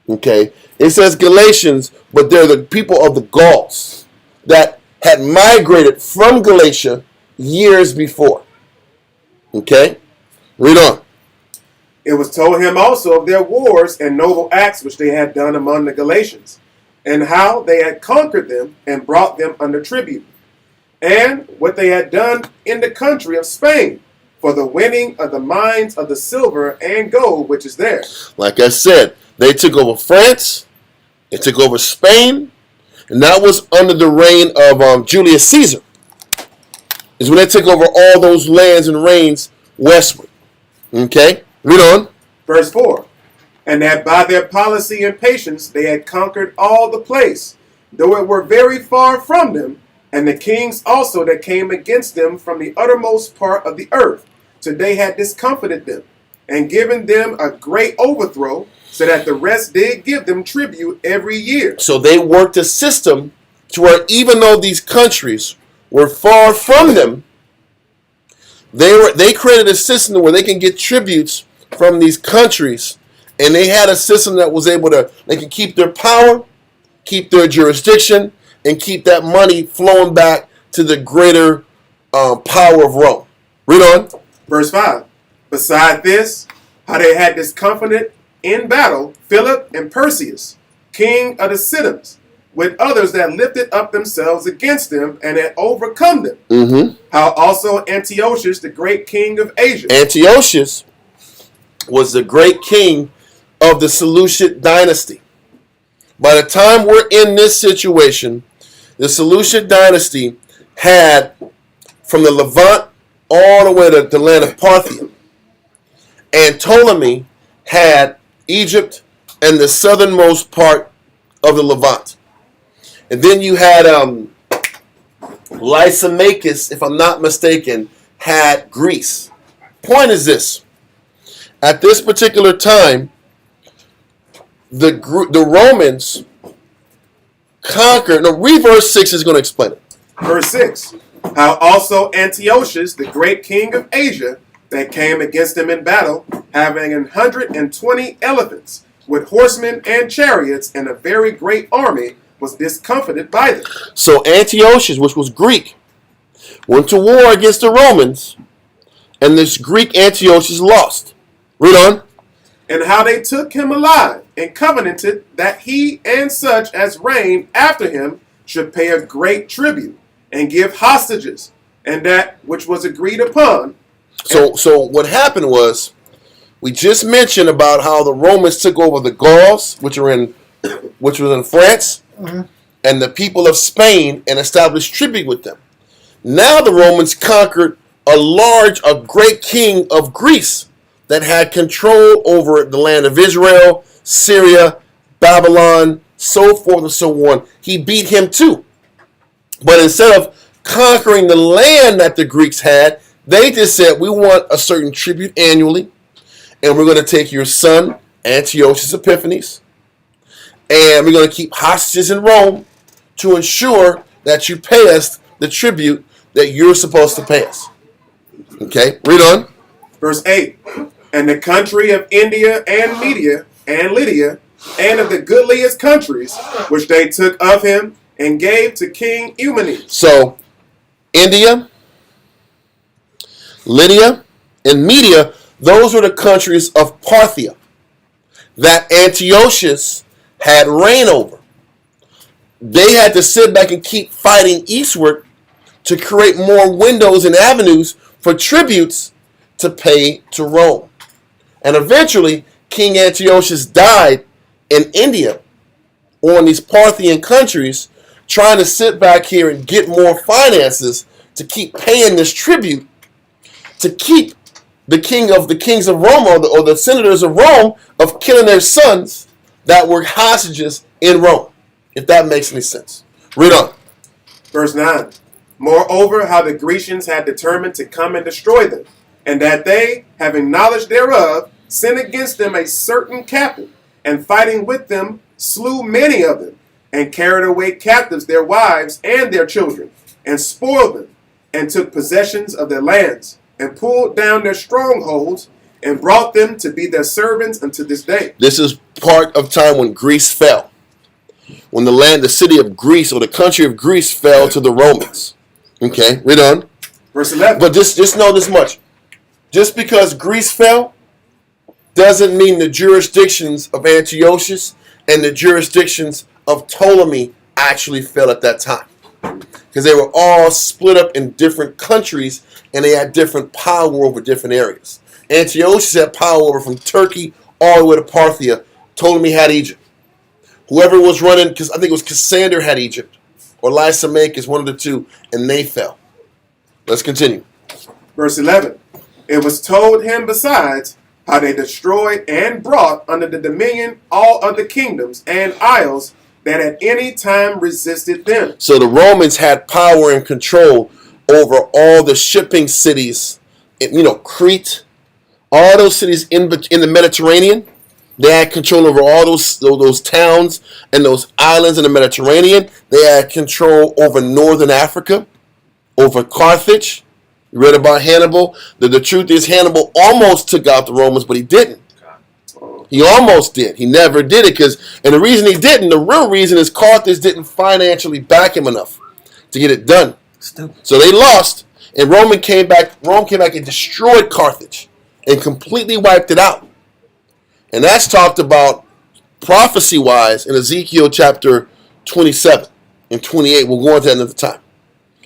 Okay? It says Galatians, but they're the people of the Gauls that had migrated from Galatia years before. Okay? Read on. It was told him also of their wars and noble acts which they had done among the Galatians, and how they had conquered them and brought them under tribute, and what they had done in the country of Spain, for the winning of the mines of the silver and gold which is there. Like I said, they took over France, they took over Spain, and that was under the reign of Julius Caesar. Is when they took over all those lands and reigns westward. Okay, read on. Verse 4. And that by their policy and patience they had conquered all the place, though it were very far from them, and the kings also that came against them from the uttermost part of the earth, till they had discomfited them, and given them a great overthrow, so that the rest did give them tribute every year. So they worked a system to where even though these countries were far from them, they created a system where they can get tributes from these countries, and they had a system that was able to, they can keep their power, keep their jurisdiction, and keep that money flowing back to the greater power of Rome. Read on. Verse 5. Beside this, how they had discomfited in battle Philip and Perseus, king of the Sidonians, with others that lifted up themselves against them and had overcome them. Mm-hmm. How also Antiochus, the great king of Asia. Antiochus was the great king of the Seleucid dynasty. By the time we're in this situation, the Seleucid dynasty had from the Levant all the way to the land of Parthia. And Ptolemy had Egypt and the southernmost part of the Levant. And then you had Lysimachus, if I'm not mistaken, had Greece. Point is this. At this particular time, the Romans conquered. No, read verse 6 is going to explain it. Verse 6. How also Antiochus, the great king of Asia, that came against them in battle, having 120 elephants, with horsemen and chariots, and a very great army, was discomfited by them. So Antiochus, which was Greek, went to war against the Romans, and this Greek Antiochus lost. Read on. And how they took him alive, and covenanted that he and such as reigned after him should pay a great tribute, and give hostages, and that which was agreed upon. So what happened was, we just mentioned about how the Romans took over the Gauls, which was in France, and the people of Spain, and established tribute with them. Now the Romans conquered a great king of Greece that had control over the land of Israel, Syria, Babylon, so forth and so on. He beat him too. But instead of conquering the land that the Greeks had, they just said, we want a certain tribute annually, and we're going to take your son, Antiochus Epiphanes, and we're going to keep hostages in Rome to ensure that you pay us the tribute that you're supposed to pay us. Okay, read on. Verse 8. And the country of India and Media and Lydia, and of the goodliest countries, which they took of him, and gave to King Eumenes. So, India, Lydia, and Media, those were the countries of Parthia that Antiochus had reign over. They had to sit back and keep fighting eastward to create more windows and avenues for tributes to pay to Rome. And eventually, King Antiochus died in India or in these Parthian countries, trying to sit back here and get more finances to keep paying this tribute, to keep the kings of Rome or the senators of Rome of killing their sons that were hostages in Rome, if that makes any sense. Read on. Verse 9. Moreover, how the Grecians had determined to come and destroy them, and that they, having knowledge thereof, sent against them a certain captain, and fighting with them, slew many of them, and carried away captives their wives and their children, and spoiled them, and took possessions of their lands, and pulled down their strongholds, and brought them to be their servants unto this day. This is part of time when Greece fell. When the city of Greece, or the country of Greece, fell to the Romans. Okay, read on. Verse 11. But just know this much. Just because Greece fell doesn't mean the jurisdictions of Antiochus and the jurisdictions of Ptolemy actually fell at that time. because they were all split up in different countries and they had different power over different areas. Antiochus had power over from Turkey all the way to Parthia. Ptolemy had Egypt. Whoever was running, because I think it was Cassander had Egypt, or Lysimachus, one of the two, and they fell. Let's continue. Verse 11. It was told him besides how they destroyed and brought under the dominion all other kingdoms and isles that at any time resisted them. So the Romans had power and control over all the shipping cities, Crete, all those cities in the Mediterranean. They had control over all those towns and those islands in the Mediterranean. They had control over northern Africa, over Carthage. You read about Hannibal. The truth is Hannibal almost took out the Romans, but he didn't. He almost did. He never did it and the reason he didn't, the real reason is Carthage didn't financially back him enough to get it done. Stupid. So they lost, and Rome came back and destroyed Carthage and completely wiped it out. And that's talked about prophecy-wise in Ezekiel chapter 27 and 28. We'll go into that another time.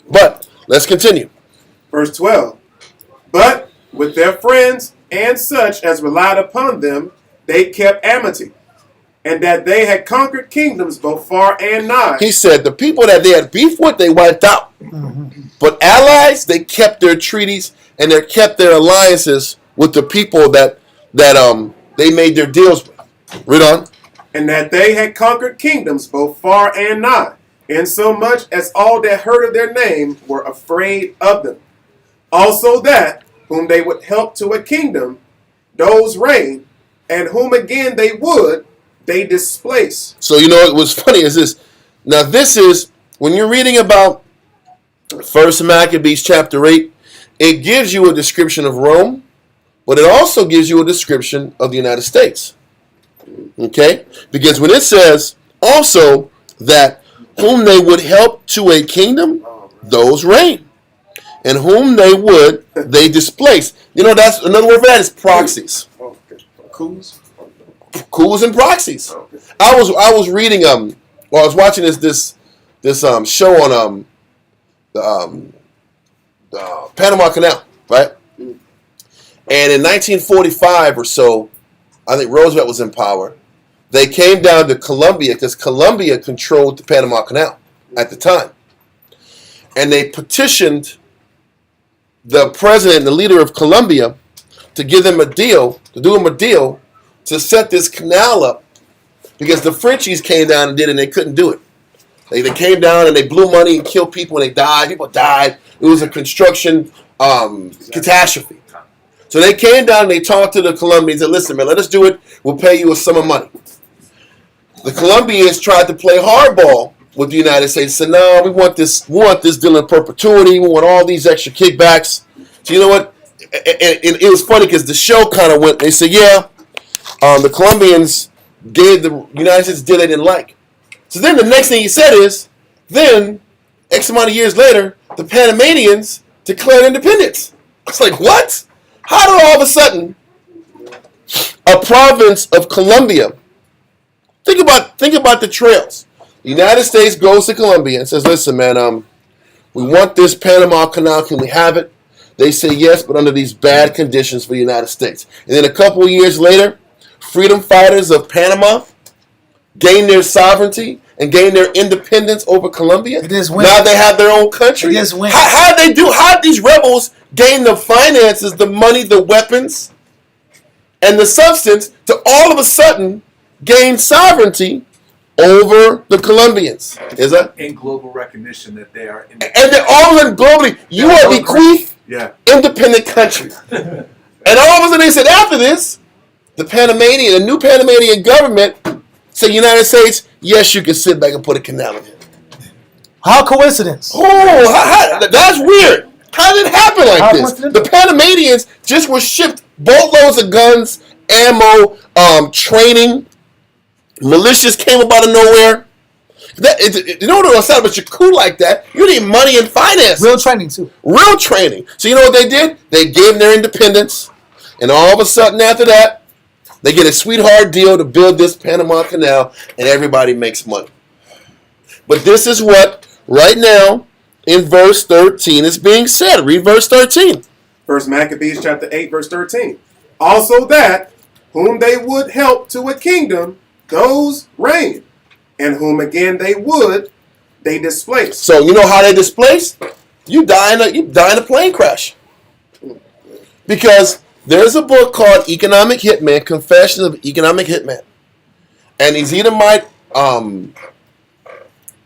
But let's continue. Verse 12. But with their friends and such as relied upon them, they kept amity, and that they had conquered kingdoms both far and nigh. He said the people that they had beef with, they wiped out. But allies, they kept their treaties and they kept their alliances with the people that they made their deals with. Read on. And that they had conquered kingdoms both far and nigh, insomuch as all that heard of their name were afraid of them. Also that whom they would help to a kingdom, those reign, and whom again they displace. So what was funny is this. Now this is, when you're reading about 1 Maccabees chapter 8, it gives you a description of Rome, but it also gives you a description of the United States. Okay? Because when it says also that whom they would help to a kingdom, those reign. And whom they displace. That's another word for that is proxies. Coups and proxies. I was reading I was watching this show on the Panama Canal, right? And in 1945 or so, I think Roosevelt was in power. They came down to Colombia because Colombia controlled the Panama Canal at the time. And they petitioned the president, the leader of Colombia, to give them a deal, to set this canal up, because the Frenchies came down and did it and they couldn't do it. They came down and they blew money and killed people and they died. People died. It was a construction catastrophe. So they came down and they talked to the Colombians and said, listen, man, let us do it. We'll pay you a sum of money. The Colombians tried to play hardball with the United States. Said, no, we want this deal in perpetuity. We want all these extra kickbacks. So you know what? It was funny because the show kind of went, they said, yeah, the Colombians gave the United States a deal they didn't like. So then the next thing he said is, then, X amount of years later, the Panamanians declared independence. It's like, what? How did all of a sudden a province of Colombia, think about the trails. The United States goes to Colombia and says, listen, man, we want this Panama Canal. Can we have it? They say yes, but under these bad conditions for the United States. And then a couple of years later, freedom fighters of Panama gain their sovereignty and gain their independence over Colombia. Now they have their own country. How did these rebels gain the finances, the money, the weapons, and the substance to all of a sudden gain sovereignty over the Colombians? Is that? In global recognition that they are independent. And they're all in globally. You are bequeathed independent country. And all of a sudden they said after this, the new Panamanian government said, United States, yes, you can sit back and put a canal in here. How coincidence? Oh, that's weird. How did it happen like this? The Panamanians just were shipped boatloads of guns, ammo, training. Militias came up out of nowhere. In order to set up a coup like that, you need money and finance. Real training, too. Real training. So you know what they did? They gave them their independence. And all of a sudden after that, they get a sweetheart deal to build this Panama Canal, and everybody makes money. But this is what right now in verse 13 is being said. Read verse 13. First Maccabees chapter 8, verse 13. Also that whom they would help to a kingdom, those reign, and whom again they would, they displace. So you know how they displace? You die in a plane crash. Because there's a book called Economic Hitman, Confessions of Economic Hitman. And these Edomite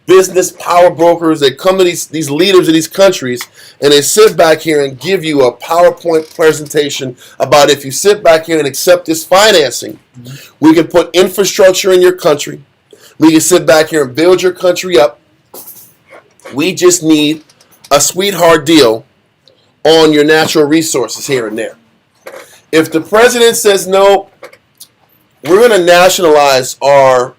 business power brokers, they come to these leaders of these countries, and they sit back here and give you a PowerPoint presentation about if you sit back here and accept this financing, we can put infrastructure in your country. We can sit back here and build your country up. We just need a sweetheart deal on your natural resources here and there. If the president says no, we're going to nationalize our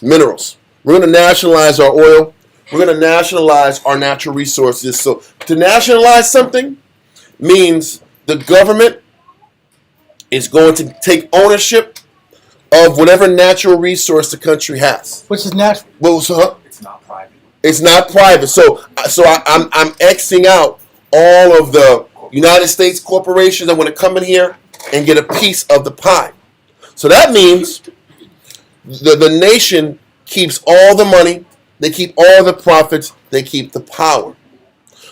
minerals. We're going to nationalize our oil. We're going to nationalize our natural resources. So to nationalize something means the government is going to take ownership of whatever natural resource the country has. Which is natural. Well, so, It's not private. it's not private. So I'm Xing out all of the United States corporations that want to come in here and get a piece of the pie. So that means the nation keeps all the money, they keep all the profits, they keep the power.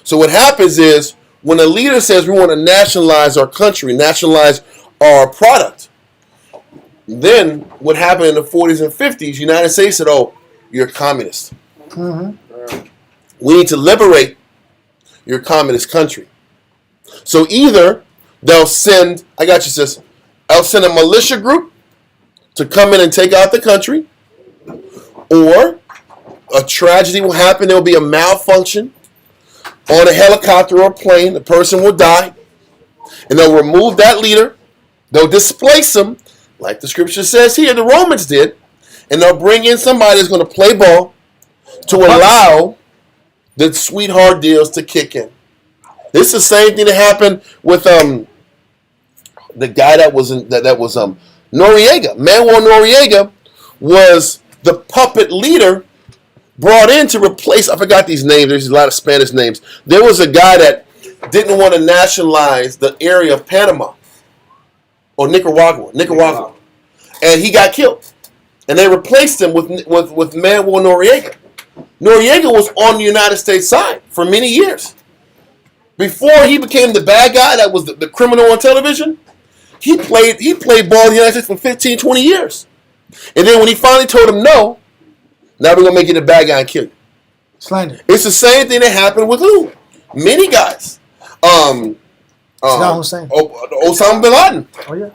So what happens is when a leader says we want to nationalize our country, nationalize our product, then what happened in the 40s and 50s, United States said, oh, you're a communist. Mm-hmm. We need to liberate your communist country. So either they'll send, I got you, sis, I'll send a militia group to come in and take out the country, or a tragedy will happen. There will be a malfunction on a helicopter or a plane. The person will die, and they'll remove that leader. They'll displace him, like the scripture says here, the Romans did, and they'll bring in somebody that's going to play ball to allow the sweetheart deals to kick in. This is the same thing that happened with the guy that was Noriega. Manuel Noriega was the puppet leader brought in to replace, I forgot these names, there's a lot of Spanish names. There was a guy that didn't want to nationalize the area of Panama or Nicaragua. And he got killed. And they replaced him with Manuel Noriega. Noriega was on the United States side for many years. Before he became the bad guy that was the criminal on television, he played ball in the United States for 15, 20 years. And then when he finally told him no, now we're going to make you the bad guy and kill you. Slander. It's the same thing that happened with who? Many guys. Saddam Hussein. Osama bin Laden. Oh, yeah.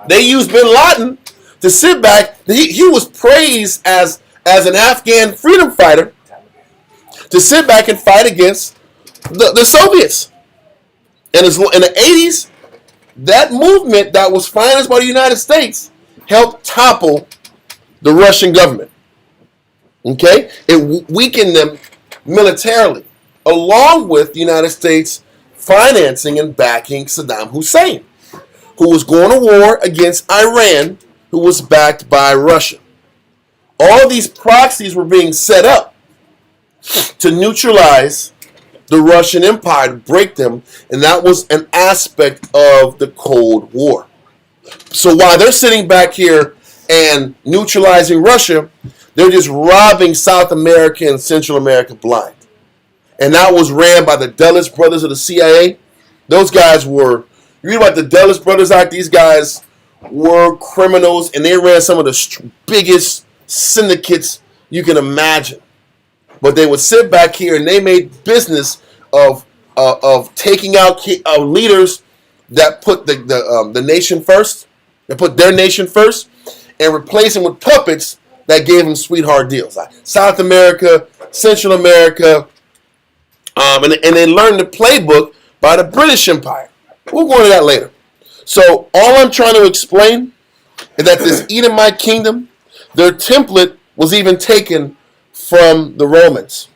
They used bin Laden to sit back. He was praised as an Afghan freedom fighter to sit back and fight against the Soviets. And in the 80s, that movement that was financed by the United States helped topple the Russian government. Okay? It weakened them militarily, along with the United States financing and backing Saddam Hussein, who was going to war against Iran, who was backed by Russia. All these proxies were being set up to neutralize the Russian Empire, to break them, and that was an aspect of the Cold War. So while they're sitting back here and neutralizing Russia, they're just robbing South America and Central America blind. And that was ran by the Dulles brothers of the CIA. Those guys were, you read about the Dulles brothers Act, these guys were criminals, and they ran some of the biggest syndicates you can imagine. But they would sit back here and they made business of taking out leaders that put the nation first, that put their nation first, and replace them with puppets that gave them sweetheart deals. Like South America, Central America, and they learned the playbook by the British Empire. We'll go into that later. So all I'm trying to explain is that this Edomite kingdom, their template was even taken from the Romans.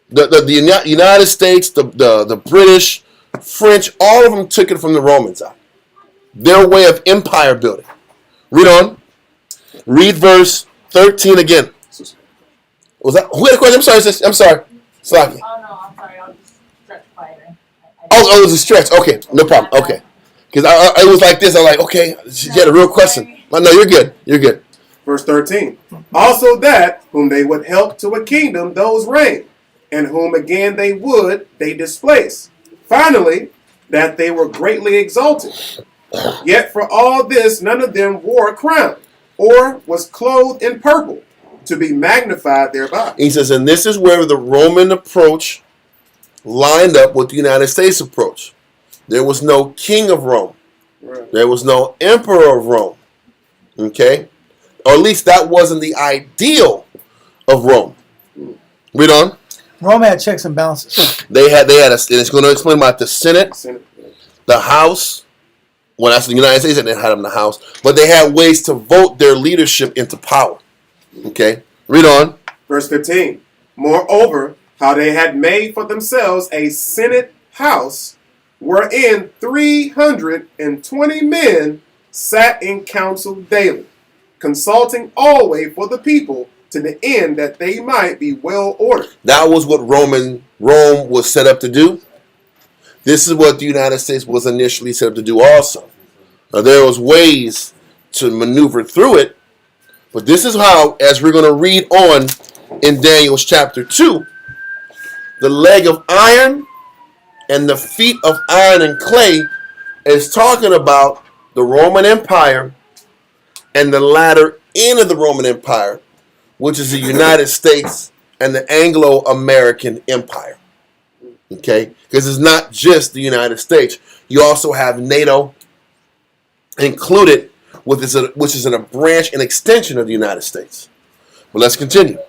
The United States, the British, French, all of them took it from the Romans. Their way of empire building. Read on. Read verse 13 again. Was that who had a question? I'm sorry, sis. I'm sorry. Slaki. Oh no, I'm sorry. I'll just stretch quieter. Oh, it was a stretch. Okay, no problem. Okay, because it was like this. I'm like, okay, she had a real question. No, you're good. You're good. Verse 13. Also that whom they would help to a kingdom, those reign, and whom again they displace. Finally, that they were greatly exalted. Yet for all this, none of them wore a crown, or was clothed in purple, to be magnified thereby. He says, and this is where the Roman approach lined up with the United States approach. There was no king of Rome. Right. There was no emperor of Rome. Okay? Or at least that wasn't the ideal of Rome. Read on. Rome had checks and balances. They had and it's going to explain about the Senate, the House. Well, that's the United States that they had them in the House. But they had ways to vote their leadership into power. Okay? Read on. Verse 15. Moreover, how they had made for themselves a Senate house, wherein 320 men sat in council daily, consulting always for the people, to the end that they might be well ordered. That was what Rome was set up to do. This is what the United States was initially set up to do also. Now, there was ways to maneuver through it, but this is how, as we're going to read on in Daniel's chapter 2, the leg of iron and the feet of iron and clay is talking about the Roman Empire and the latter end of the Roman Empire, which is the United States and the Anglo-American Empire. Okay? Because it's not just the United States. You also have NATO included, which is in a branch and extension of the United States. But let's continue.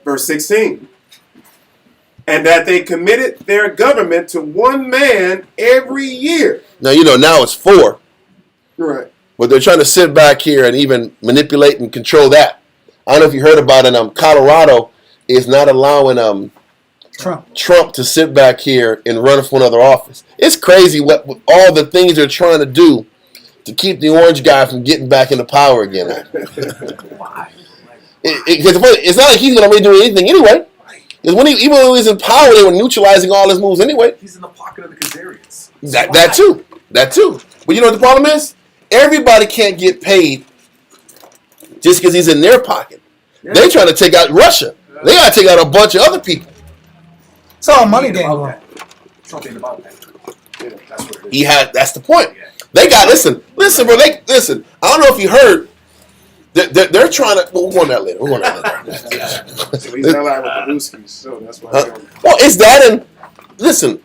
Verse 16. And that they committed their government to one man every year. Now, now it's 4. Right. But they're trying to sit back here and even manipulate and control that. I don't know if you heard about it. Colorado is not allowing Trump to sit back here and run for another office. It's crazy what all the things they're trying to do to keep the orange guy from getting back into power again. It's not like he's going to really do anything anyway. Because even when he was in power, they were neutralizing all his moves anyway. He's in the pocket of the Khazarians. That too. But you know what the problem is? Everybody can't get paid just because he's in their pocket. Yeah. They're trying to take out Russia. They got to take out a bunch of other people. It's all money game going. Something about that. Yeah, that's what it is. That's the point. Yeah. They got listen, bro. Listen. I don't know if you heard. They're trying to. We're going that later. So he's not like with the Ruskies, so that's why. Well, it's that, and listen,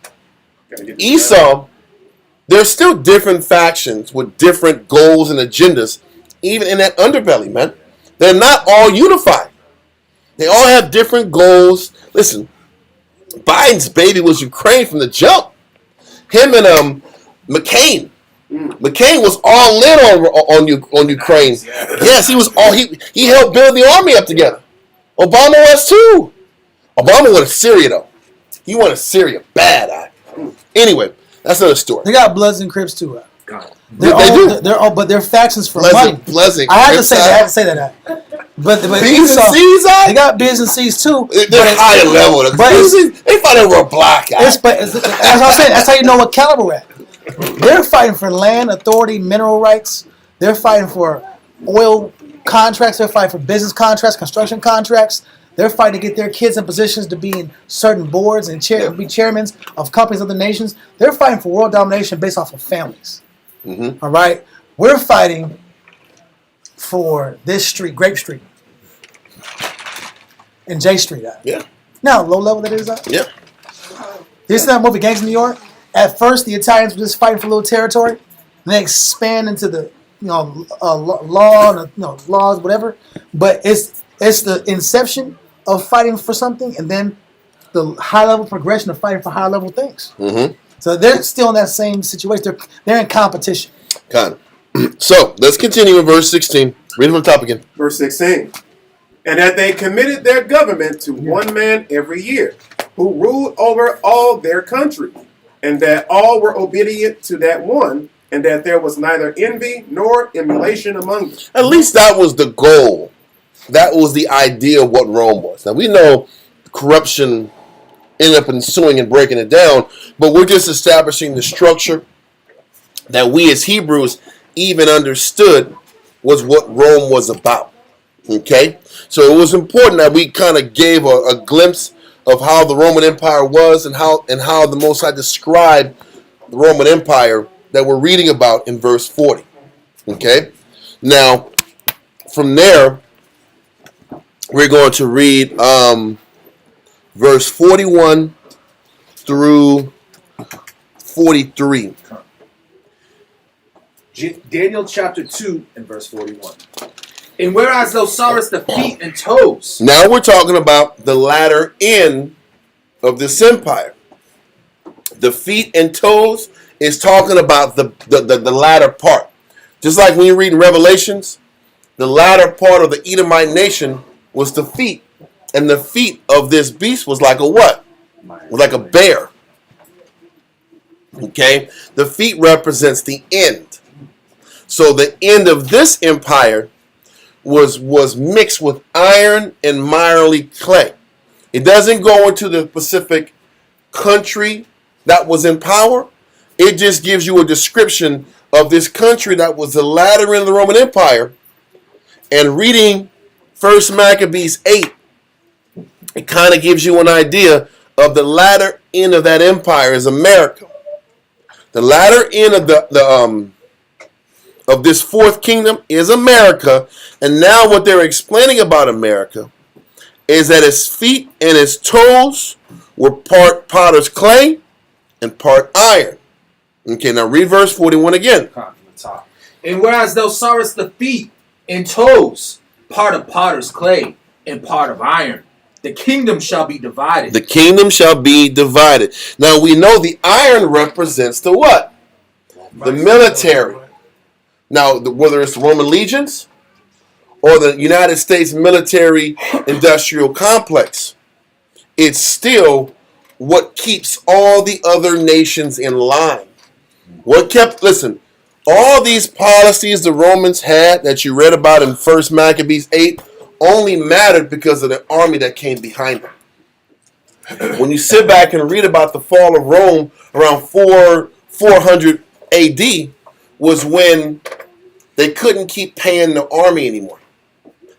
Esau. There's still different factions with different goals and agendas, even in that underbelly, man. They're not all unified. They all have different goals. Listen, Biden's baby was Ukraine from the jump. Him and McCain. McCain was all in on Ukraine. Nice, yeah. Yes, he was all he helped build the army up together. Obama was too. Obama wanted Syria though. He wanted Syria bad. Anyway, that's another story. They got Bloods and Crips too. They do. But they're factions for Bloods money. I had to say that. But B's and C's, they got B's and C's too. They're higher level. They fight over a block. That's what I'm saying. That's how you know what caliber we're at. They're fighting for land, authority, mineral rights. They're fighting for oil contracts. They're fighting for business contracts, construction contracts. They're fighting to get their kids in positions to be in certain boards and be chairmen of companies of the nations. They're fighting for world domination based off of families. Mm-hmm. All right? We're fighting for this street, Grape Street, and J Street. Yeah. Now, low level that is. Yeah. You see that movie, Gangs of New York? At first, the Italians were just fighting for a little territory, and they expand into the law and laws, whatever. But it's the inception of fighting for something, and then the high level progression of fighting for high level things. Mm-hmm. So they're still in that same situation. They're in competition. Kind of. So let's continue in verse 16. Read it from the top again. Verse 16. And that they committed their government to one man every year, who ruled over all their country, and that all were obedient to that one, and that there was neither envy nor emulation among them. At least that was the goal that was the idea of what Rome was. Now we know corruption ended up ensuing and breaking it down, but we're just establishing the structure that we as Hebrews even understood was what Rome was about. Okay? So it was important that we kind of gave a glimpse of how the Roman Empire was and how the Most High described the Roman Empire that we're reading about in verse 40. Okay? Now, from there, we're going to read verse 41 through 43. Daniel chapter 2 and verse 41. And whereas thou sawest the feet and toes. Now we're talking about the latter end of this empire. The feet and toes is talking about the latter part. Just like when you read in Revelations, the latter part of the Edomite nation was the feet. And the feet of this beast was like a what? Was like a bear. Okay? The feet represents the end. So the end of this empire was mixed with iron and miry clay. It doesn't go into the specific country that was in power. It just gives you a description of this country that was the latter end of the Roman Empire. And reading 1 Maccabees 8, it kind of gives you an idea of the latter end of that empire is America. The latter end of of this fourth kingdom is America. And now what they're explaining about America is that its feet and its toes were part potter's clay and part iron. Okay, now read verse 41 again. And whereas thou sawest the feet and toes, part of potter's clay and part of iron, the kingdom shall be divided. The kingdom shall be divided. Now we know the iron represents the what? The military. Now, whether it's the Roman legions or the United States military industrial complex, it's still what keeps all the other nations in line. Listen, all these policies the Romans had that you read about in 1 Maccabees 8 only mattered because of the army that came behind them. When you sit back and read about the fall of Rome around 400 AD was when they couldn't keep paying the army anymore.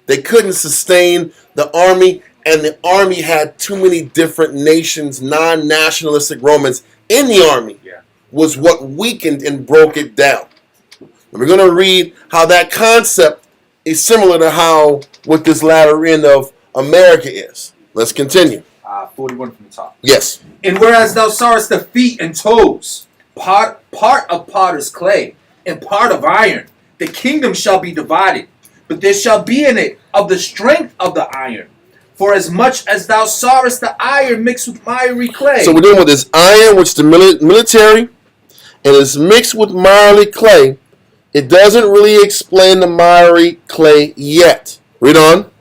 They couldn't sustain the army, and the army had too many different nations, non-nationalistic Romans in the army, was what weakened and broke it down. And we're going to read how that concept is similar to how what this latter end of America is. Let's continue. 41 from the top. Yes. And whereas thou sawest the feet and toes, part of potter's clay and part of iron, the kingdom shall be divided, but there shall be in it of the strength of the iron. For as much as thou sawest the iron mixed with miry clay. So we're dealing with this iron, which is the military, and it's mixed with miry clay. It doesn't really explain the miry clay yet. Read on.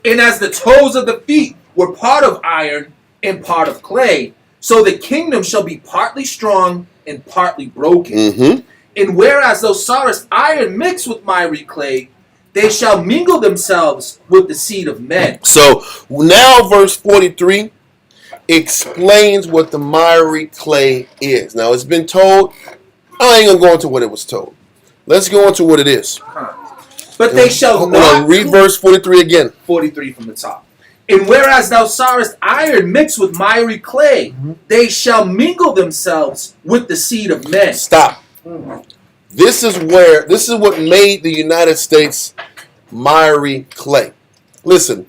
And as the toes of the feet were part of iron and part of clay, so the kingdom shall be partly strong and partly broken. Mm-hmm. And whereas thou sawest iron mixed with miry clay, they shall mingle themselves with the seed of men. So now verse 43 explains what the miry clay is. Now it's been told. I ain't going to go into what it was told. Let's go into what it is. But they shall not... Read verse 43 again. 43 from the top. And whereas thou sawest iron mixed with miry clay, they shall mingle themselves with the seed of men. Stop. This is what made the United States miry clay. Listen,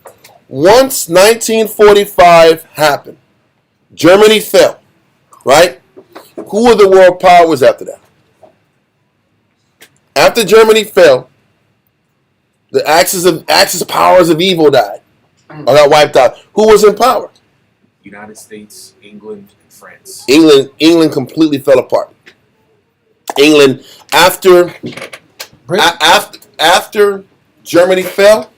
once 1945 happened, Germany fell, right? Who were the world powers after that? After Germany fell, the axis powers of evil died, or got wiped out. Who was in power? United States, England, and France. England completely fell apart. England, after Germany fell,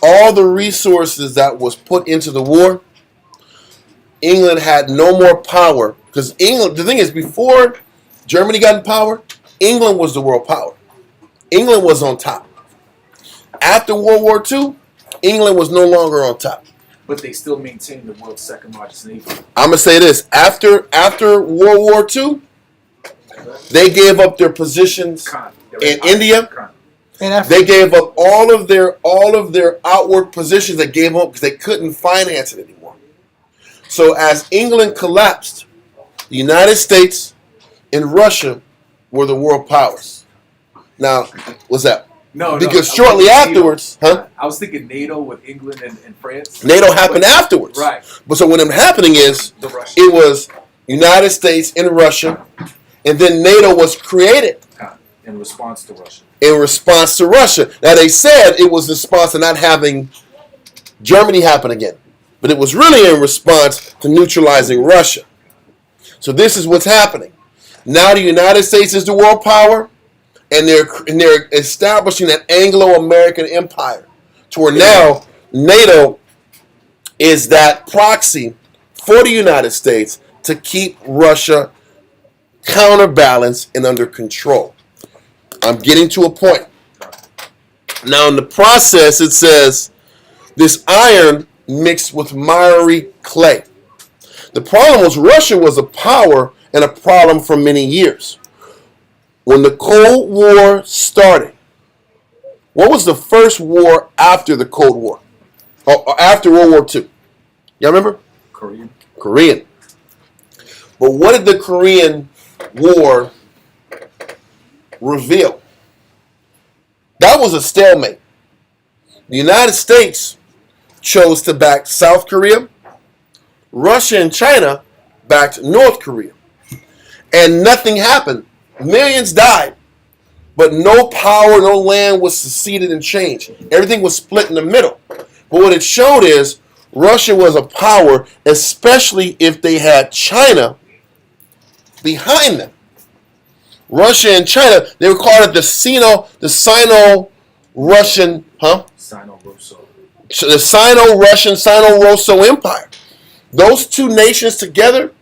all the resources that was put into the war, England had no more power. Because England, the thing is, before Germany got in power, England was the world power. England was on top. After World War II, England was no longer on top. But they still maintain the world's second largest navy. I'm gonna say this: after World War II, they gave up their positions in India. They gave up all of their outward positions. They gave them up because they couldn't finance it anymore. So as England collapsed, the United States and Russia were the world powers. Now, what's that? No, because shortly afterwards, I was thinking NATO with England and France. NATO happened afterwards. Right. But so what was happening is it was United States and Russia, and then NATO was created in response to Russia. Now they said it was in response to not having Germany happen again, but it was really in response to neutralizing Russia. So this is what's happening. Now the United States is the world power, and they're establishing that Anglo-American empire, to where now NATO is that proxy for the United States to keep Russia counterbalanced and under control. I'm getting to a point. Now in the process, it says this iron mixed with miry clay. The problem was Russia was a power and a problem for many years. When the Cold War started, what was the first war after the Cold War? Or after World War II? Y'all remember? Korean. But what did the Korean War reveal? That was a stalemate. The United States chose to back South Korea. Russia and China backed North Korea. And nothing happened. Millions died. But no power, no land was seceded and changed. Everything was split in the middle. But what it showed is Russia was a power, especially if they had China behind them. Russia and China, they were called it the Sino-Russian, Sino-Russo. The Sino-Russian, Sino-Russo Empire. Those two nations together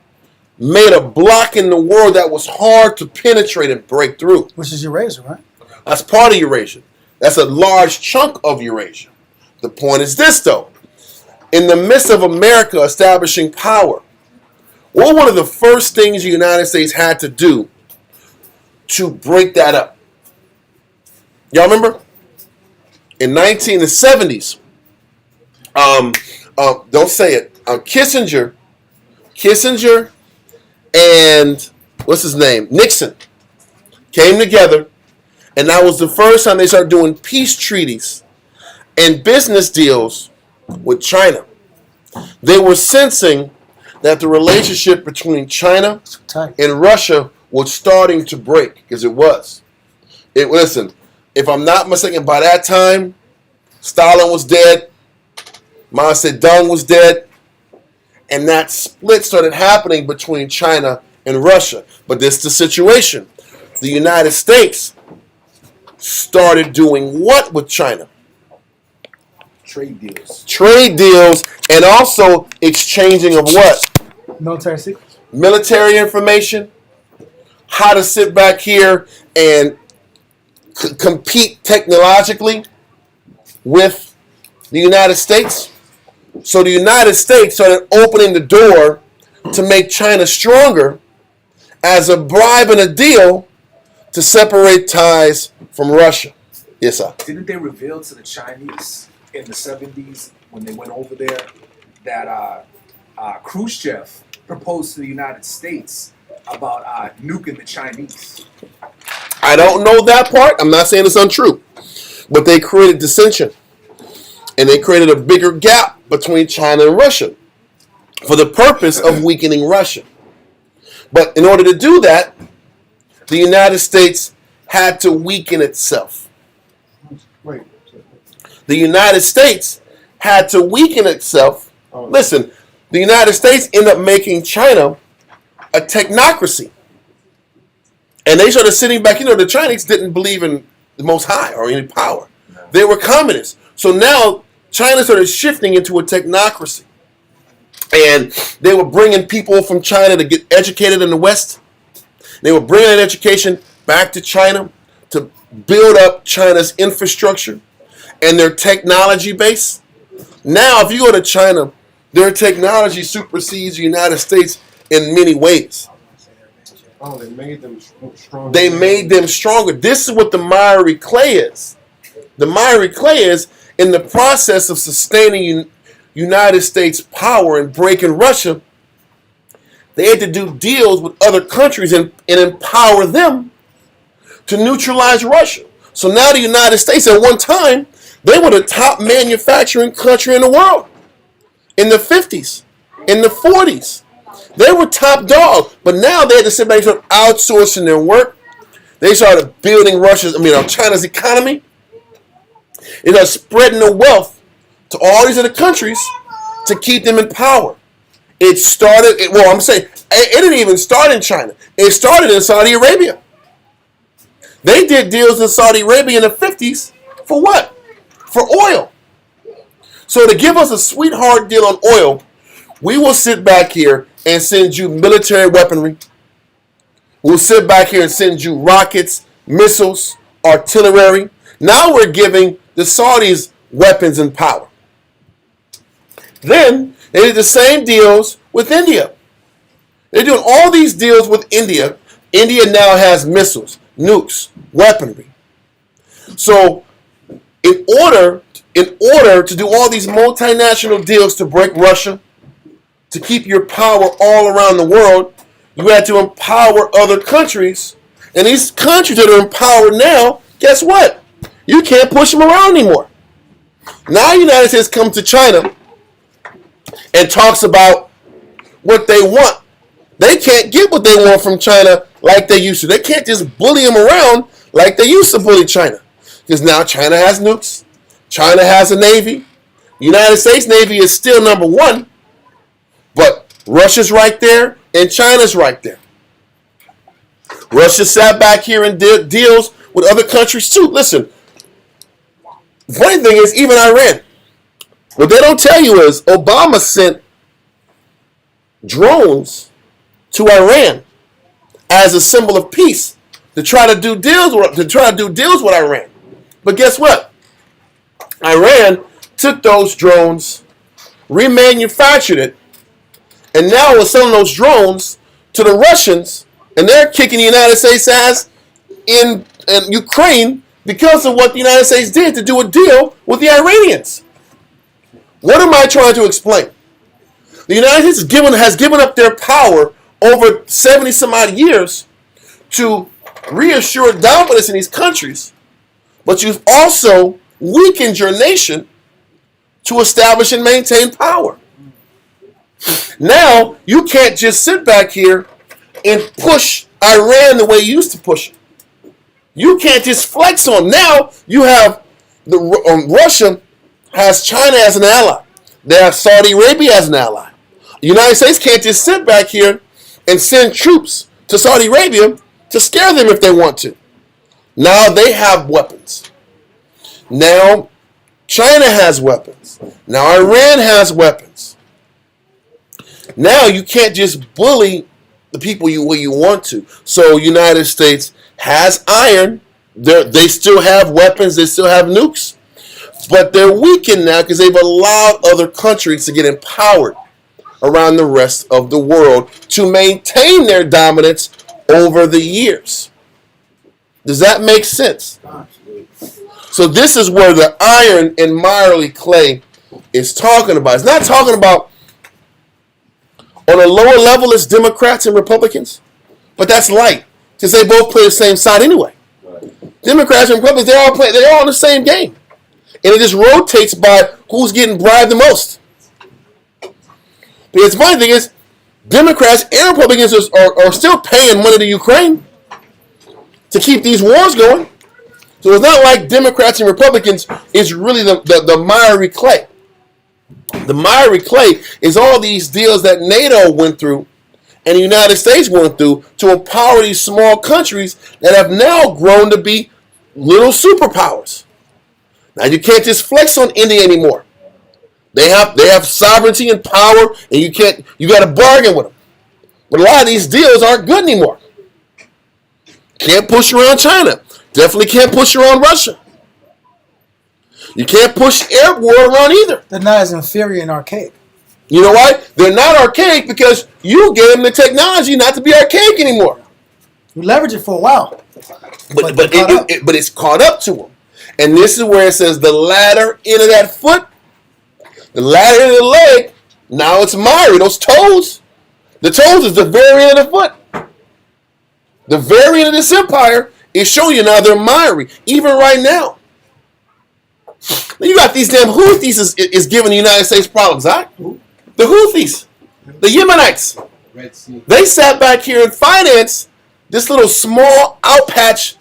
made a block in the world that was hard to penetrate and break through. Which is Eurasia, right? That's part of Eurasia. That's a large chunk of Eurasia. The point is this, though. In the midst of America establishing power, what was one of the first things the United States had to do to break that up? Y'all remember? In 1970s, don't say it, Kissinger and what's his name? Nixon came together, and that was the first time they started doing peace treaties and business deals with China. They were sensing that the relationship between China and Russia was starting to break, because it was. Listen, if I'm not mistaken, by that time, Stalin was dead, Mao Zedong was dead, and that split started happening between China and Russia. But this is the situation. The United States started doing what with China? Trade deals. Trade deals, and also exchanging of what? Military secrets. Military information. How to sit back here and compete technologically with the United States. So the United States started opening the door to make China stronger as a bribe and a deal to separate ties from Russia. Yes, sir. Didn't they reveal to the Chinese in the 70s when they went over there that Khrushchev proposed to the United States about nuking the Chinese? I don't know that part. I'm not saying it's untrue. But they created dissension. And they created a bigger gap between China and Russia for the purpose of weakening Russia. But in order to do that, the United States had to weaken itself. The United States had to weaken itself. Listen, the United States ended up making China a technocracy. And they started sitting back. You know, the Chinese didn't believe in the Most High or any power. They were communists. So now China started shifting into a technocracy. And they were bringing people from China to get educated in the West. They were bringing that education back to China to build up China's infrastructure. and their technology base. Now, if you go to China, their technology supersedes the United States in many ways. Oh, they made them stronger. They made them stronger. This is what the miry clay is. The miry clay is in the process of sustaining United States power and breaking Russia. They had to do deals with other countries and empower them to neutralize Russia. So now the United States, at one time, they were the top manufacturing country in the world. In the 50s, in the 40s. They were top dog. But now they had to sit back and start outsourcing their work. They started building China's economy. They started spreading the wealth to all these other countries to keep them in power. It didn't even start in China. It started in Saudi Arabia. They did deals in Saudi Arabia in the 50s for what? For oil. So to give us a sweetheart deal on oil, we will sit back here and send you military weaponry. We'll sit back here and send you rockets, missiles, artillery. Now we're giving the Saudis weapons and power. Then they did the same deals with India. They're doing all these deals with India. India now has missiles, nukes, weaponry. So in order to do all these multinational deals to break Russia, to keep your power all around the world, you had to empower other countries. And these countries that are empowered now, guess what? You can't push them around anymore. Now the United States comes to China and talks about what they want. They can't get what they want from China like they used to. They can't just bully them around like they used to bully China. Because now China has nukes. China has a navy. The United States Navy is still number one. But Russia's right there and China's right there. Russia sat back here and did deals with other countries too. Listen, the funny thing is, even Iran, what they don't tell you is Obama sent drones to Iran as a symbol of peace to try to do deals with Iran. But guess what? Iran took those drones, remanufactured it, and now we're selling those drones to the Russians, and they're kicking the United States' ass in Ukraine because of what the United States did to do a deal with the Iranians. What am I trying to explain? The United States has given up their power over 70 some odd years to reassure dominance in these countries, but you've also weakened your nation to establish and maintain power. Now, you can't just sit back here and push Iran the way you used to push it. You can't just flex on. Now, you have Russia has China as an ally. They have Saudi Arabia as an ally. The United States can't just sit back here and send troops to Saudi Arabia to scare them if they want to. Now they have weapons. Now China has weapons. Now Iran has weapons. Now you can't just bully the people where you want to. So United States has iron. They still have weapons. They still have nukes. But they're weakened now because they've allowed other countries to get empowered around the rest of the world to maintain their dominance over the years. Does that make sense? So this is where the iron and miry clay is talking about. It's not talking about on a lower level it's Democrats and Republicans, but that's light because they both play the same side anyway. Democrats and Republicans, they're all in the same game. And it just rotates by who's getting bribed the most. Because the funny thing is, Democrats and Republicans are still paying money to Ukraine to keep these wars going. So it's not like Democrats and Republicans is really the miry clay. The miry clay is all these deals that NATO went through and the United States went through to empower these small countries that have now grown to be little superpowers. Now you can't just flex on India anymore. They have sovereignty and power, and you got to bargain with them. But a lot of these deals aren't good anymore. Can't push around China. Definitely can't push around Russia. You can't push Arab world around either. They're not as inferior and archaic. You know why? They're not archaic because you gave them the technology not to be archaic anymore. You leverage it for a while. But it's caught up to them. And this is where it says the latter end of that foot, the latter end of the leg, now it's miry. Those toes. The toes is the very end of the foot. The very end of this empire is showing you now they're miry. Even right now. You got these damn Houthis is giving the United States problems, huh? The Houthis. The Yemenites. Red Sea. They sat back here and financed this little small outpatch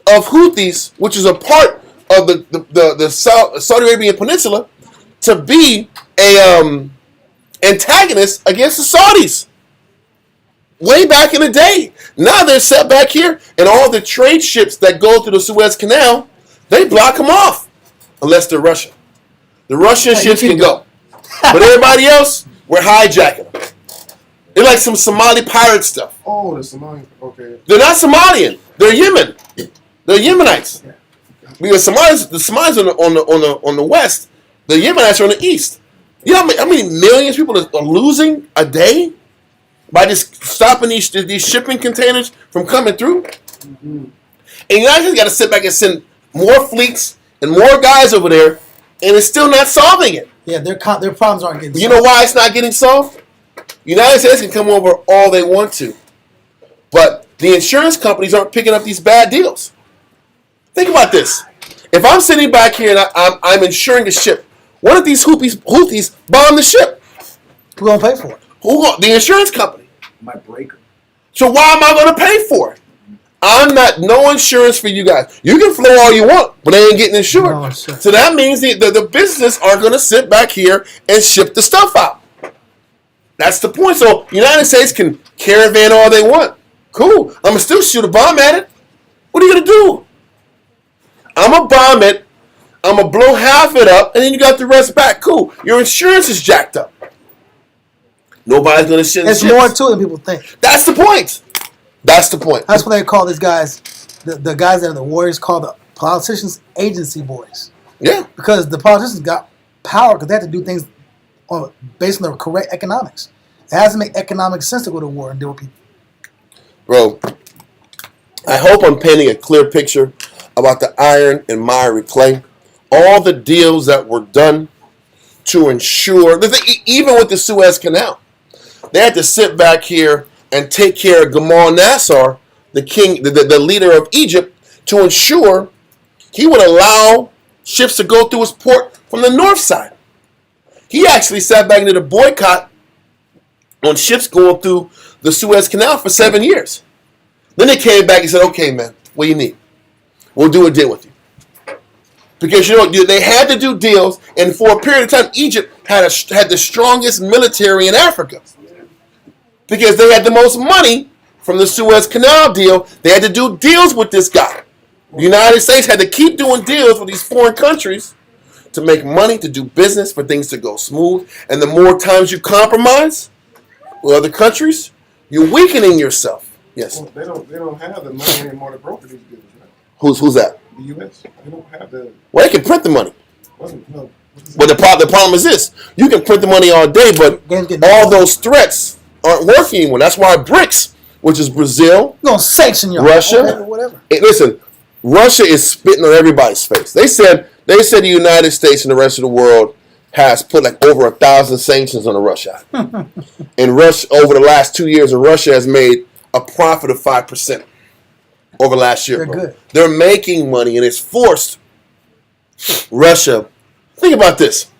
of Houthis, which is a part of the Saudi Arabian Peninsula, to be a antagonist against the Saudis. Way back in the day. Now they're set back here, and all the trade ships that go through the Suez Canal, they block them off, unless they're Russian. The Russian ships can go. But everybody else, we're hijacking them. They're like some Somali pirate stuff. Oh, the Somali. Okay. They're not Somalian. They're Yemen. They're Yemenites. Because the Somalis on the west, the Yemenites are on the east. You know how many millions of people are losing a day by just stopping these shipping containers from coming through? Mm-hmm. And you guys got to sit back and send more fleets and more guys over there, and it's still not solving it. Yeah, their problems aren't getting solved. You know why it's not getting solved? United States can come over all they want to, but the insurance companies aren't picking up these bad deals. Think about this. If I'm sitting back here and I'm insuring a ship, what if these Houthis bomb the ship? Who's going to pay for it? The insurance company. My breaker. So why am I going to pay for it? I'm not, no insurance for you guys. You can flow all you want, but they ain't getting insured. No, so that means the business are going to sit back here and ship the stuff out. That's the point. So United States can caravan all they want. Cool. I'm going to still shoot a bomb at it. What are you going to do? I'm going to bomb it. I'm going to blow half it up, and then you got the rest back. Cool. Your insurance is jacked up. Nobody's going to shit in It's ships. more to it than people think. That's the point. That's the point. That's what they call these guys, the guys that are the warriors, call the politicians agency boys. Yeah. Because the politicians got power because they have to do things based on the correct economics. It has to make economic sense to go to war and deal with people. Bro, I hope I'm painting a clear picture about the iron and miry clay. All the deals that were done to ensure, even with the Suez Canal, they had to sit back here and take care of Gamal Nasser, the king, the leader of Egypt, to ensure he would allow ships to go through his port from the north side. He actually sat back and did a boycott on ships going through the Suez Canal for 7 years. Then they came back and said, okay, man, what do you need? We'll do a deal with you. Because, they had to do deals, and for a period of time, Egypt had the strongest military in Africa. Because they had the most money from the Suez Canal deal. They had to do deals with this guy. The United States had to keep doing deals with these foreign countries to make money, to do business, for things to go smooth. And the more times you compromise with other countries, you're weakening yourself. Yes. Well, they don't have the money anymore to broker these deals. Right? Who's that? The U.S. They don't have the. Well, they can print the money. No. But the problem is this: you can print the money all day, but all those threats aren't working anymore. That's why BRICS, which is Brazil, sanction Russia, whatever. Listen, Russia is spitting on everybody's face. They said the United States and the rest of the world has put like over 1,000 sanctions on Russia. And Russia, over the last 2 years, Russia has made a profit of 5% over last year. They're good. They're making money, and it's forced Russia. Think about this.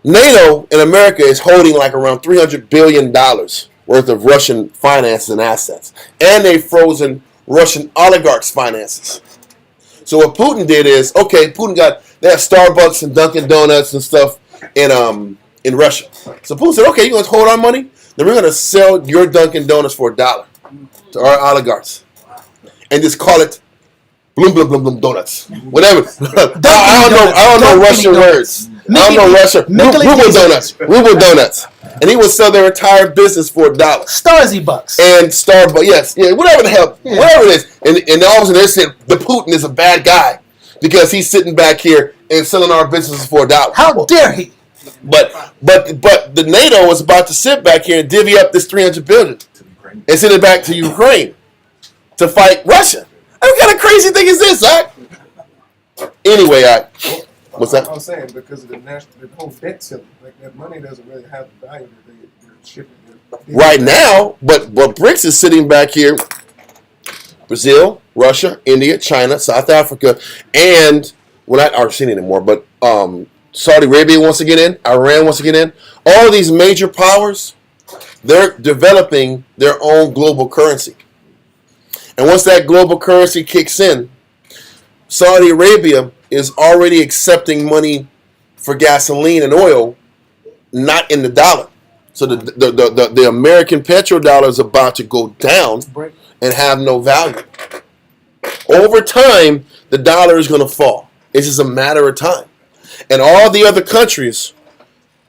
NATO in America is holding like around $300 billion worth of Russian finances and assets. And they've frozen Russian oligarchs' finances. So what Putin did is, they have Starbucks and Dunkin' Donuts and stuff in Russia. So Putin said, you're going to hold our money? Then we're going to sell your Dunkin' Donuts for $1 to our oligarchs. And just call it Bloom Bloom Bloom Bloom Donuts. Whatever. I don't know Russian words. I don't know Russian. Ruble Donuts. And he would sell their entire business for $1. Starzy bucks. And Starbucks, yes. Yeah, whatever the hell. Yeah. Whatever it is. And all of a sudden they said the Putin is a bad guy because he's sitting back here and selling our businesses for $1. How dare he? But the NATO is about to sit back here and divvy up this $300 billion and send it back to Ukraine to fight Russia. What kind of crazy thing is this, Zach? Anyway, what's that? I was saying because of the whole debt ceiling, like that money doesn't really have the value that they're shipping. Right now, but BRICS is sitting back here. Brazil, Russia, India, China, South Africa, and we're not Argentina anymore, but Saudi Arabia wants to get in, Iran wants to get in. All of these major powers, they're developing their own global currency. And once that global currency kicks in, Saudi Arabia is already accepting money for gasoline and oil, not in the dollar. So the American petrodollar is about to go down and have no value. Over time, the dollar is going to fall. It's just a matter of time. And all the other countries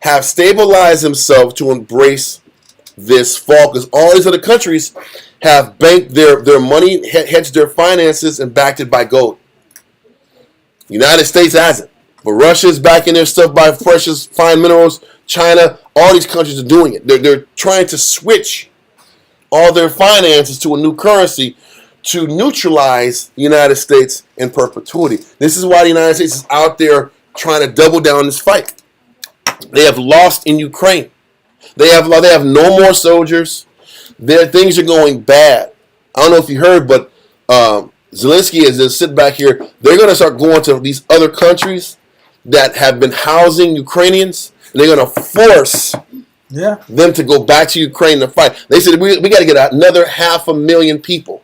have stabilized themselves to embrace this fall because all these other countries have banked their money, hedged their finances, and backed it by gold. The United States hasn't. But Russia's backing their stuff by precious fine minerals. China, all these countries are doing it. They're trying to switch all their finances to a new currency to neutralize the United States in perpetuity. This is why the United States is out there trying to double down this fight. They have lost in Ukraine. They have no more soldiers. Things are going bad. I don't know if you heard, but Zelensky is just sitting back here. They're going to start going to these other countries that have been housing Ukrainians. And they're going to force them to go back to Ukraine to fight. They said, we got to get another 500,000 people.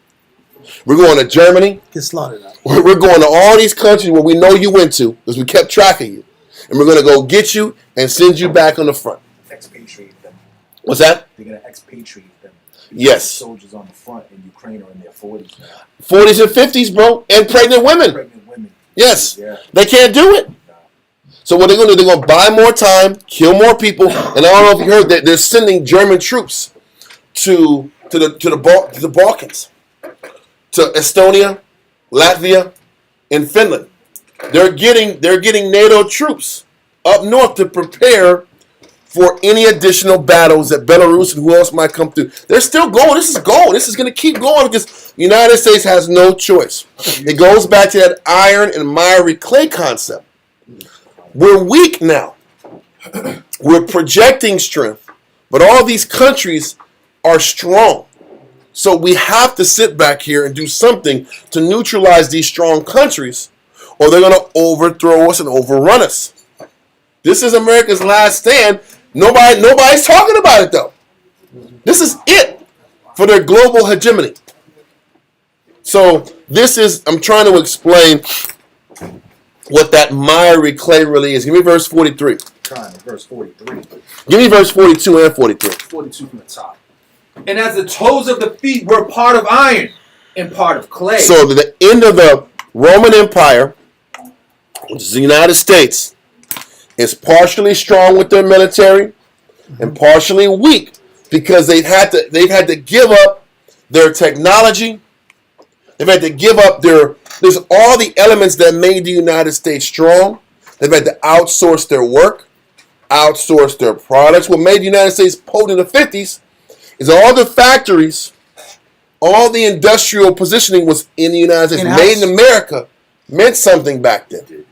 We're going to Germany. Get slaughtered out. We're going to all these countries where we know you went to because we kept track of you. And we're going to go get you and send you back on the front. Expatriate them. What's that? They're going to expatriate them. Yes. Soldiers on the front in Ukraine are in their 40s now. 40s and 50s, bro. And pregnant women. Pregnant women. Yes. Yeah. They can't do it. So what they're going to do, they're going to buy more time, kill more people. And I don't know if you heard that they're sending German troops to the Balkans. To Estonia, Latvia, and Finland. They're getting NATO troops up north to prepare for any additional battles that Belarus and who else might come through. They're still going. This is going. This is going to keep going because the United States has no choice. It goes back to that iron and miry clay concept. We're weak now. We're projecting strength, but all these countries are strong. So we have to sit back here and do something to neutralize these strong countries, or they're going to overthrow us and overrun us. This is America's last stand. Nobody's talking about it, though. This is it for their global hegemony. So I'm trying to explain what that miry clay really is. Give me verse 43. Trying verse 43. Give me verse 42 and 43. 42 from the top. And as the toes of the feet were part of iron and part of clay. So the end of the Roman Empire, which is the United States, is partially strong with their military and partially weak because they've had to give up their technology. They've had to give up there's all the elements that made the United States strong. They've had to outsource their work, outsource their products. What made the United States potent in the 50s is all the factories, all the industrial positioning was in the United States. In-house. Made in America meant something back then.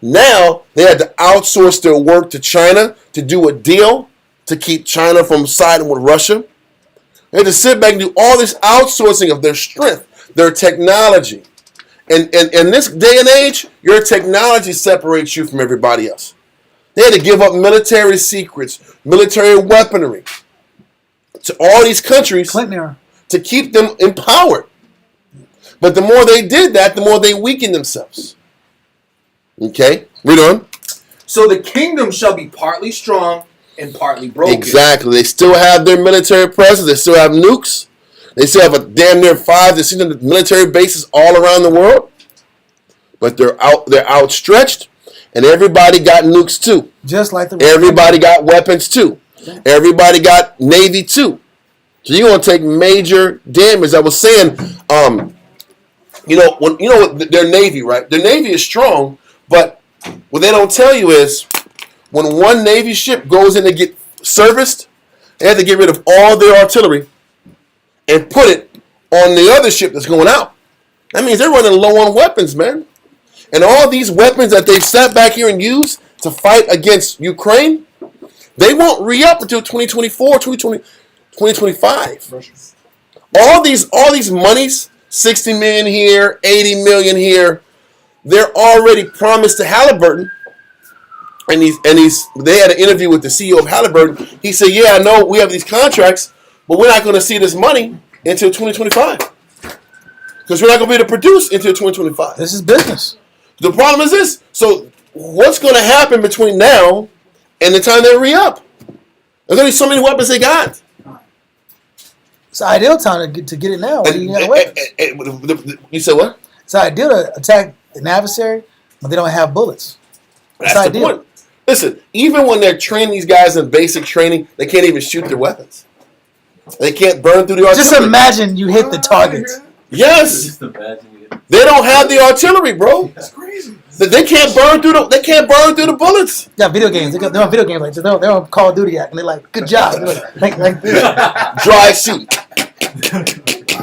Now they had to outsource their work to China to do a deal to keep China from siding with Russia. They had to sit back and do all this outsourcing of their strength, their technology. And in this day and age, your technology separates you from everybody else. They had to give up military secrets, military weaponry to all these countries to keep them empowered. But the more they did that, the more they weakened themselves. Okay, read on. So the kingdom shall be partly strong and partly broken. Exactly. They still have their military presence. They still have nukes. They still have a damn near 5 to 6 military bases all around the world. But they're outstretched, and everybody got nukes too. Just like everybody got weapons too. Everybody got Navy too. So you're gonna take major damage. I was saying, their Navy, right? Their Navy is strong, but what they don't tell you is when one Navy ship goes in to get serviced, they have to get rid of all their artillery and put it on the other ship that's going out. That means they're running low on weapons, man. And all these weapons that they've sat back here and used to fight against Ukraine, they won't re-up until 2024, 2025. All these monies, 60 million here, 80 million here, they're already promised to Halliburton. And they had an interview with the CEO of Halliburton. He said, yeah, I know we have these contracts, but we're not going to see this money until 2025. Because we're not going to be able to produce until 2025. This is business. The problem is this. So what's going to happen between now and the time they re-up? There's only so many weapons they got. It's an ideal time to get it now. You said what? It's ideal to attack an adversary, but they don't have bullets. It's That's ideal. the point. Listen, even when they're training these guys in basic training, they can't even shoot their weapons. They can't burn through the artillery. Just imagine you hit the targets. Yes. Just imagine it. They don't have the artillery, bro. That's crazy. They can't burn through the bullets. Yeah, video games. They're on video games like this. They're on Call of Duty act, and they're like, "Good job." They're like this. Dry shoot.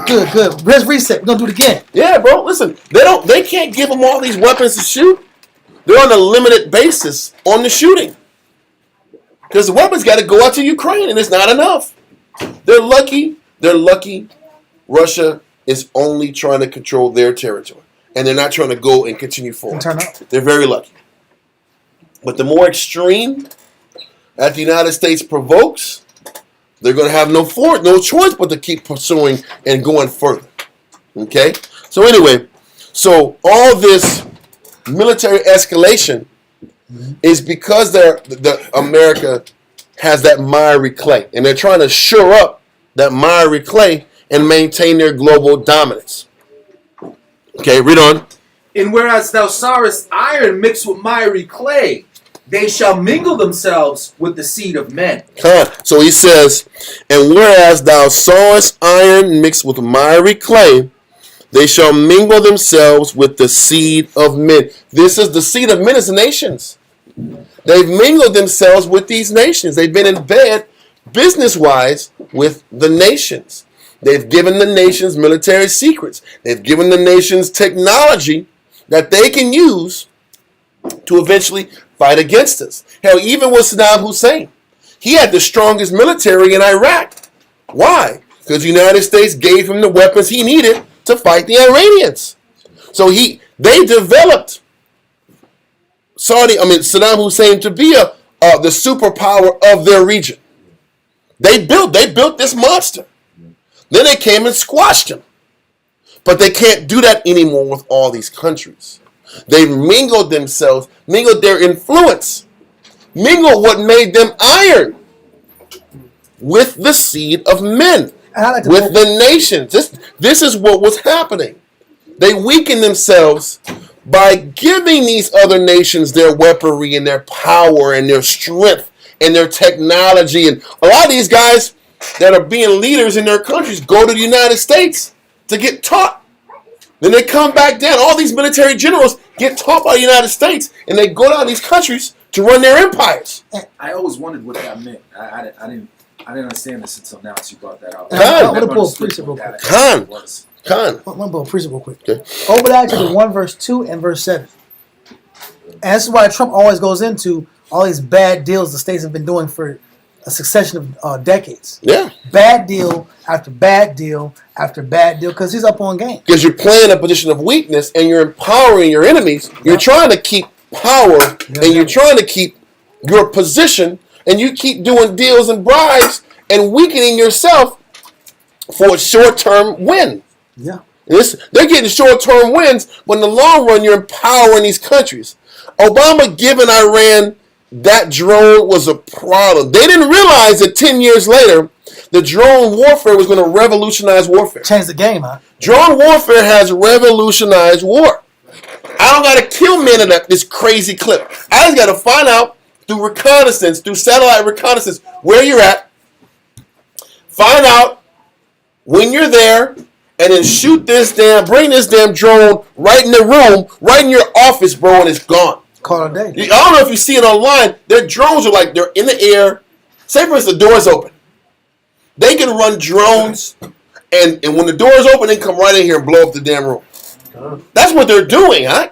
Good. Let's reset. We're gonna do it again. Yeah, bro. Listen, they can't give them all these weapons to shoot. They're on a limited basis on the shooting. Because the weapons got to go out to Ukraine, and it's not enough. They're lucky. Russia is only trying to control their territory. And they're not trying to go and continue forward. Turn up. They're very lucky. But the more extreme that the United States provokes, they're going to have no choice but to keep pursuing and going further. Okay? So anyway, all this military escalation is because America has that miry clay. And they're trying to shore up that miry clay and maintain their global dominance. Okay, read on. And whereas thou sawest iron mixed with miry clay, they shall mingle themselves with the seed of men. So he says, and whereas thou sawest iron mixed with miry clay, they shall mingle themselves with the seed of men. This is the seed of men is the nations. They've mingled themselves with these nations. They've been in bed business-wise with the nations. They've given the nations military secrets. They've given the nations technology that they can use to eventually fight against us. Hell, even with Saddam Hussein, he had the strongest military in Iraq. Why? Because the United States gave him the weapons he needed to fight the Iranians. So they developed Saddam Hussein to be the superpower of their region. They built this monster. Then they came and squashed him. But they can't do that anymore with all these countries. They mingled themselves, mingled their influence, mingled what made them iron with the seed of men, with the nations. This is what was happening. They weakened themselves by giving these other nations their weaponry and their power and their strength and their technology. And a lot of these guys that are being leaders in their countries go to the United States to get taught. Then they come back down. All these military generals get taught by the United States, and they go down to these countries to run their empires. I always wondered what that meant. I didn't understand this until now. As you brought that out. I want to pull a precept real quick. Khan. I want to pull a precept real quick. Okay. Obadiah chapter 1, verse 2 and verse 7. And this is why Trump always goes into all these bad deals the states have been doing for a succession of decades. Yeah. Bad deal after bad deal after bad deal because he's up on game. Because you're playing a position of weakness and you're empowering your enemies. You're trying to keep power and you're trying to keep your position, and you keep doing deals and bribes and weakening yourself for a short-term win. Yeah. They're getting short-term wins, but in the long run, you're empowering these countries. Obama giving Iran that drone was a problem. They didn't realize that 10 years later, the drone warfare was going to revolutionize warfare. Change the game, huh? Drone warfare has revolutionized war. I don't got to kill men in this crazy clip. I just got to find out through reconnaissance, through satellite reconnaissance, where you're at. Find out when you're there, and then bring this damn drone right in the room, right in your office, bro, and it's gone. Call it a day. I don't know if you see it online. Their drones are like they're in the air. Say for instance, the door's open. They can run drones, and when the door's open, they come right in here and blow up the damn room. That's what they're doing, huh?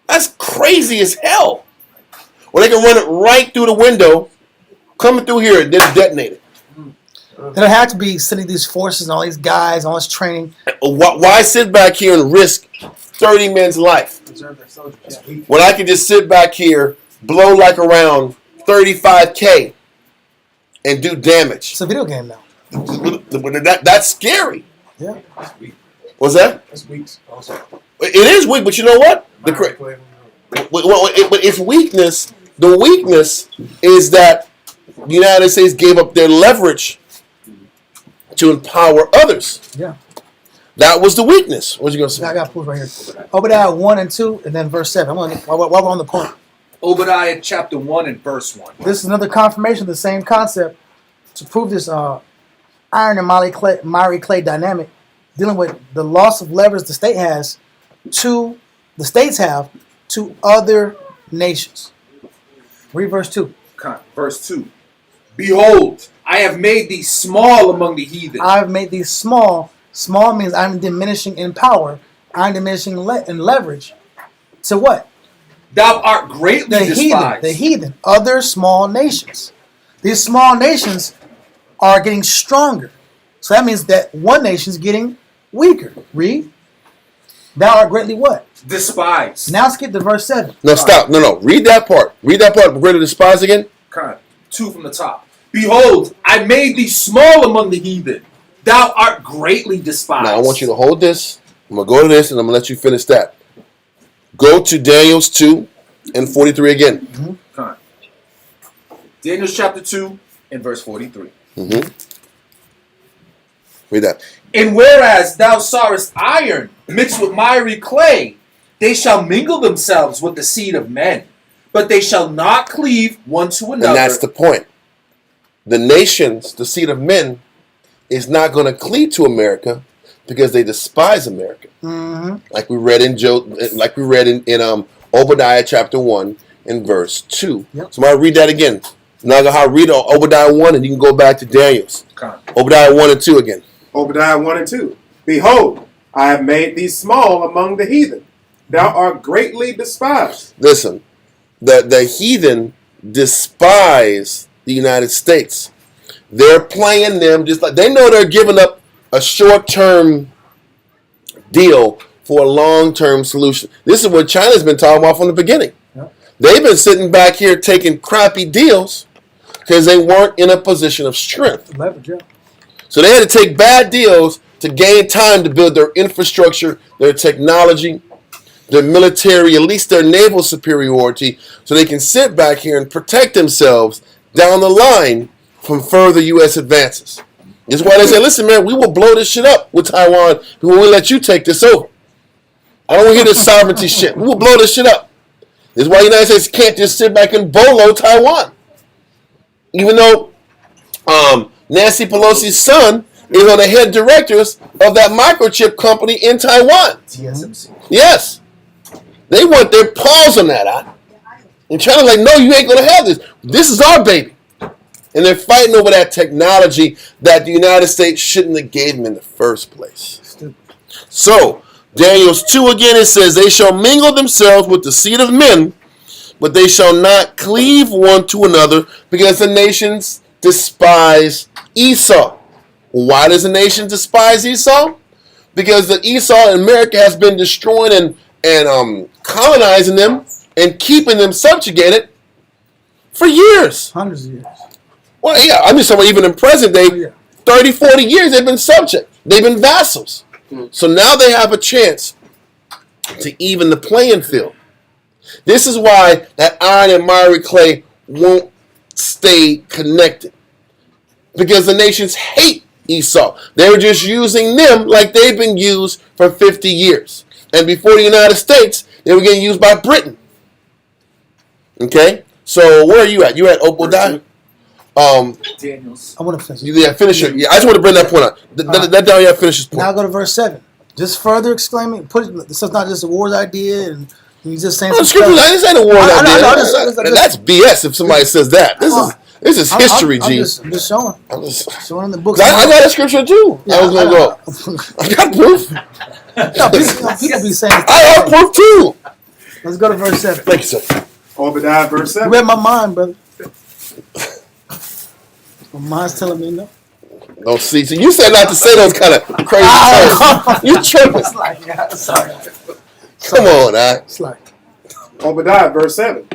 That's crazy as hell. Or they can run it right through the window, coming through here, and then detonate it. They don't have to be sending these forces and all these guys, all this training. Why sit back here and risk 30 men's life when I can just sit back here, blow like around 35K, and do damage? It's a video game now. That's scary. Yeah. What's that? That's weeks also. It is weak, but you know what? But its weakness, the weakness is that the United States gave up their leverage to empower others. Yeah. That was the weakness. What you gonna say? I got proof right here. Obadiah 1 and 2, and then verse 7. While we're on the point. Obadiah chapter 1 and verse 1. This is another confirmation of the same concept to prove this iron and miry clay dynamic, dealing with the loss of leverage the states have to other nations. Read verse 2. Verse 2. Behold, I have made thee small among the heathen. I have made thee small. Small means I'm diminishing in power. I'm diminishing in leverage. To what? Thou art greatly despised. The heathen, other small nations. These small nations are getting stronger. So that means that one nation is getting weaker. Read. Thou art greatly what? Despised. Now skip to verse 7. No, stop. No. Read that part. Read that part. Greater despise again. 2 from the top. Behold, I made thee small among the heathen. Thou art greatly despised. Now I want you to hold this. I'm going to go to this and I'm going to let you finish that. Go to Daniel's 2 and 43 again. Mm-hmm. Daniel's chapter 2 and verse 43. Mm-hmm. Read that. And whereas thou sawest iron mixed with miry clay, they shall mingle themselves with the seed of men, but they shall not cleave one to another. And that's the point. The nations, the seed of men, is not going to cleave to America because they despise America. Mm-hmm. Like we read in Obadiah chapter 1 and verse 2. Yep. Somebody read that again. Now I'll read Obadiah 1 and you can go back to Daniel's. Obadiah 1 and 2 again. Obadiah 1 and 2. Behold, I have made thee small among the heathen. Thou art greatly despised. Listen, the heathen despise the United States. They're playing them just like they know they're giving up a short-term deal for a long-term solution. This is what China's been talking about from the beginning. Yep. They've been sitting back here taking crappy deals because they weren't in a position of strength. Leverage, yeah. So they had to take bad deals to gain time to build their infrastructure, their technology, their military, at least their naval superiority, so they can sit back here and protect themselves down the line from further U.S. advances. That's why they say, listen, man, we will blow this shit up with Taiwan when we let you take this over. I don't want to hear this sovereignty shit. We will blow this shit up. This is why the United States can't just sit back and bolo Taiwan. Even though Nancy Pelosi's son is one of the head directors of that microchip company in Taiwan. TSMC. Yes. They want their paws on that. Huh? And China's like, no, you ain't going to have this. This is our baby. And they're fighting over that technology that the United States shouldn't have gave them in the first place. So, Daniel's 2 again, it says, they shall mingle themselves with the seed of men, but they shall not cleave one to another, because the nations despise Esau. Why does the nation despise Esau? Because the Esau in America has been destroying and colonizing them and keeping them subjugated for years. Hundreds of years. Well, yeah, I mean, somebody even in present day, 30, 40 years, they've been subject. They've been vassals. So now they have a chance to even the playing field. This is why that iron and miry clay won't stay connected. Because the nations hate Esau. They're just using them like they've been used for 50 years. And before the United States, they were getting used by Britain. Okay? So where are you at? You at Obadiah? Daniels. I want to finish. Yeah, finish it. Yeah, I just want to bring that point out. That down here, finish this point. Now go to verse 7. Just further exclaiming, this is not just a war's idea, and He's just saying No, some scripture, stuff. this ain't a war that I know, That's BS if somebody says that. This is history, I'm G. just showing. I'm just, Showing the books. I got a scripture too. Yeah, I was gonna go. I got proof. No, people be saying. I have proof too. Let's go to verse 7. Thank you, sir. Obadiah, verse You 7. read my mind, brother. My mind's telling me no. No, see, so you said not to say those kind of crazy terms. You tripping. It's like, yeah, sorry. Come on, It's like, Obadiah, verse 7.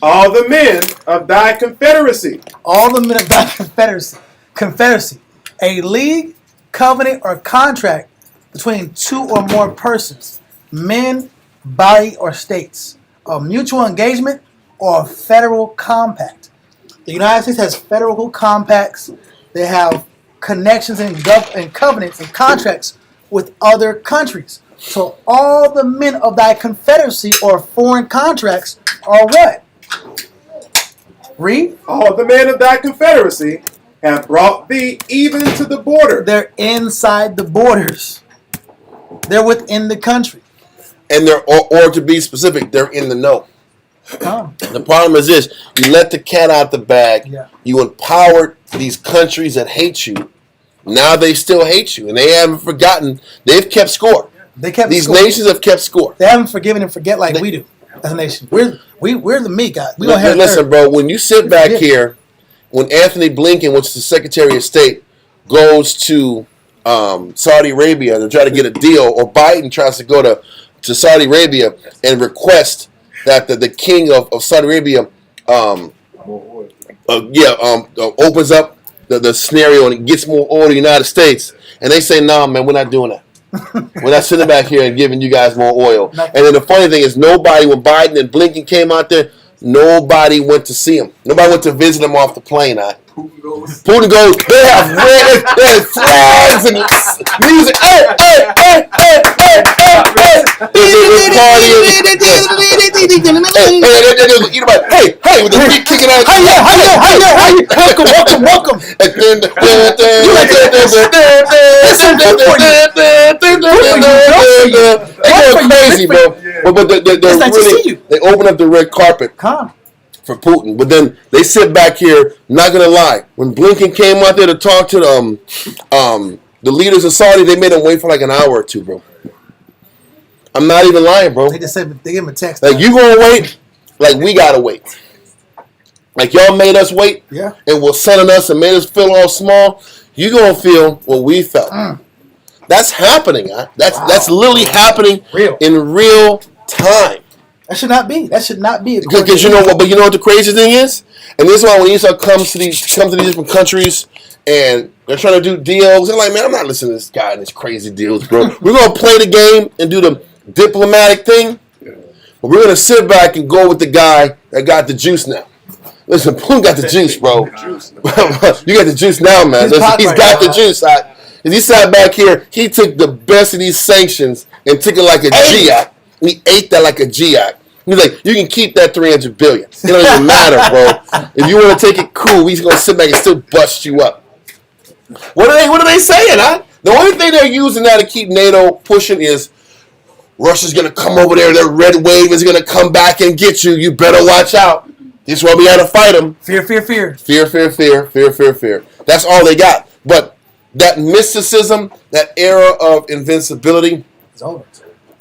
All the men of thy confederacy. all the men of thy confederacy, a league, covenant, or contract between two or more persons, men, body, or states, a mutual engagement, or a federal compact. The United States has federal compacts. They have connections and covenants and contracts with other countries. So all the men of thy confederacy or foreign contracts are what? Read. All the men of thy confederacy have brought thee even to the border. They're inside the borders. They're within the country. And they're, or to be specific, they're in the know. Oh. The problem is this: you let the cat out the bag. Yeah. You empowered these countries that hate you. Now they still hate you, and they haven't forgotten. They've kept score. They kept These score. nations have kept score. They haven't forgiven and forget like we do as a nation. We're the meat guys. We don't have Listen, bro. When you sit back here, when Anthony Blinken, which is the Secretary of State, goes to Saudi Arabia to try to get a deal, or Biden tries to go to Saudi Arabia and request that the king of Saudi Arabia opens up the scenario and gets more oil to the United States, and they say, "No, man, we're not doing that. We're not sitting back here and giving you guys more oil." And then the funny thing is, nobody, when Biden and Blinken came out there, nobody went to see him. Nobody went to visit him off the plane. Putin goes, they have red, they have flags and music. Hey, hey, hey, hey, hey, hey, hey. They're partying. Hey, with the feet kicking out. Welcome. And then they're going crazy, bro. But they're really, they open up the red carpet for Putin. But then they sit back here, not going to lie. When Blinken came out there to talk to the leaders of Saudi, they made him wait for like an hour or two, bro. I'm not even lying, bro. They just said, they gave him a text. Like, you going to wait? Like, we got to wait. Like, y'all made us wait, yeah, and was sending us and made us feel all small. You going to feel what we felt. That's happening. That's literally happening in real time. That should not be. That should not be. Because you know what? But you know what the crazy thing is? And this is why when Esau comes to these different countries and they're trying to do deals, they're like, man, I'm not listening to this guy and his crazy deals, bro. We're gonna play the game and do the diplomatic thing, but we're gonna sit back and go with the guy that got the juice now. Listen, Putin got the juice, bro. You got the juice now, man. He's got the juice. He sat back here. He took the best of these sanctions and took it like a GIAC. He ate that like a GIAC. He's like, you can keep that $300 billion. It don't even matter, bro. If you want to take it cool, he's gonna sit back and still bust you up. What are they saying, huh? The only thing they're using now to keep NATO pushing is Russia's gonna come over there. Their red wave is gonna come back and get you. You better watch out. This is why we gotta fight them. Fear, fear, fear. Fear, fear, fear, fear, fear, fear. That's all they got. But that mysticism, that era of invincibility, it's over.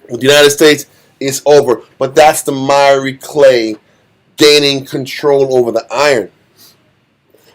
With the United States, it's over. But that's the miry clay gaining control over the iron.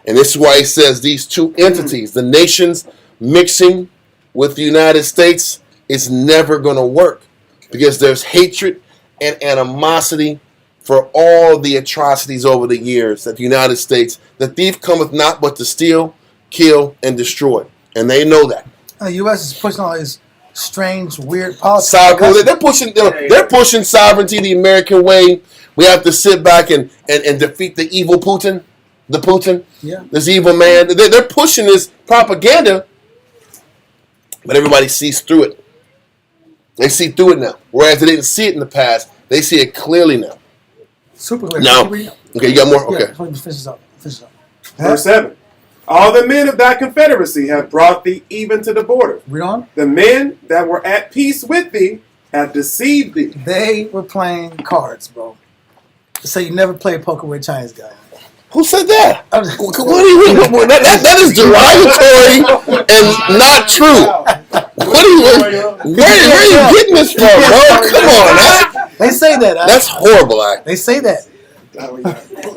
And this is why he says these two entities, the nations mixing with the United States, is never going to work. Because there's hatred and animosity for all the atrocities over the years that the United States, the thief cometh not but to steal, kill, and destroy. And they know that. The U.S. is pushing all this strange, weird politics. They're pushing sovereignty the American way. We have to sit back and defeat the evil Putin. The Putin. Yeah. This evil man. They're pushing this propaganda, but everybody sees through it. They see through it now. Whereas they didn't see it in the past, they see it clearly now. Super clear. Now, okay, you got more? Okay. Yeah, finish this up. Verse 7. All the men of thy confederacy have brought thee even to the border. Read on. The men that were at peace with thee have deceived thee. They were playing cards, bro. So you never play poker with a Chinese guy. Who said that? I'm just- What do you mean? That is derogatory and not true. Where are you getting this from, bro? Come on, They say that. that's horrible, act. They say that.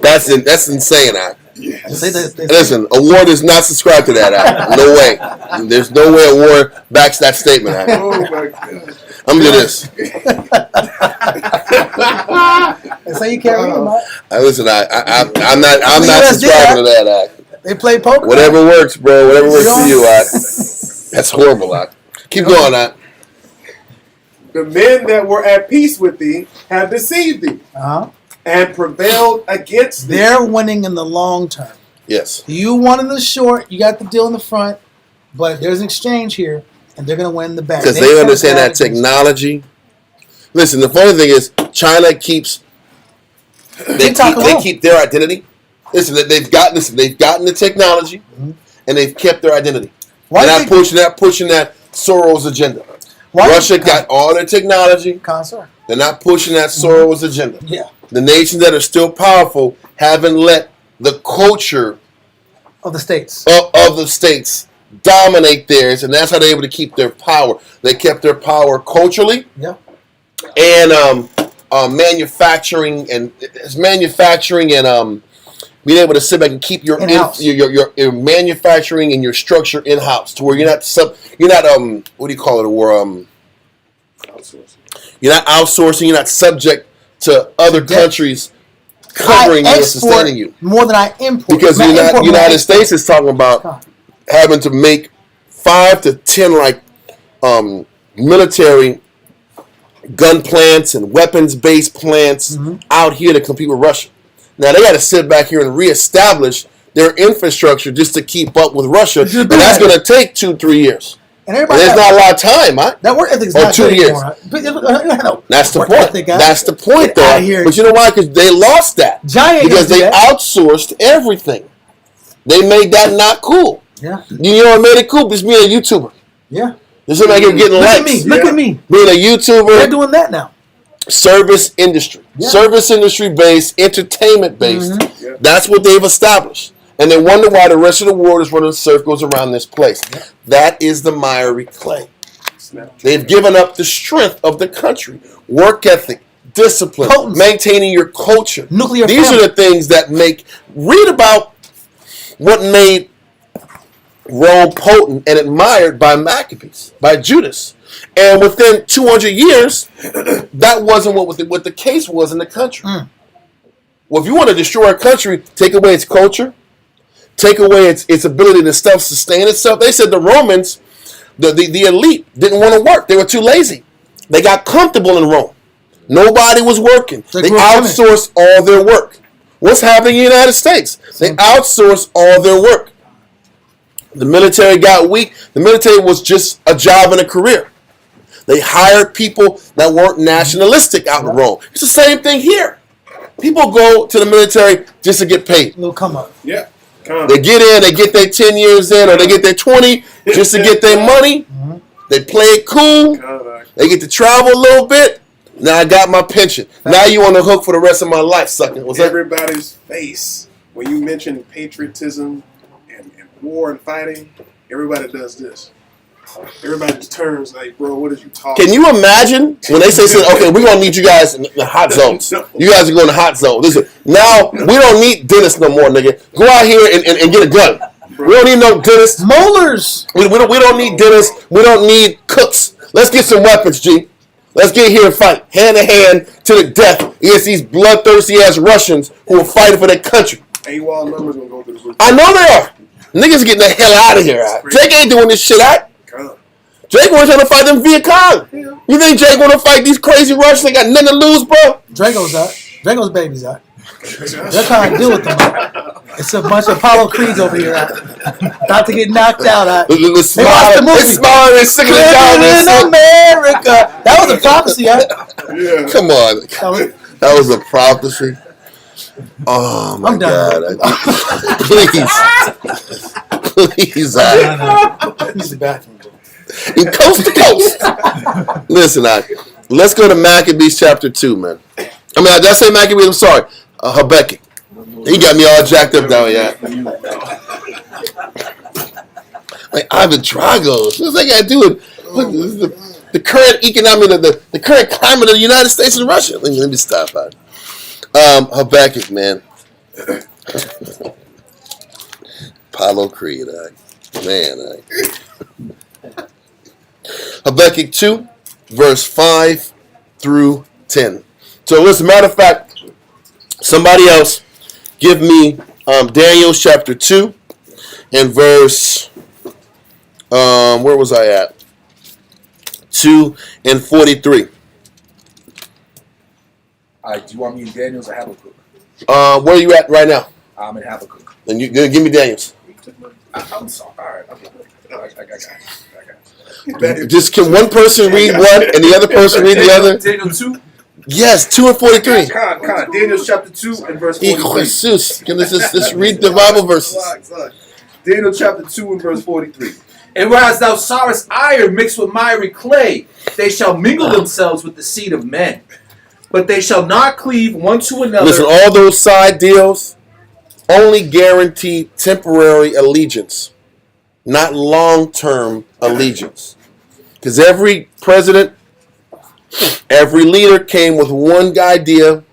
That's insane, act. They say that. They say Listen, Award is not subscribed to that, act. No way. There's no way Award backs that statement, act. Oh my God. I'm gonna do this. They say you can't read them. Huh? Listen, I'm not USD, subscribing to that, act. They play poker. Whatever works, bro. Whatever works for you, act. That's horrible, act. Keep going, act. The men that were at peace with thee have deceived thee Uh-huh. and prevailed against thee. They're winning in the long term. Yes. You won in the short. You got the deal in the front, but there's an exchange here, and they're going to win the back. Because they understand that technology. Listen, the funny thing is, China keeps they keep their identity. Listen, they've gotten the technology, and they've kept their identity. Why They're not pushing that Soros agenda. Russia got all their technology. They're not pushing that Soros agenda. Yeah. The nations that are still powerful haven't let the culture Of the states. of the states dominate theirs, and that's how they're able to keep their power. They kept their power culturally, Yeah. and manufacturing and being able to sit back and keep your manufacturing and your structure in house, to where you're not what do you call it? Outsourcing. You're not outsourcing. You're not subject to other countries covering you and sustaining you. More than I import. Because the United States is talking about having to make 5 to 10 military gun plants and weapons-based plants out here to compete with Russia. Now they got to sit back here and reestablish their infrastructure just to keep up with Russia, and that's going to take 2-3 years. And there's not a lot of time, huh? That work ethic's or not 2 good years. anymore. That's the Work point. ethic, That's the point, Get outta though. here. But you know why? Because they lost that. Because they outsourced everything. They made that not cool. Yeah. You know what made it cool? Just being a YouTuber. Yeah. There's somebody getting likes. Look at me. Being a YouTuber. They're doing that now. Service industry. Yeah. Service industry based, entertainment based. That's what they've established. And they wonder why the rest of the world is running circles around this place. That is the miry clay. They've given up the strength of the country. Work ethic, discipline, maintaining your culture. Nuclear These family. are the things that read about what made Rome potent and admired by Maccabees, by Judas. And within 200 years, that wasn't what the case was in the country. Well, if you want to destroy a country, take away its culture, take away its ability to self-sustain itself. They said the Romans, the elite, didn't want to work. They were too lazy. They got comfortable in Rome. Nobody was working. They outsourced all their work. What's happening in the United States? They outsourced all their work. The military got weak. The military was just a job and a career. They hired people that weren't nationalistic out in Rome. It's the same thing here. People go to the military just to get paid. Little come up. Yeah. They get in, they get their 10 years in, or they get their 20 just to get their money. They play it cool. They get to travel a little bit. Now I got my pension. Now you on the hook for the rest of my life, sucker. What's that? Everybody's face. When you mention patriotism and war and fighting, everybody does this. Everybody just turns like, bro, what is you talking? Can you imagine when they say, okay, we're going to need you guys in the hot zones. You guys are going to hot zone. Listen, now we don't need dentists no more, nigga. Go out here and get a gun. We don't need no dentists. Molars. We don't need dentists. We don't need cooks. Let's get some weapons, G. Let's get here and fight hand to hand to the death against these bloodthirsty ass Russians who are fighting for their country. AWOL numbers gonna go through the roof. I know they are. Niggas getting the hell out of here. Jake ain't doing this shit out. Jake was trying to fight them Viet Cong. You think Jake want to fight these crazy Russians? They got nothing to lose, bro. Drago's out. Drago's baby's out. They're trying to deal with them. It's a bunch of Apollo Creeds over here. About to get knocked out. The smile, it's smiling and singing it down in America. That was a prophecy. Come on. That was a prophecy. Oh my God. Please. He's the bathroom. In coast to coast. Listen, Let's go to Maccabees chapter 2, man. I mean, did I say Maccabees? I'm sorry. Habakkuk. He got me all jacked up down here. Like Ivan Dragos. What's that got to do with the current economic, the current climate of the United States and Russia? Let me stop out. Habakkuk, man. Apollo Creed, man. Habakkuk 2, verse 5 through 10. So, as a matter of fact, somebody else give me Daniel chapter 2 and verse, where was I at? 2 and 43. All right, do you want me in Daniel's or Habakkuk? Where are you at right now? I'm in Habakkuk. Then you give me Daniel's. I'm sorry. All right. Okay. I got you. Just can one person read one and the other person read the other? Daniel 2? Yes, 2 and 43. Con. Daniel chapter 2 and verse 43. Jesus. Can let's read the Bible verses. Daniel chapter 2 and verse 43. And whereas thou sawest iron mixed with miry clay, they shall mingle themselves with the seed of men. But they shall not cleave one to another. Listen, all those side deals only guarantee temporary allegiance, not long-term allegiance. Because every president, every leader came with one idea,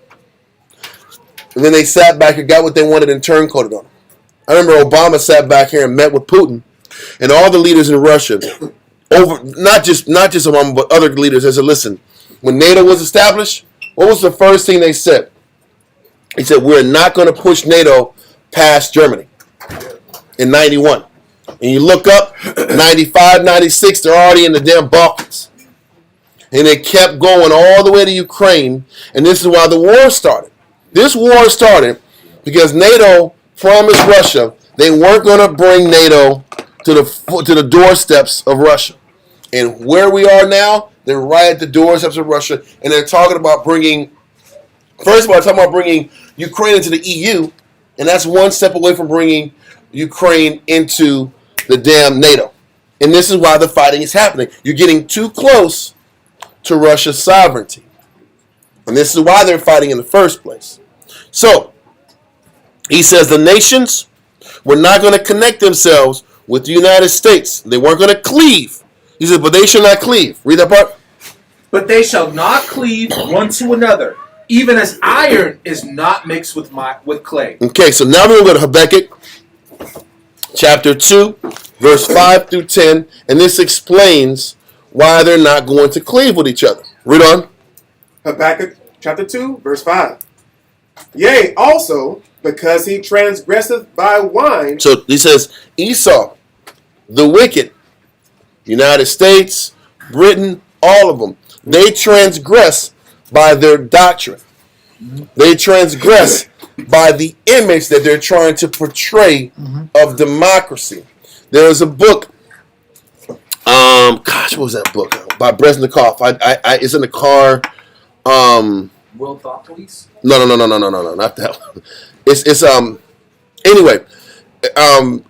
and then they sat back and got what they wanted and turncoated on them. I remember Obama sat back here and met with Putin, and all the leaders in Russia, over not just Obama, but other leaders, they said, listen, when NATO was established, what was the first thing they said? He said, we're not going to push NATO past Germany in 91. And you look up, 95, 96, they're already in the damn Balkans. And they kept going all the way to Ukraine. And this is why the war started. This war started because NATO promised Russia they weren't going to bring NATO to the doorsteps of Russia. And where we are now, they're right at the doorsteps of Russia. And they're talking about bringing, first of all, they're talking about bringing Ukraine into the EU. And that's one step away from bringing Ukraine into the damn NATO. And this is why the fighting is happening. You're getting too close to Russia's sovereignty. And this is why they're fighting in the first place. So, he says the nations were not going to connect themselves with the United States. They weren't going to cleave. He said, but they shall not cleave. Read that part. But they shall not cleave one to another, even as iron is not mixed with clay. Okay, so now we're going to go to Habakkuk chapter 2, verse 5 through 10, and this explains why they're not going to cleave with each other. Read on. Habakkuk chapter 2, verse 5. Yea, also, because he transgresseth by wine. So he says, Esau, the wicked, United States, Britain, all of them, they transgress by their doctrine. They transgress by the image that they're trying to portray of democracy. There's a book, what was that book? By Brezhnev. It's in the car. World Thought Police? No, not that one. Anyway,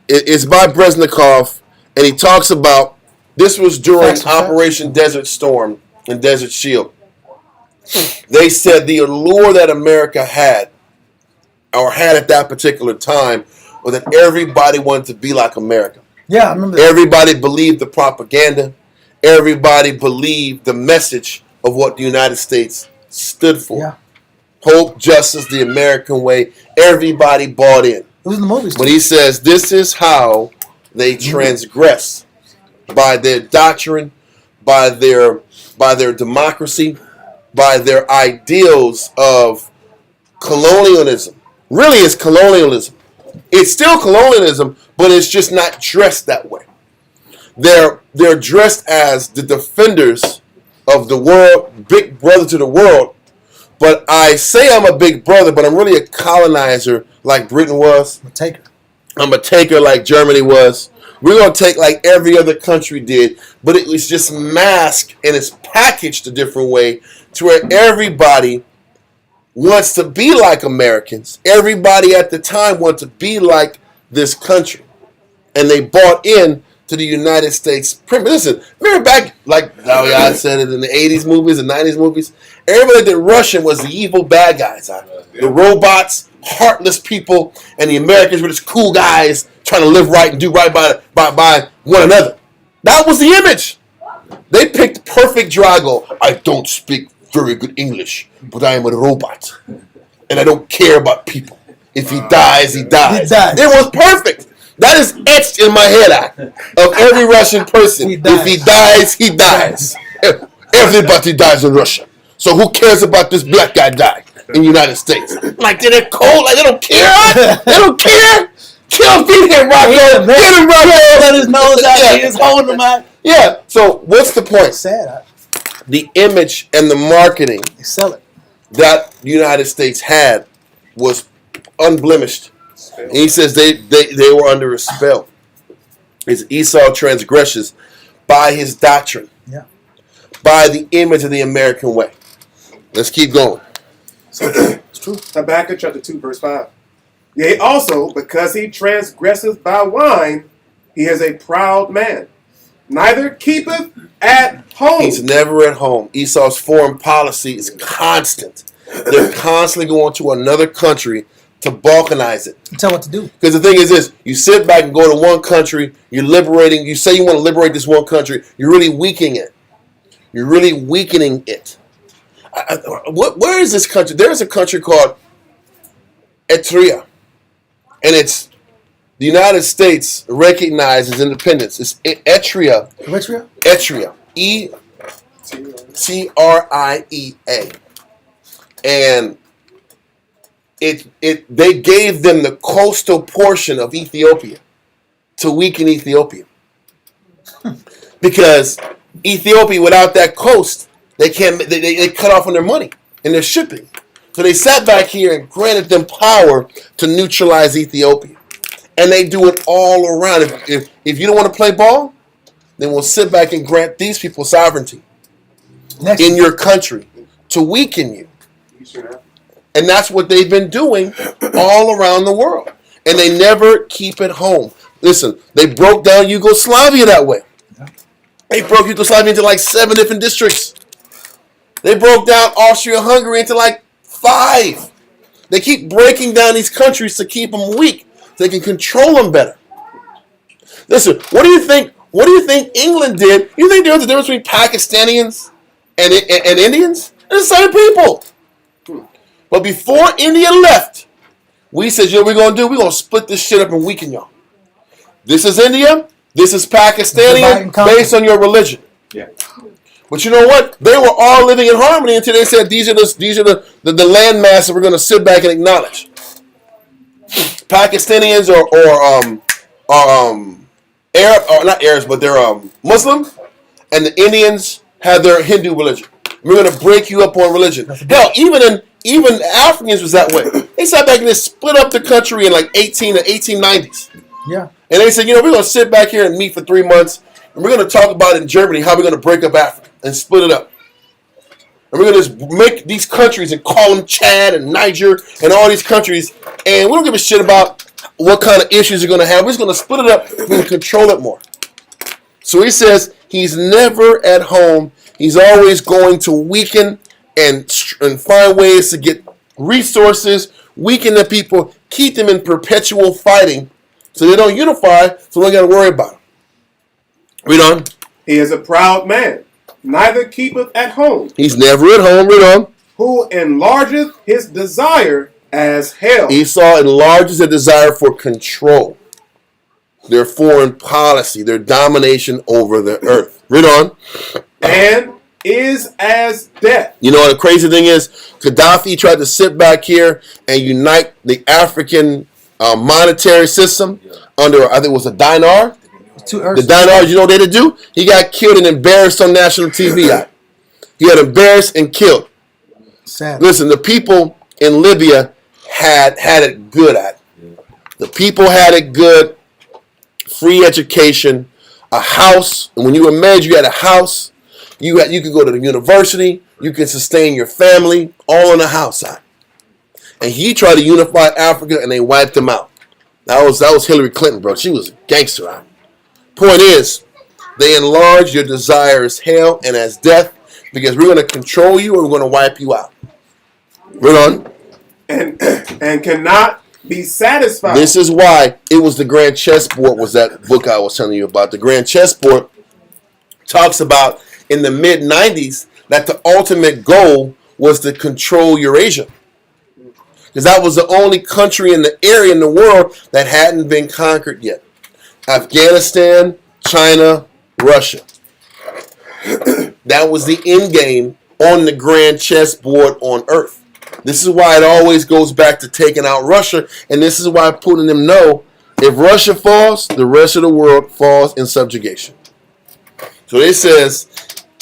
it's by Brezhnev, and he talks about, this was during Operation Desert Storm and Desert Shield. They said the allure that America had, or had at that particular time, was that everybody wanted to be like America. Yeah, I remember that. Everybody believed the propaganda. Everybody believed the message of what the United States stood for. Yeah. Hope, justice, the American way. Everybody bought in. It was in the movies. But he says this is how they transgress by their doctrine, by their democracy, by their ideals of colonialism. Really, it's colonialism. It's still colonialism, but it's just not dressed that way. They're dressed as the defenders of the world, big brother to the world. But I say I'm a big brother, but I'm really a colonizer like Britain was. A taker. I'm a taker like Germany was. We're going to take like every other country did, but it was just masked and it's packaged a different way to where everybody wants to be like Americans. Everybody at the time wants to be like this country. And they bought in to the United States. Listen, remember back, like I said it in the 80s movies and 90s movies? Everybody that Russian was the evil bad guys. The robots, heartless people, and the Americans were just cool guys trying to live right and do right by one another. That was the image. They picked perfect Drago. I don't speak very good English, but I am a robot. And I don't care about people. If he dies, he dies. It was perfect. That is etched in my head of every Russian person. If he dies, he dies. Everybody dies in Russia. So who cares about this black guy dying in the United States? Like, they're cold. Like, they don't care. They don't care. Kill, beat him, Rocco. Get him, Rocco. Let his nose out. He is holding him out. Yeah. So what's the point? Sad. The image and the marketing They sell it. that the United States had was unblemished. And he says they were under a spell. It's Esau transgressions by his doctrine. Yeah. By the image of the American way. Let's keep going. It's true. Habakkuk chapter 2, verse 5. Yea, also, because he transgresseth by wine, he is a proud man. Neither keepeth at home. He's never at home. Esau's foreign policy is constant. They're constantly going to another country to balkanize it. You tell what to do. Because the thing is this, you sit back and go to one country, you're liberating, you say you want to liberate this one country, you're really weakening it. You're really weakening it. Where is this country? There's a country called Eritrea. And it's the United States recognizes independence. It's Eritrea. Eritrea? Eritrea. E-T-R-I-E-A. And they gave them the coastal portion of Ethiopia to weaken Ethiopia. Because Ethiopia, without that coast, they cut off on their money and their shipping. So they sat back here and granted them power to neutralize Ethiopia. And they do it all around. If you don't want to play ball, then we'll sit back and grant these people sovereignty in your country to weaken you. And that's what they've been doing all around the world. And they never keep it home. Listen, they broke down Yugoslavia that way. They broke Yugoslavia into like 7 different districts. They broke down Austria-Hungary into like 5. They keep breaking down these countries to keep them weak, so they can control them better. Listen, what do you think England did? You think there was a difference between Pakistanians and Indians? They're the same people. But before India left, we said, you know what we're going to do? We're going to split this shit up and weaken y'all. This is India. This is Pakistani based on your religion. Yeah. But you know what? They were all living in harmony until they said these are the land mass that we're going to sit back and acknowledge. Pakistanians are Arab, or not Arabs, but they're Muslim, and the Indians have their Hindu religion. We're going to break you up on religion. Hell, even Africans was that way. They sat back and they split up the country in like 1890s. Yeah. And they said, we're going to sit back here and meet for 3 months, and we're going to talk about in Germany how we're going to break up Africa and split it up. And we're going to just make these countries and call them Chad and Niger and all these countries, and we don't give a shit about what kind of issues you're going to have. We're just going to split it up and control it more. So he says he's never at home. He's always going to weaken and find ways to get resources, weaken the people, keep them in perpetual fighting so they don't unify, so we don't got to worry about them. Read on. He is a proud man, neither keepeth at home. He's never at home. Read on. Who enlargeth his desire as hell. Esau enlarges their desire for control, their foreign policy, their domination over the earth. Read on. And is as death. You know what the crazy thing is? Gaddafi tried to sit back here and unite the African monetary system under, I think it was a dinar. The dinars, you know what they had to do? He got killed and embarrassed on national TV. He got embarrassed and killed. Sad. Listen, the people in Libya had it good at. The people had it good. Free education, a house. And when you were married, you had a house. You could go to the university. You could sustain your family all in a house. And he tried to unify Africa, and they wiped him out. That was Hillary Clinton, bro. She was a gangster. Point is, they enlarge your desire as hell and as death because we're going to control you and we're going to wipe you out. Read on. And cannot be satisfied. This is why it was the Grand Chessboard was that book I was telling you about. The Grand Chessboard talks about in the mid-90s that the ultimate goal was to control Eurasia. Because that was the only country in the area in the world that hadn't been conquered yet. Afghanistan, China, Russia. That was the end game on the Grand Chessboard on Earth. This is why it always goes back to taking out Russia, and this is why Putin and them know if Russia falls, the rest of the world falls in subjugation. So it says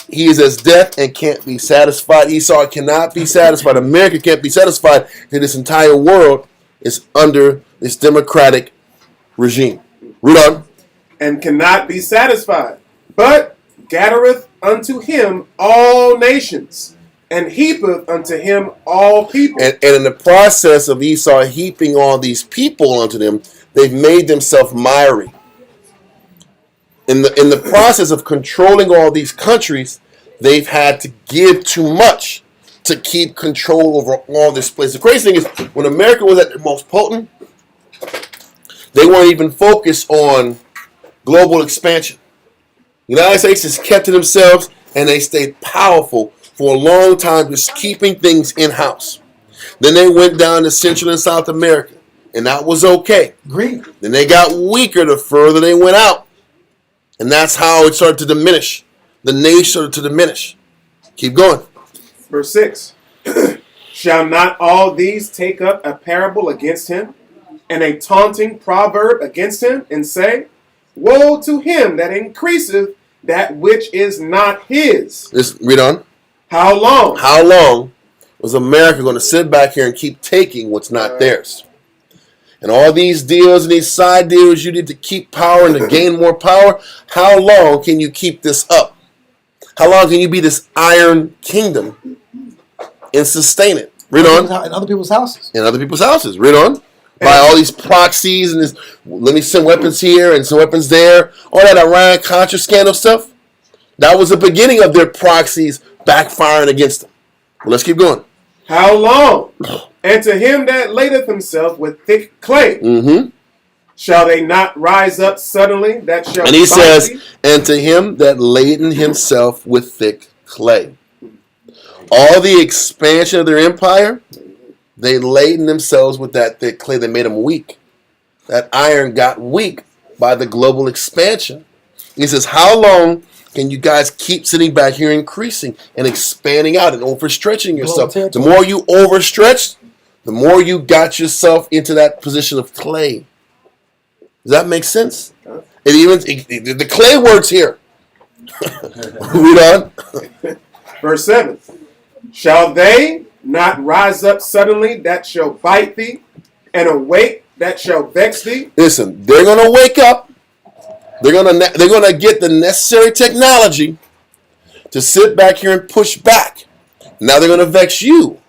he is as death and can't be satisfied. Esau cannot be satisfied. America can't be satisfied that this entire world is under this democratic regime. Read on. And cannot be satisfied, but gathereth unto him all nations, and heapeth unto him all people. And in the process of Esau heaping all these people unto them, they've made themselves miry. In the process of controlling all these countries, they've had to give too much to keep control over all this place. The crazy thing is, when America was at their most potent, they weren't even focused on global expansion. The United States just kept to themselves, and they stayed powerful for a long time, just keeping things in-house. Then they went down to Central and South America, and that was okay. Greed. Then they got weaker the further they went out. And that's how it started to diminish. The nation started to diminish. Keep going. Verse 6. Shall not all these take up a parable against him, and a taunting proverb against him, and say, Woe to him that increaseth that which is not his. Let's read on. How long? How long was America going to sit back here and keep taking what's not theirs? And all these deals and these side deals you did to keep power and to gain more power, how long can you keep this up? How long can you be this iron kingdom and sustain it? Read on. In other people's houses. In other people's houses. Read on. By all these proxies and this, let me send weapons here and some weapons there. All that Iran-Contra scandal stuff. That was the beginning of their proxies backfiring against them. Well, let's keep going. How long? And to him that ladeth himself with thick clay, shall they not rise up suddenly that shall And he bite says, thee? and to him that laden himself with thick clay. All the expansion of their empire, they laden themselves with that thick clay. They made them weak. That iron got weak by the global expansion. He says, how long can you guys keep sitting back here increasing and expanding out and overstretching yourself? The more you overstretch, the more you got yourself into that position of clay. Does that make sense? The clay works here. Read on. Verse 7. Shall they not rise up suddenly that shall bite thee, and awake that shall vex thee? Listen, they're going to wake up. They're gonna get the necessary technology to sit back here and push back. Now they're gonna vex you.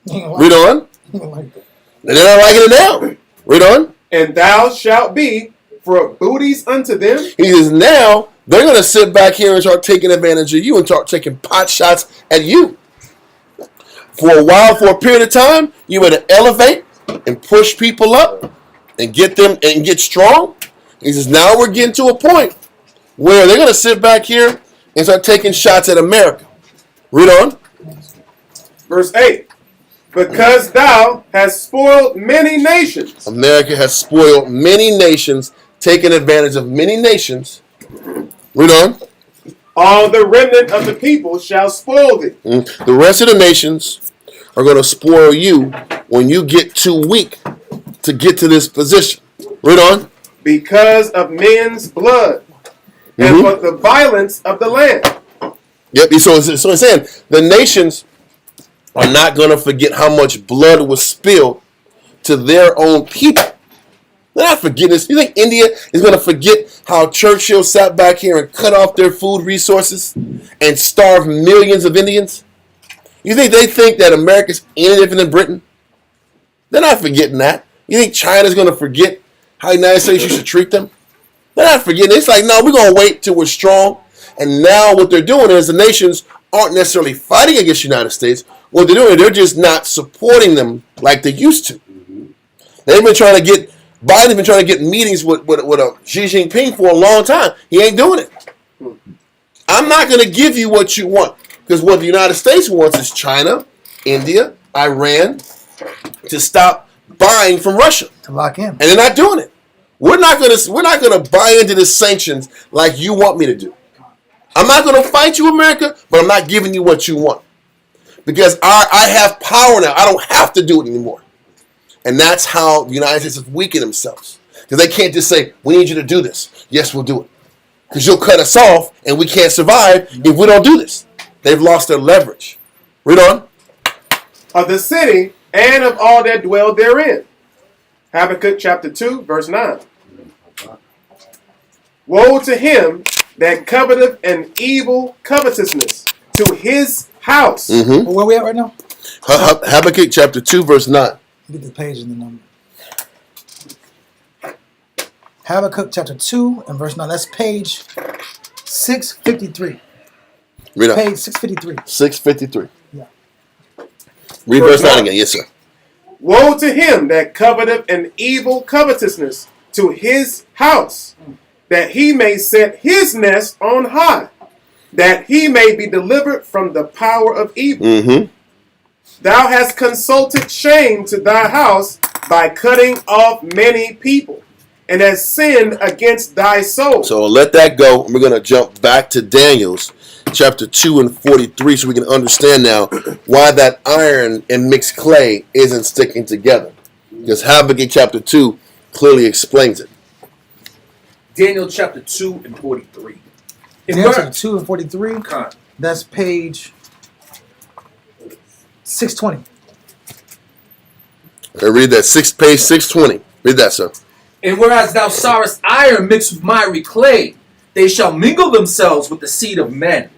Read on. They're not liking it now. Read on. And thou shalt be for booties unto them. He says now they're gonna sit back here and start taking advantage of you and start taking pot shots at you. For a while, for a period of time, you better elevate and push people up and get them and get strong. He says, now we're getting to a point where they're going to sit back here and start taking shots at America. Read on. Verse 8. Because thou hast spoiled many nations. America has spoiled many nations, taken advantage of many nations. Read on. All the remnant of the people shall spoil thee. The rest of the nations are going to spoil you when you get too weak to get to this position. Read on. Because of men's blood and for the violence of the land. Yep. So it's saying the nations are not going to forget how much blood was spilled to their own people. They're not forgetting this. You think India is going to forget how Churchill sat back here and cut off their food resources and starved millions of Indians? You think they think that America's any different than Britain? They're not forgetting that. You think China's going to forget how the United States used to treat them? They're not forgetting. It's like, no, we're going to wait till we're strong. And now what they're doing is the nations aren't necessarily fighting against the United States. What they're doing, they're just not supporting them like they used to. They've been trying to get, Biden's been trying to get meetings with Xi Jinping for a long time. He ain't doing it. I'm not going to give you what you want. Because what the United States wants is China, India, Iran to stop buying from Russia. To lock in. And they're not doing it. We're not gonna buy into the sanctions like you want me to do. I'm not gonna fight you, America, but I'm not giving you what you want. Because I have power now. I don't have to do it anymore. And that's how the United States has weakened themselves. Because they can't just say, we need you to do this. Yes, we'll do it. Because you'll cut us off and we can't survive if we don't do this. They've lost their leverage. Read on. Of the city and of all that dwell therein. Habakkuk chapter 2, verse 9. Woe to him that coveteth an evil covetousness to his house. Mm-hmm. Where we at right now? Habakkuk chapter 2, verse 9. Get the page and the number. Habakkuk chapter 2 and verse 9. That's page 653. Read on. Page 653. 653. Yeah. Read verse 9 again. Yes, sir. Woe to him that coveteth an evil covetousness to his house, that he may set his nest on high, that he may be delivered from the power of evil. Mm-hmm. Thou hast consulted shame to thy house by cutting off many people, and hast sinned against thy soul. So let that go. We're going to jump back to Daniel's chapter 2 and 43 so we can understand now why that iron and mixed clay isn't sticking together. Because Habakkuk chapter 2 clearly explains it. Daniel chapter 2 and 43. Daniel chapter 2 and 43. Con. That's page 620. I read that page 620. Read that, sir. And whereas thou sawest iron mixed with miry clay, they shall mingle themselves with the seed of men,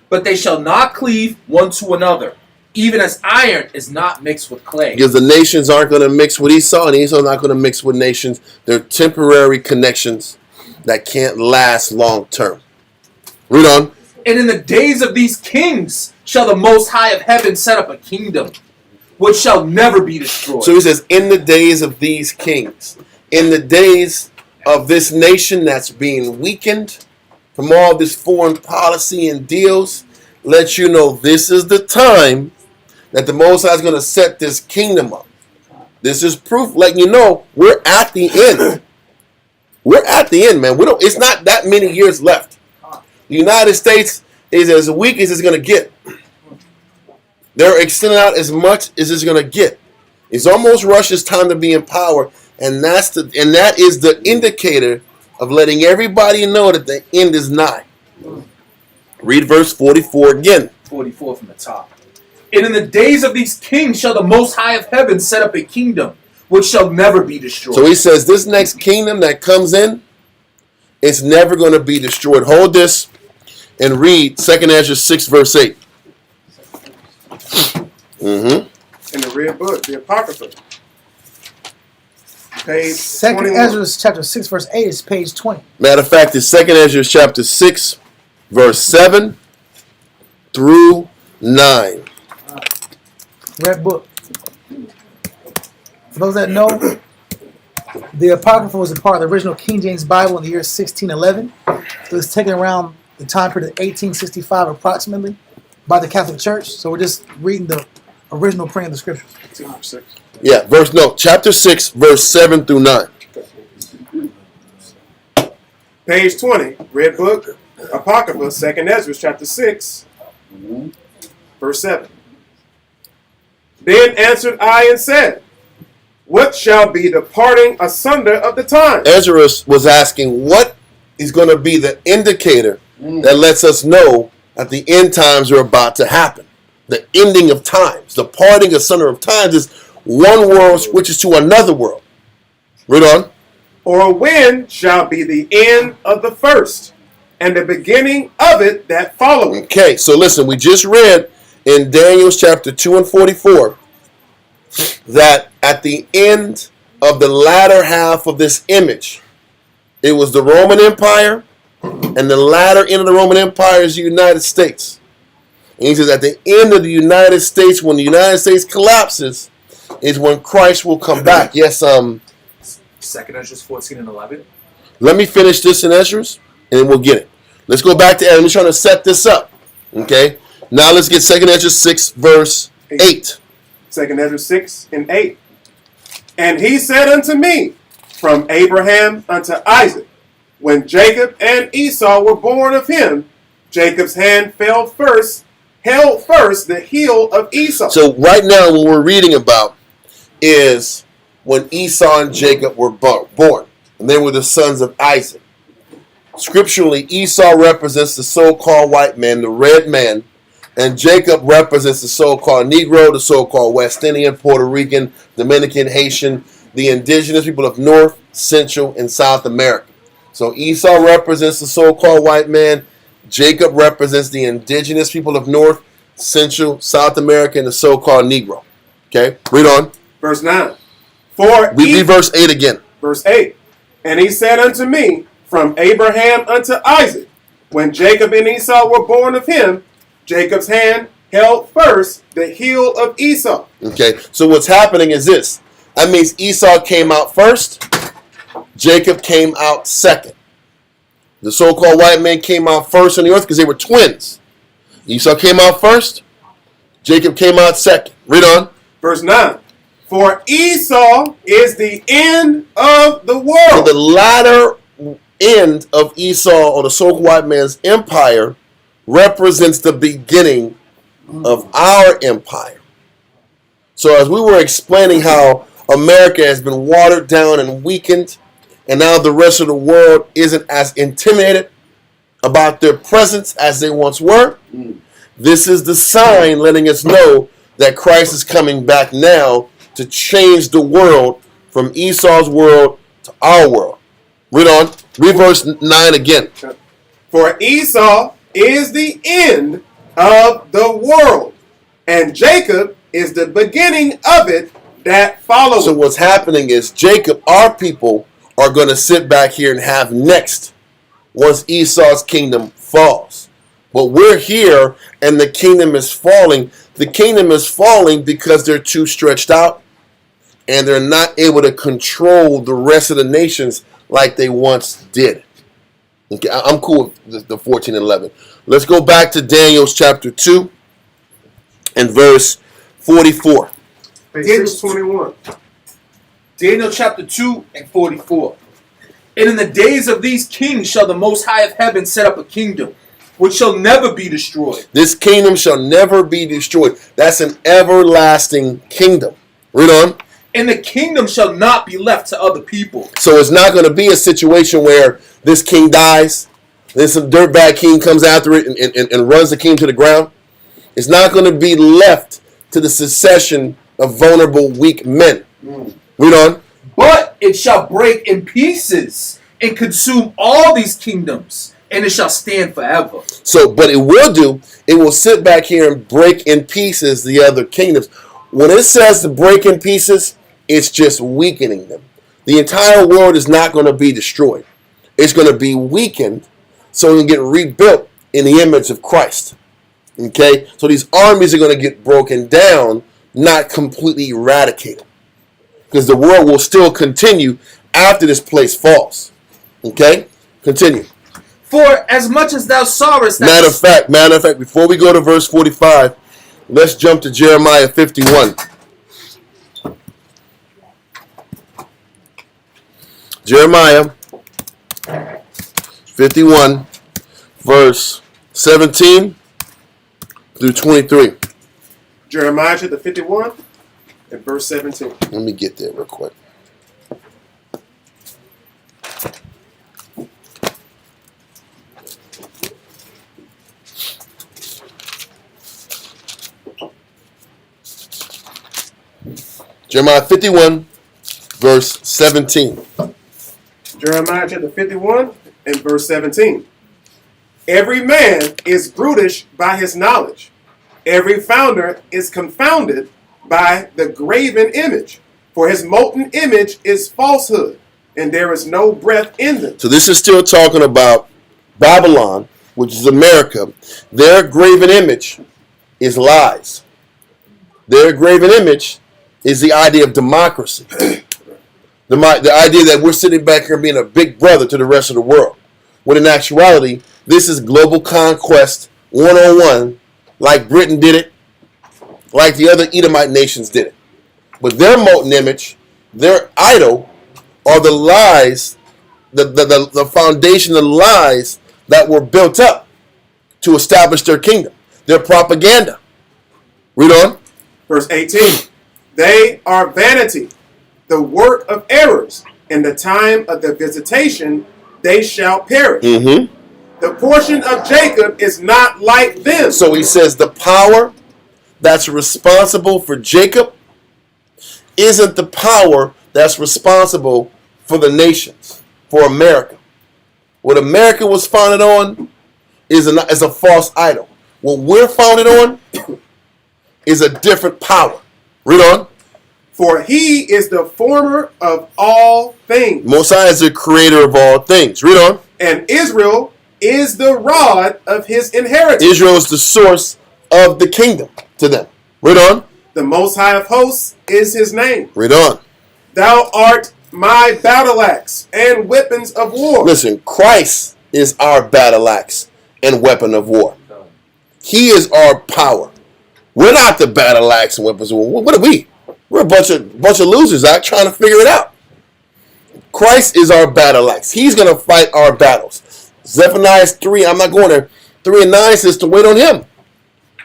but they shall not cleave one to another, even as iron is not mixed with clay. Because the nations aren't going to mix with Esau, and Esau's not going to mix with nations. They're temporary connections that can't last long term. Read on. And in the days of these kings shall the Most High of heaven set up a kingdom, which shall never be destroyed. So he says, in the days of these kings, in the days of this nation that's being weakened from all this foreign policy and deals, let you know this is the time that the Most High is going to set this kingdom up. This is proof letting you know we're at the end. We're at the end, man. It's not that many years left. The United States is as weak as it's going to get. They're extending out as much as it's going to get. It's almost Russia's time to be in power, and that is the indicator of letting everybody know that the end is nigh. Read verse 44 again. 44 from the top. And in the days of these kings shall the Most High of heaven set up a kingdom, which shall never be destroyed. So he says this next kingdom that comes in, it's never going to be destroyed. Hold this and read 2 Ezra 6 verse 8. In the red book, the Apocrypha. Page 2 21. Ezra chapter 6 verse 8 is page 20. Matter of fact, it's 2 Ezra chapter 6 verse 7 through 9. Red book. For those that know, the Apocrypha was a part of the original King James Bible in the year 1611. It was taken around the time period of 1865 approximately by the Catholic Church. So we're just reading the original print of the scriptures. Yeah, chapter 6 verse 7 through 9. Page 20, red book, Apocrypha, 2 Ezra chapter 6, verse 7. Then answered I and said, what shall be the parting asunder of the time? Ezra was asking what is going to be the indicator that lets us know that the end times are about to happen. The ending of times. The parting asunder of times is one world switches to another world. Read on. Or when shall be the end of the first, and the beginning of it that followeth? Okay, so listen, we just read in Daniel chapter 2 and 44 that at the end of the latter half of this image It was the Roman Empire, and the latter end of the Roman Empire is the United States. And he says at the end of the United States, when the United States collapses, is when Christ will come back. Yes, 2 Ezra 14 and 11. let me finish this in Ezra's, and then we'll get it. Let's go back to Ezra. I'm trying to set this up. Okay? Now let's get 2 Ezra 6, verse 8. 2 Ezra 6 and 8. And he said unto me, from Abraham unto Isaac, when Jacob and Esau were born of him, Jacob's hand held first the heel of Esau. So right now what we're reading about is when Esau and Jacob were born. And they were the sons of Isaac. Scripturally, Esau represents the so-called white man, the red man, and Jacob represents the so-called Negro, the so-called West Indian, Puerto Rican, Dominican, Haitian, the indigenous people of North, Central, and South America. So Esau represents the so-called white man. Jacob represents the indigenous people of North, Central, South America, and the so-called Negro. Okay, read on. Verse 9. Read verse 8 again. Verse 8. And he said unto me, from Abraham unto Isaac, when Jacob and Esau were born of him, Jacob's hand held first the heel of Esau. Okay, so what's happening is this. That means Esau came out first, Jacob came out second. The so-called white man came out first on the earth because they were twins. Esau came out first, Jacob came out second. Read on. Verse 9. For Esau is the end of the world. So the latter end of Esau, or the so-called white man's empire, represents the beginning of our empire. So as we were explaining how America has been watered down and weakened, and now the rest of the world isn't as intimidated about their presence as they once were, this is the sign letting us know that Christ is coming back now to change the world from Esau's world to our world. Read on. Read verse 9 again. For Esau is the end of the world, and Jacob is the beginning of it that follows. So what's happening is Jacob, our people, are going to sit back here and have next once Esau's kingdom falls. But we're here and the kingdom is falling. The kingdom is falling because they're too stretched out and they're not able to control the rest of the nations like they once did. Okay, I'm cool with the 14 and 11. Let's go back to Daniel chapter 2 and verse 44. Page 621. Daniel chapter 2 and 44. And in the days of these kings shall the Most High of heaven set up a kingdom, which shall never be destroyed. This kingdom shall never be destroyed. That's an everlasting kingdom. Read on. And the kingdom shall not be left to other people. So it's not going to be a situation where this king dies, then some dirtbag king comes after it and runs the king to the ground. It's not going to be left to the succession of vulnerable, weak men. Read on. But it shall break in pieces and consume all these kingdoms, and it shall stand forever. So, but it will sit back here and break in pieces the other kingdoms. When it says to break in pieces, it's just weakening them. The entire world is not going to be destroyed. It's going to be weakened so it can get rebuilt in the image of Christ. Okay? So these armies are going to get broken down, not completely eradicated. Because the world will still continue after this place falls. Okay? Continue. For as much as thou sawest that... Matter of fact, before we go to verse 45, let's jump to Jeremiah 51. Jeremiah 51, verse 17 through 23. Jeremiah chapter 51 and verse 17. Let me get there real quick. Jeremiah 51, verse 17. Jeremiah chapter 51 and verse 17. Every man is brutish by his knowledge. Every founder is confounded by the graven image. For his molten image is falsehood, and there is no breath in them. So this is still talking about Babylon, which is America. Their graven image is lies. Their graven image is the idea of democracy. The idea that we're sitting back here being a big brother to the rest of the world. When in actuality, this is global conquest 101, like Britain did it, like the other Edomite nations did it. But their molten image, their idol, are the lies, the foundation of lies that were built up to establish their kingdom. Their propaganda. Read on. Verse 18. They are vanity, the work of errors. In the time of the visitation, they shall perish. Mm-hmm. The portion of Jacob is not like them. So he says the power that's responsible for Jacob isn't the power that's responsible for the nations, for America. What America was founded on is a false idol. What we're founded on is a different power. Read on. For he is the former of all things. Mosiah is the creator of all things. Read on. And Israel is the rod of his inheritance. Israel is the source of the kingdom to them. Read on. The Most High of hosts is his name. Read on. Thou art my battle axe and weapons of war. Listen, Christ is our battle axe and weapon of war. He is our power. We're not the battle axe and weapons of war. What are we? We're a bunch of losers out trying to figure it out. Christ is our battle axe. He's going to fight our battles. Zephaniah 3, I'm not going there. 3 and 9 says to wait on him.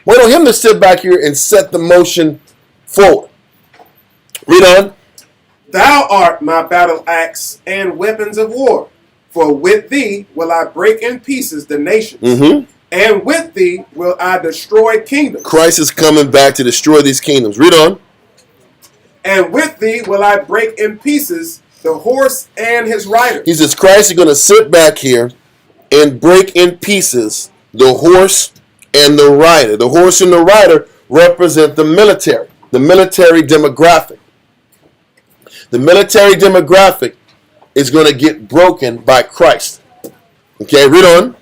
Wait on him to sit back here and set the motion forward. Read on. Thou art my battle axe and weapons of war. For with thee will I break in pieces the nations. Mm-hmm. And with thee will I destroy kingdoms. Christ is coming back to destroy these kingdoms. Read on. And with thee will I break in pieces the horse and his rider. He says Christ is going to sit back here and break in pieces the horse and the rider. The horse and the rider represent the military demographic. The military demographic is going to get broken by Christ. Okay, read on.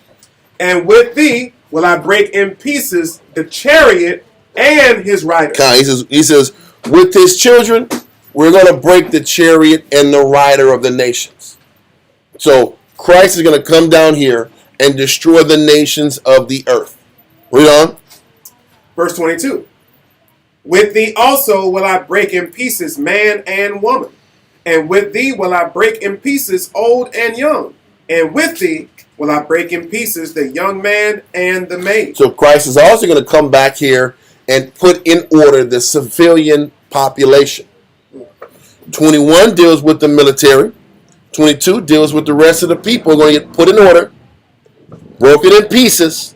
And with thee will I break in pieces the chariot and his rider. He says, with his children, we're going to break the chariot and the rider of the nations. So Christ is going to come down here and destroy the nations of the earth. Read on. Verse 22. With thee also will I break in pieces man and woman. And with thee will I break in pieces old and young. And with thee will I break in pieces the young man and the maid. So Christ is also going to come back here and put in order the civilian population. 21 deals with the military. 22 deals with the rest of the people going to get put in order, broken in pieces.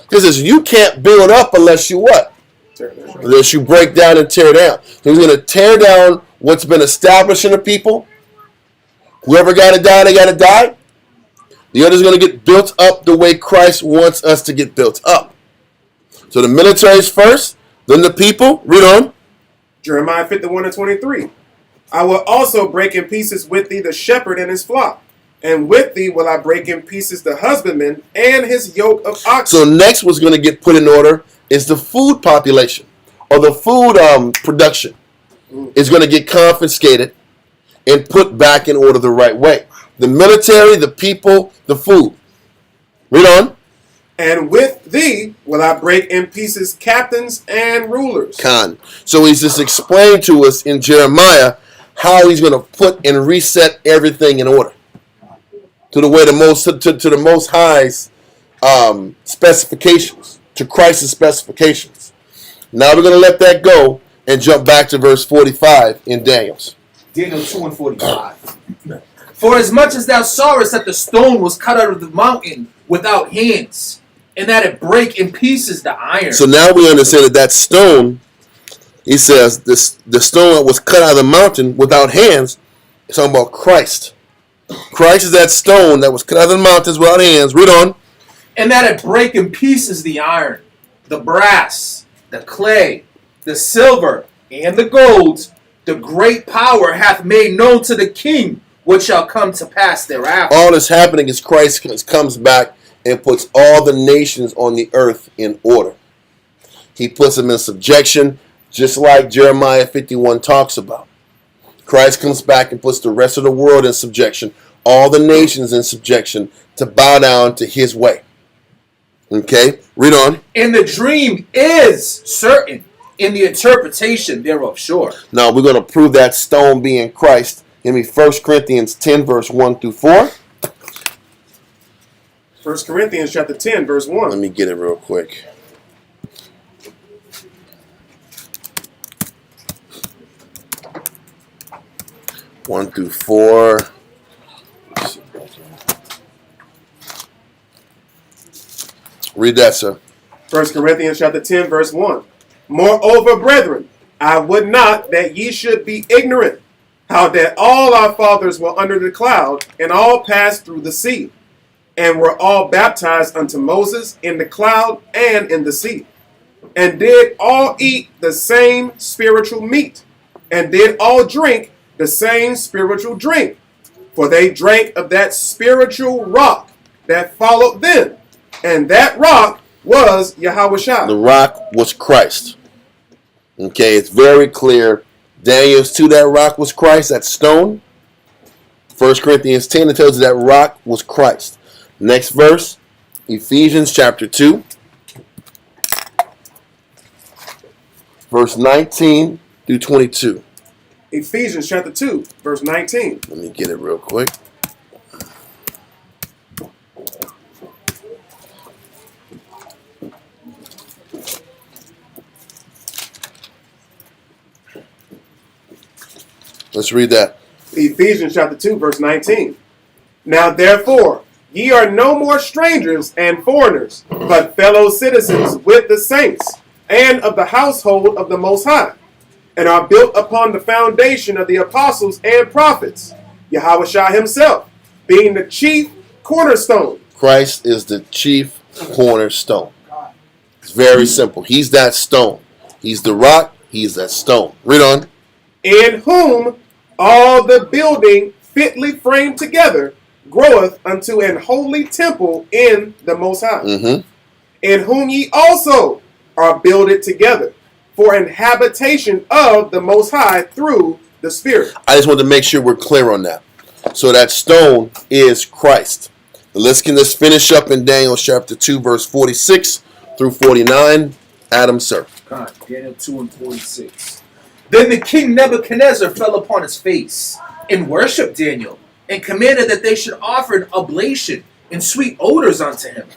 Because you can't build up unless you what? Unless you break down and tear down. So he's going to tear down what's been established in the people. Whoever got to die, they got to die. The others are going to get built up the way Christ wants us to get built up. So the military is first, then the people. Read on. Jeremiah 51 and 23. I will also break in pieces with thee the shepherd and his flock. And with thee will I break in pieces the husbandman and his yoke of oxen. So next what's going to get put in order is the food population, or the food production is going to get confiscated and put back in order the right way. The military, the people, the food. Read on. And with thee will I break in pieces captains and rulers. So he's just explained to us in Jeremiah how he's going to put and reset everything in order to the way the most high's specifications, to Christ's specifications. Now we're going to let that go and jump back to verse 45 in Daniel's. Daniel 2 and 45. For as much as thou sawest that the stone was cut out of the mountain without hands, and that it brake in pieces the iron. So now we understand that stone, he says, the stone that was cut out of the mountain without hands, it's talking about Christ. Christ is that stone that was cut out of the mountains without hands. Read on. And that it brake in pieces the iron, the brass, the clay, the silver, and the gold. The great power hath made known to the king what shall come to pass thereafter. All that's happening is Christ comes back and puts all the nations on the earth in order. He puts them in subjection, just like Jeremiah 51 talks about. Christ comes back and puts the rest of the world in subjection, all the nations in subjection, to bow down to his way. Okay, read on. And the dream is certain, in the interpretation thereof sure. Now we're going to prove that stone being Christ. Give me 1 Corinthians 10, verse 1 through 4. 1 Corinthians chapter 10, verse 1. Let me get it real quick. One through 4. Read that, sir. 1 Corinthians chapter 10, verse 1. Moreover, brethren, I would not that ye should be ignorant, how that all our fathers were under the cloud, and all passed through the sea, and were all baptized unto Moses in the cloud and in the sea, and did all eat the same spiritual meat, and did all drink the same spiritual drink, for they drank of that spiritual rock that followed them, and that rock was Yahushua. The rock was Christ. Okay, it's very clear. Daniel's to that rock was Christ, that stone. 1 Corinthians 10, it tells you that rock was Christ. Next verse, Ephesians chapter 2, verse 19 through 22. Ephesians chapter 2, verse 19. Let me get it real quick. Let's read that. Ephesians chapter 2, verse 19. Now therefore, ye are no more strangers and foreigners, but fellow citizens with the saints, and of the household of the Most High, and are built upon the foundation of the apostles and prophets, Yahushua himself, being the chief cornerstone. Christ is the chief cornerstone. It's very simple. He's that stone. He's the rock. He's that stone. Read on. In whom all the building fitly framed together groweth unto an holy temple in the Most High, in whom ye also are builded together for an habitation of the Most High through the Spirit. I just want to make sure we're clear on that. So that stone is Christ. Let's finish up in Daniel chapter 2, verse 46 through 49. Adam, sir. God, Daniel 2 and 46. Then the king Nebuchadnezzar fell upon his face and worshipped Daniel, and commanded that they should offer an oblation and sweet odors unto him.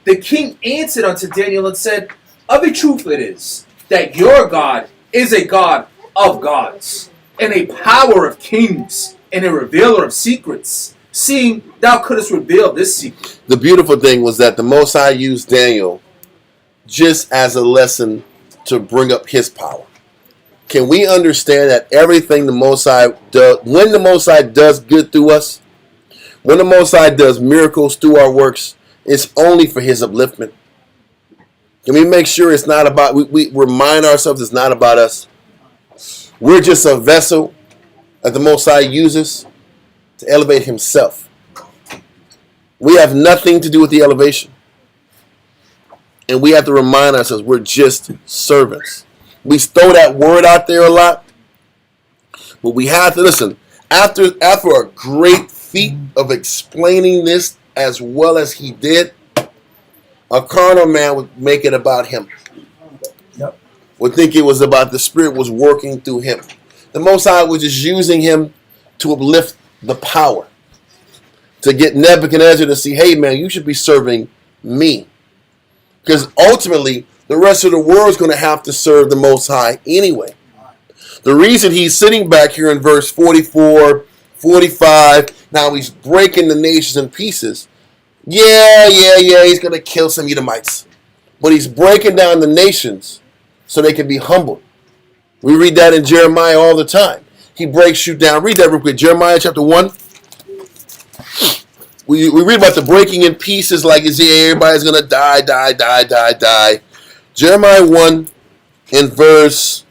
The king answered unto Daniel and said, of a truth it is, that your God is a God of gods, and a power of kings, and a revealer of secrets, seeing thou couldst reveal this secret. The beautiful thing was that the Most High used Daniel just as a lesson to bring up his power. Can we understand that everything the Most High does, when the Most High does good through us, when the Most High does miracles through our works, it's only for his upliftment? Can we make sure it's not about, we remind ourselves it's not about us? We're just a vessel that the Most High uses to elevate himself. We have nothing to do with the elevation. And we have to remind ourselves we're just servants. We throw that word out there a lot, but we have to listen. After a great feat of explaining this as well as he did, a carnal man would make it about him. Yep. Would think it was about the Spirit was working through him. The Most High was just using him to uplift the power, to get Nebuchadnezzar to see, hey man, you should be serving me. Because ultimately, the rest of the world is going to have to serve the Most High anyway. The reason he's sitting back here in verse 44, 45, now he's breaking the nations in pieces. Yeah, he's going to kill some Edomites. But he's breaking down the nations so they can be humbled. We read that in Jeremiah all the time. He breaks you down. Read that real quick. Jeremiah chapter 1. We read about the breaking in pieces like everybody's going to die. Jeremiah 1 in verse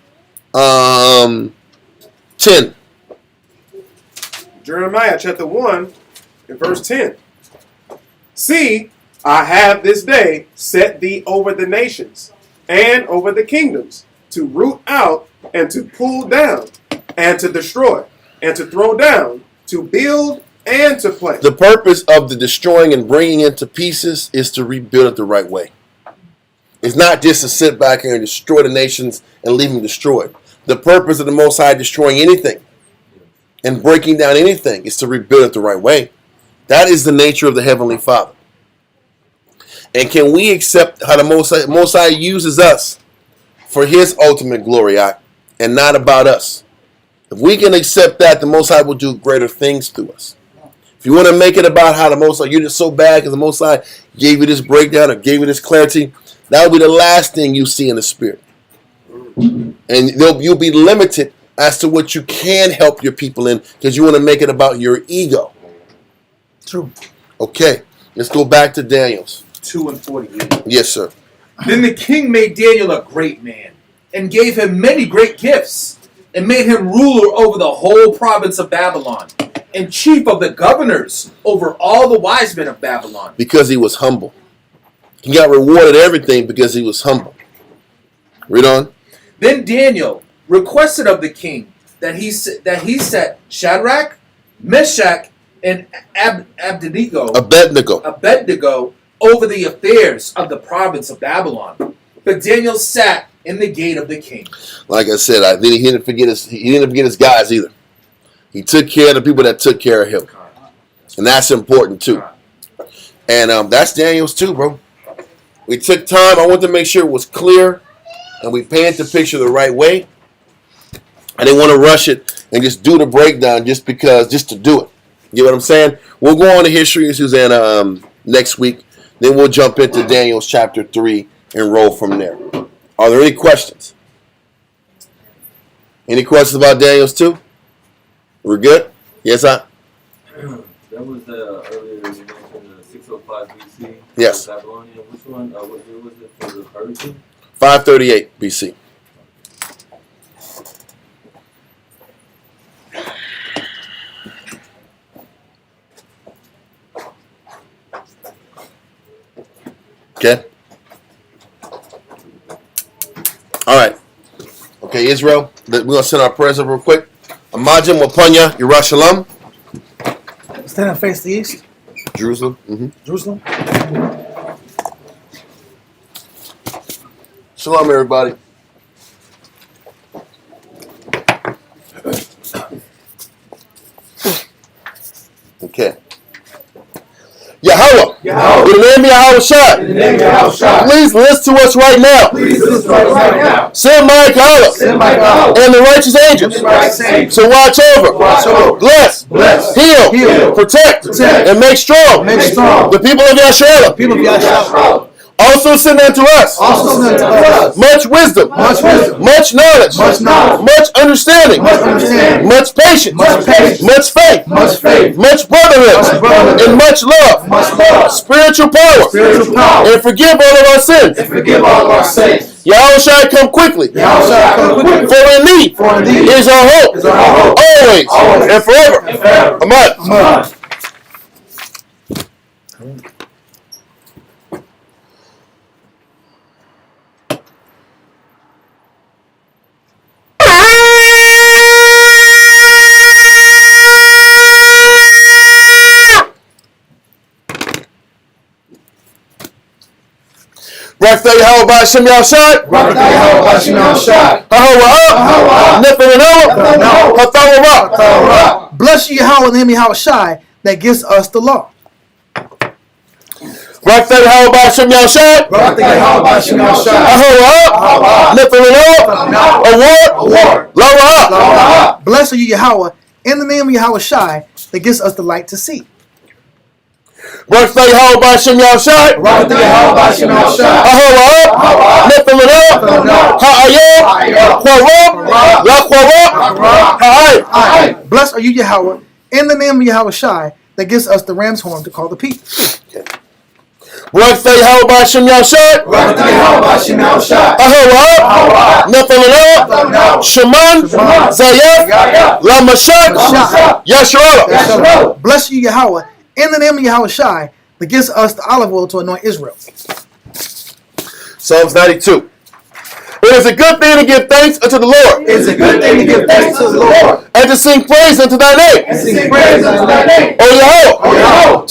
10. Jeremiah chapter 1 and verse 10. See, I have this day set thee over the nations and over the kingdoms, to root out and to pull down and to destroy and to throw down, to build and to plant. The purpose of the destroying and bringing into pieces is to rebuild it the right way. It's not just to sit back here and destroy the nations and leave them destroyed. The purpose of the Most High destroying anything and breaking down anything is to rebuild it the right way. That is the nature of the Heavenly Father. And can we accept how the Most High uses us for His ultimate glory and not about us? If we can accept that, the Most High will do greater things to us. If you want to make it about how the Most High, you're just so bad because the Most High gave you this breakdown or gave you this clarity, that will be the last thing you see in the Spirit. And you'll be limited as to what you can help your people in because you want to make it about your ego. True. Okay, let's go back to Daniel's. 2 and 48. Yes, sir. Then the king made Daniel a great man, and gave him many great gifts, and made him ruler over the whole province of Babylon, and chief of the governors over all the wise men of Babylon. Because he was humble. He got rewarded everything because he was humble. Read on. Then Daniel requested of the king that he set Shadrach, Meshach, and Abednego over the affairs of the province of Babylon. But Daniel sat in the gate of the king. Like I said, he didn't forget his guys either. He took care of the people that took care of him. And that's important too. And that's Daniel's too, bro. We took time. I want to make sure it was clear and we painted the picture the right way. I didn't want to rush it and just do the breakdown just to do it. You know what I'm saying? We'll go on to history, Susanna, next week. Then we'll jump into Daniel's chapter 3 and roll from there. Are there any questions? Any questions about Daniel's 2? We're good? Yes, That was earlier you mentioned 605 BC. Yes. Babylonia. Which one? What year was it for the hurricane? 538 BC. Okay. All right. Okay, Israel. We're going to send our prayers up real quick. Amajim Wapanya Yerushalayim. Stand and face the east. Jerusalem. Mm-hmm. Jerusalem. Shalom, everybody. Okay. Yahweh. In the name of Yahweh Shai. Please listen to us right now. Send Michael and the righteous angels to watch over, bless, heal, protect, and make strong the people of Yasharallah. Also send unto us much wisdom, much knowledge, much understanding, much patience, much faith, much brotherhood, and much love, spiritual power, and forgive all of our sins. Yahweh shall come quickly, for in thee is our hope, always and forever. Amen. Rakhtha Yahweh Ba'Shem Yahshai. Bless you, Yahweh, in the name of Yahweh Shai, that gives us the law. Rakhtha Yahweh Ba'Shem Yahshai. Bless you, Yahweh, in the name of Yahweh Shai, that gives us the light to see. Rakhtha Yahweh Ba'Shem Yahshai. Blessed are you, Yahweh, in the name of Yahweh Shai, that gives us the ram's horn to call the people. Barak Thay Yahweh B'Shem Yahushua. Ahawah. Nathalanah. Shaman. Zayef. Lamashak. Yasharallah. Bless you, Yahweh, in the name of Yahweh Shai, that gives us the olive oil to anoint Israel. Psalms 92. It is a good thing to give thanks unto the Lord. It is a good thing to give thanks to the Lord. And to sing praise unto thy name. And sing praise unto thy name. O Yahweh.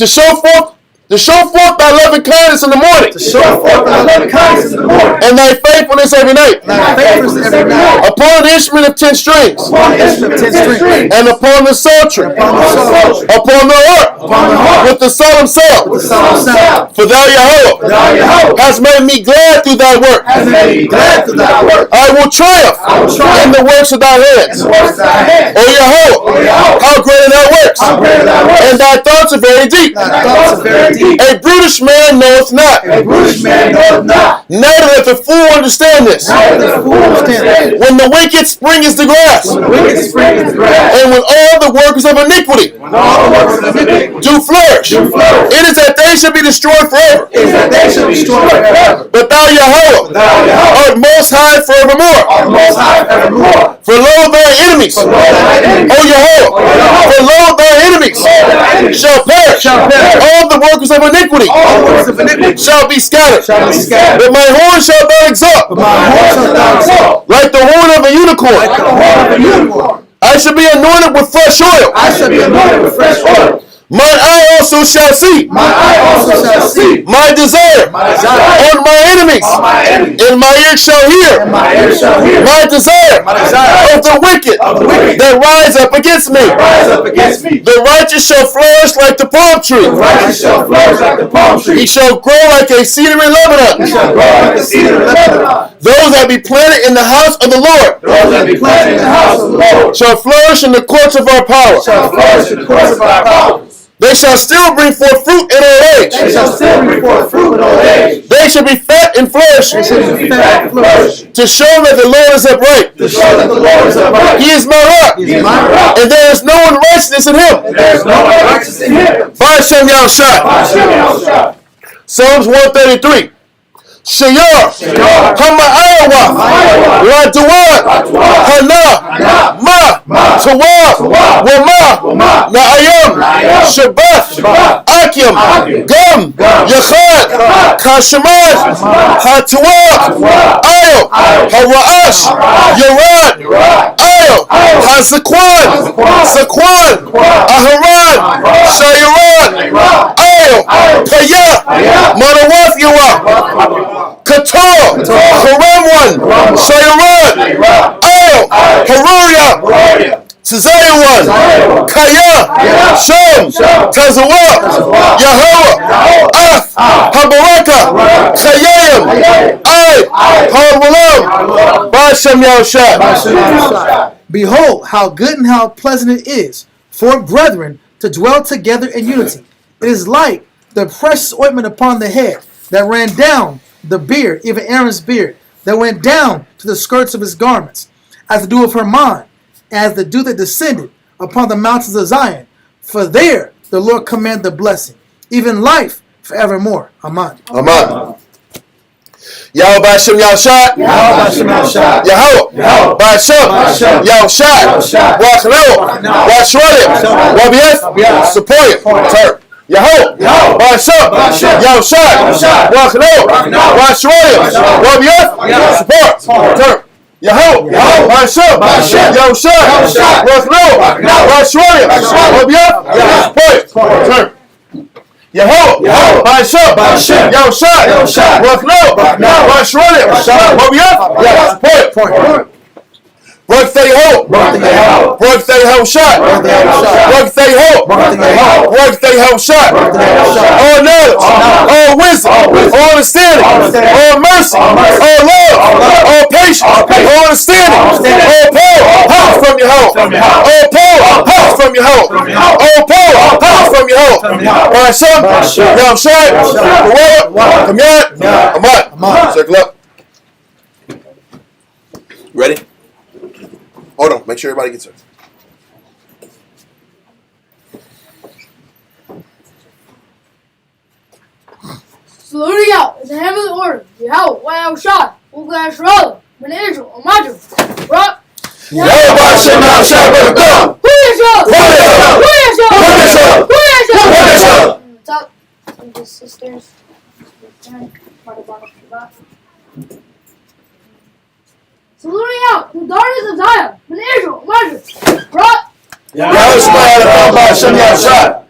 To show forth thy loving kindness in the morning. To show forth thy loving kindness in the morning. And thy faithfulness every night. And thy faithfulness every night. Upon the instrument of 10 strings. Upon the instrument of 10 strings. And upon the psaltery. Upon the harp. With the solemn sound. For thou Yahweh hast made me glad through thy work. I will triumph in the works of thy hands. O Yahweh, how great are thy works. And thy thoughts are very deep. A brutish man knoweth not. Neither doth the fool understand this. When the wicked springeth the grass. And when all the workers of iniquity do flourish. It is that they should be destroyed forever. But thou Yahweh art most high forevermore. For lo thy enemies, O Yahweh, for lo thy enemies shall perish. All the workers of iniquity shall be scattered. But my horn shall thou exalt, like the horn of a unicorn. I shall be anointed with fresh oil. Mine eye also shall see. My desire on my enemies. And my ear shall hear. My desire of the wicked that rise up against me. The righteous shall flourish like the palm tree. He shall grow like a cedar in Lebanon. Those that be planted in the house of the Lord shall flourish in the courts of our power. They shall still bring forth fruit in old age. They shall be fat and flourishing. To show that the Lord is upright. He is my rock. And there is no unrighteousness in him. B'Shem Yahushua. Psalms 133. Shayar, Hama'ayawa, Raduan, Hana, Ma, Tawab, Wama, Na'ayam, Shabbat, Akim, Gum, Yachad, Kashamad, Hatuab, Ayo, Hawa'ash, Yarad, Ayo, Hazakwan, Zakwan, Aharan, Shayarad, Ayo, Kaya, Manawaf Yawa. Qatar, Haram 1, Shayarad, Ayo, Haruria, Tzayawan, Kaya, Shom, Tazawa, Yahweh, Af, Habaraka, Kayayim, Ay, Hawalam, B'Shem Yahushua. Behold, how good and how pleasant it is for brethren to dwell together in unity. It is like the precious ointment upon the head that ran down the beard, even Aaron's beard, that went down to the skirts of his garments, as the dew of Hermon, as the dew that descended upon the mountains of Zion. For there the Lord commanded the blessing, even life forevermore. Amen. Amen. Yahweh B'Shem Yahushua. Yahweh B'Shem Yahushua. Wachanel. Washrolim. Wabieth. Sepoyim. Turk. Yahweh B'Shem Yahushua. Wachanel. Washrolim. Wabieth. Support. Turk. Yahweh B'Shem Yahushua. Wachanel. Washrolim. Wabieth. Support. Turk. Yahweh B'Shem Yahushua. Wachanel. Washrolim. Wabieth. Support. Barak Thay Yahweh. Barak Thay Yahushua. Barak Thay Yahweh. Barak Thay Yahushua. All knowledge, all wisdom, all understanding, all mercy, all love, all patience, all understanding, all power from Yahweh. All power from Yahweh. All power from Yahweh. B'Shem Yahushua. Kamyat. Amen. Circle up. Ready? Hold on, make sure everybody gets it. brother, Ben Israel, Amadu, Rock. Everybody shout out, shout out, go! Who is your? Who is your? Who is your? Who is your? Who is your? Who is your? What's up? And his sisters. Saluting out the daughters of Zion, Ben Israel, Amadu, Rock. Everybody shout out, shout out.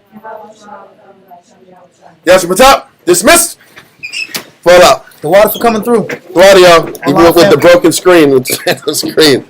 Yes, from the top. Dismissed. Fall out. The water for coming through. Water, y'all. Even with the broken screen, with the screen.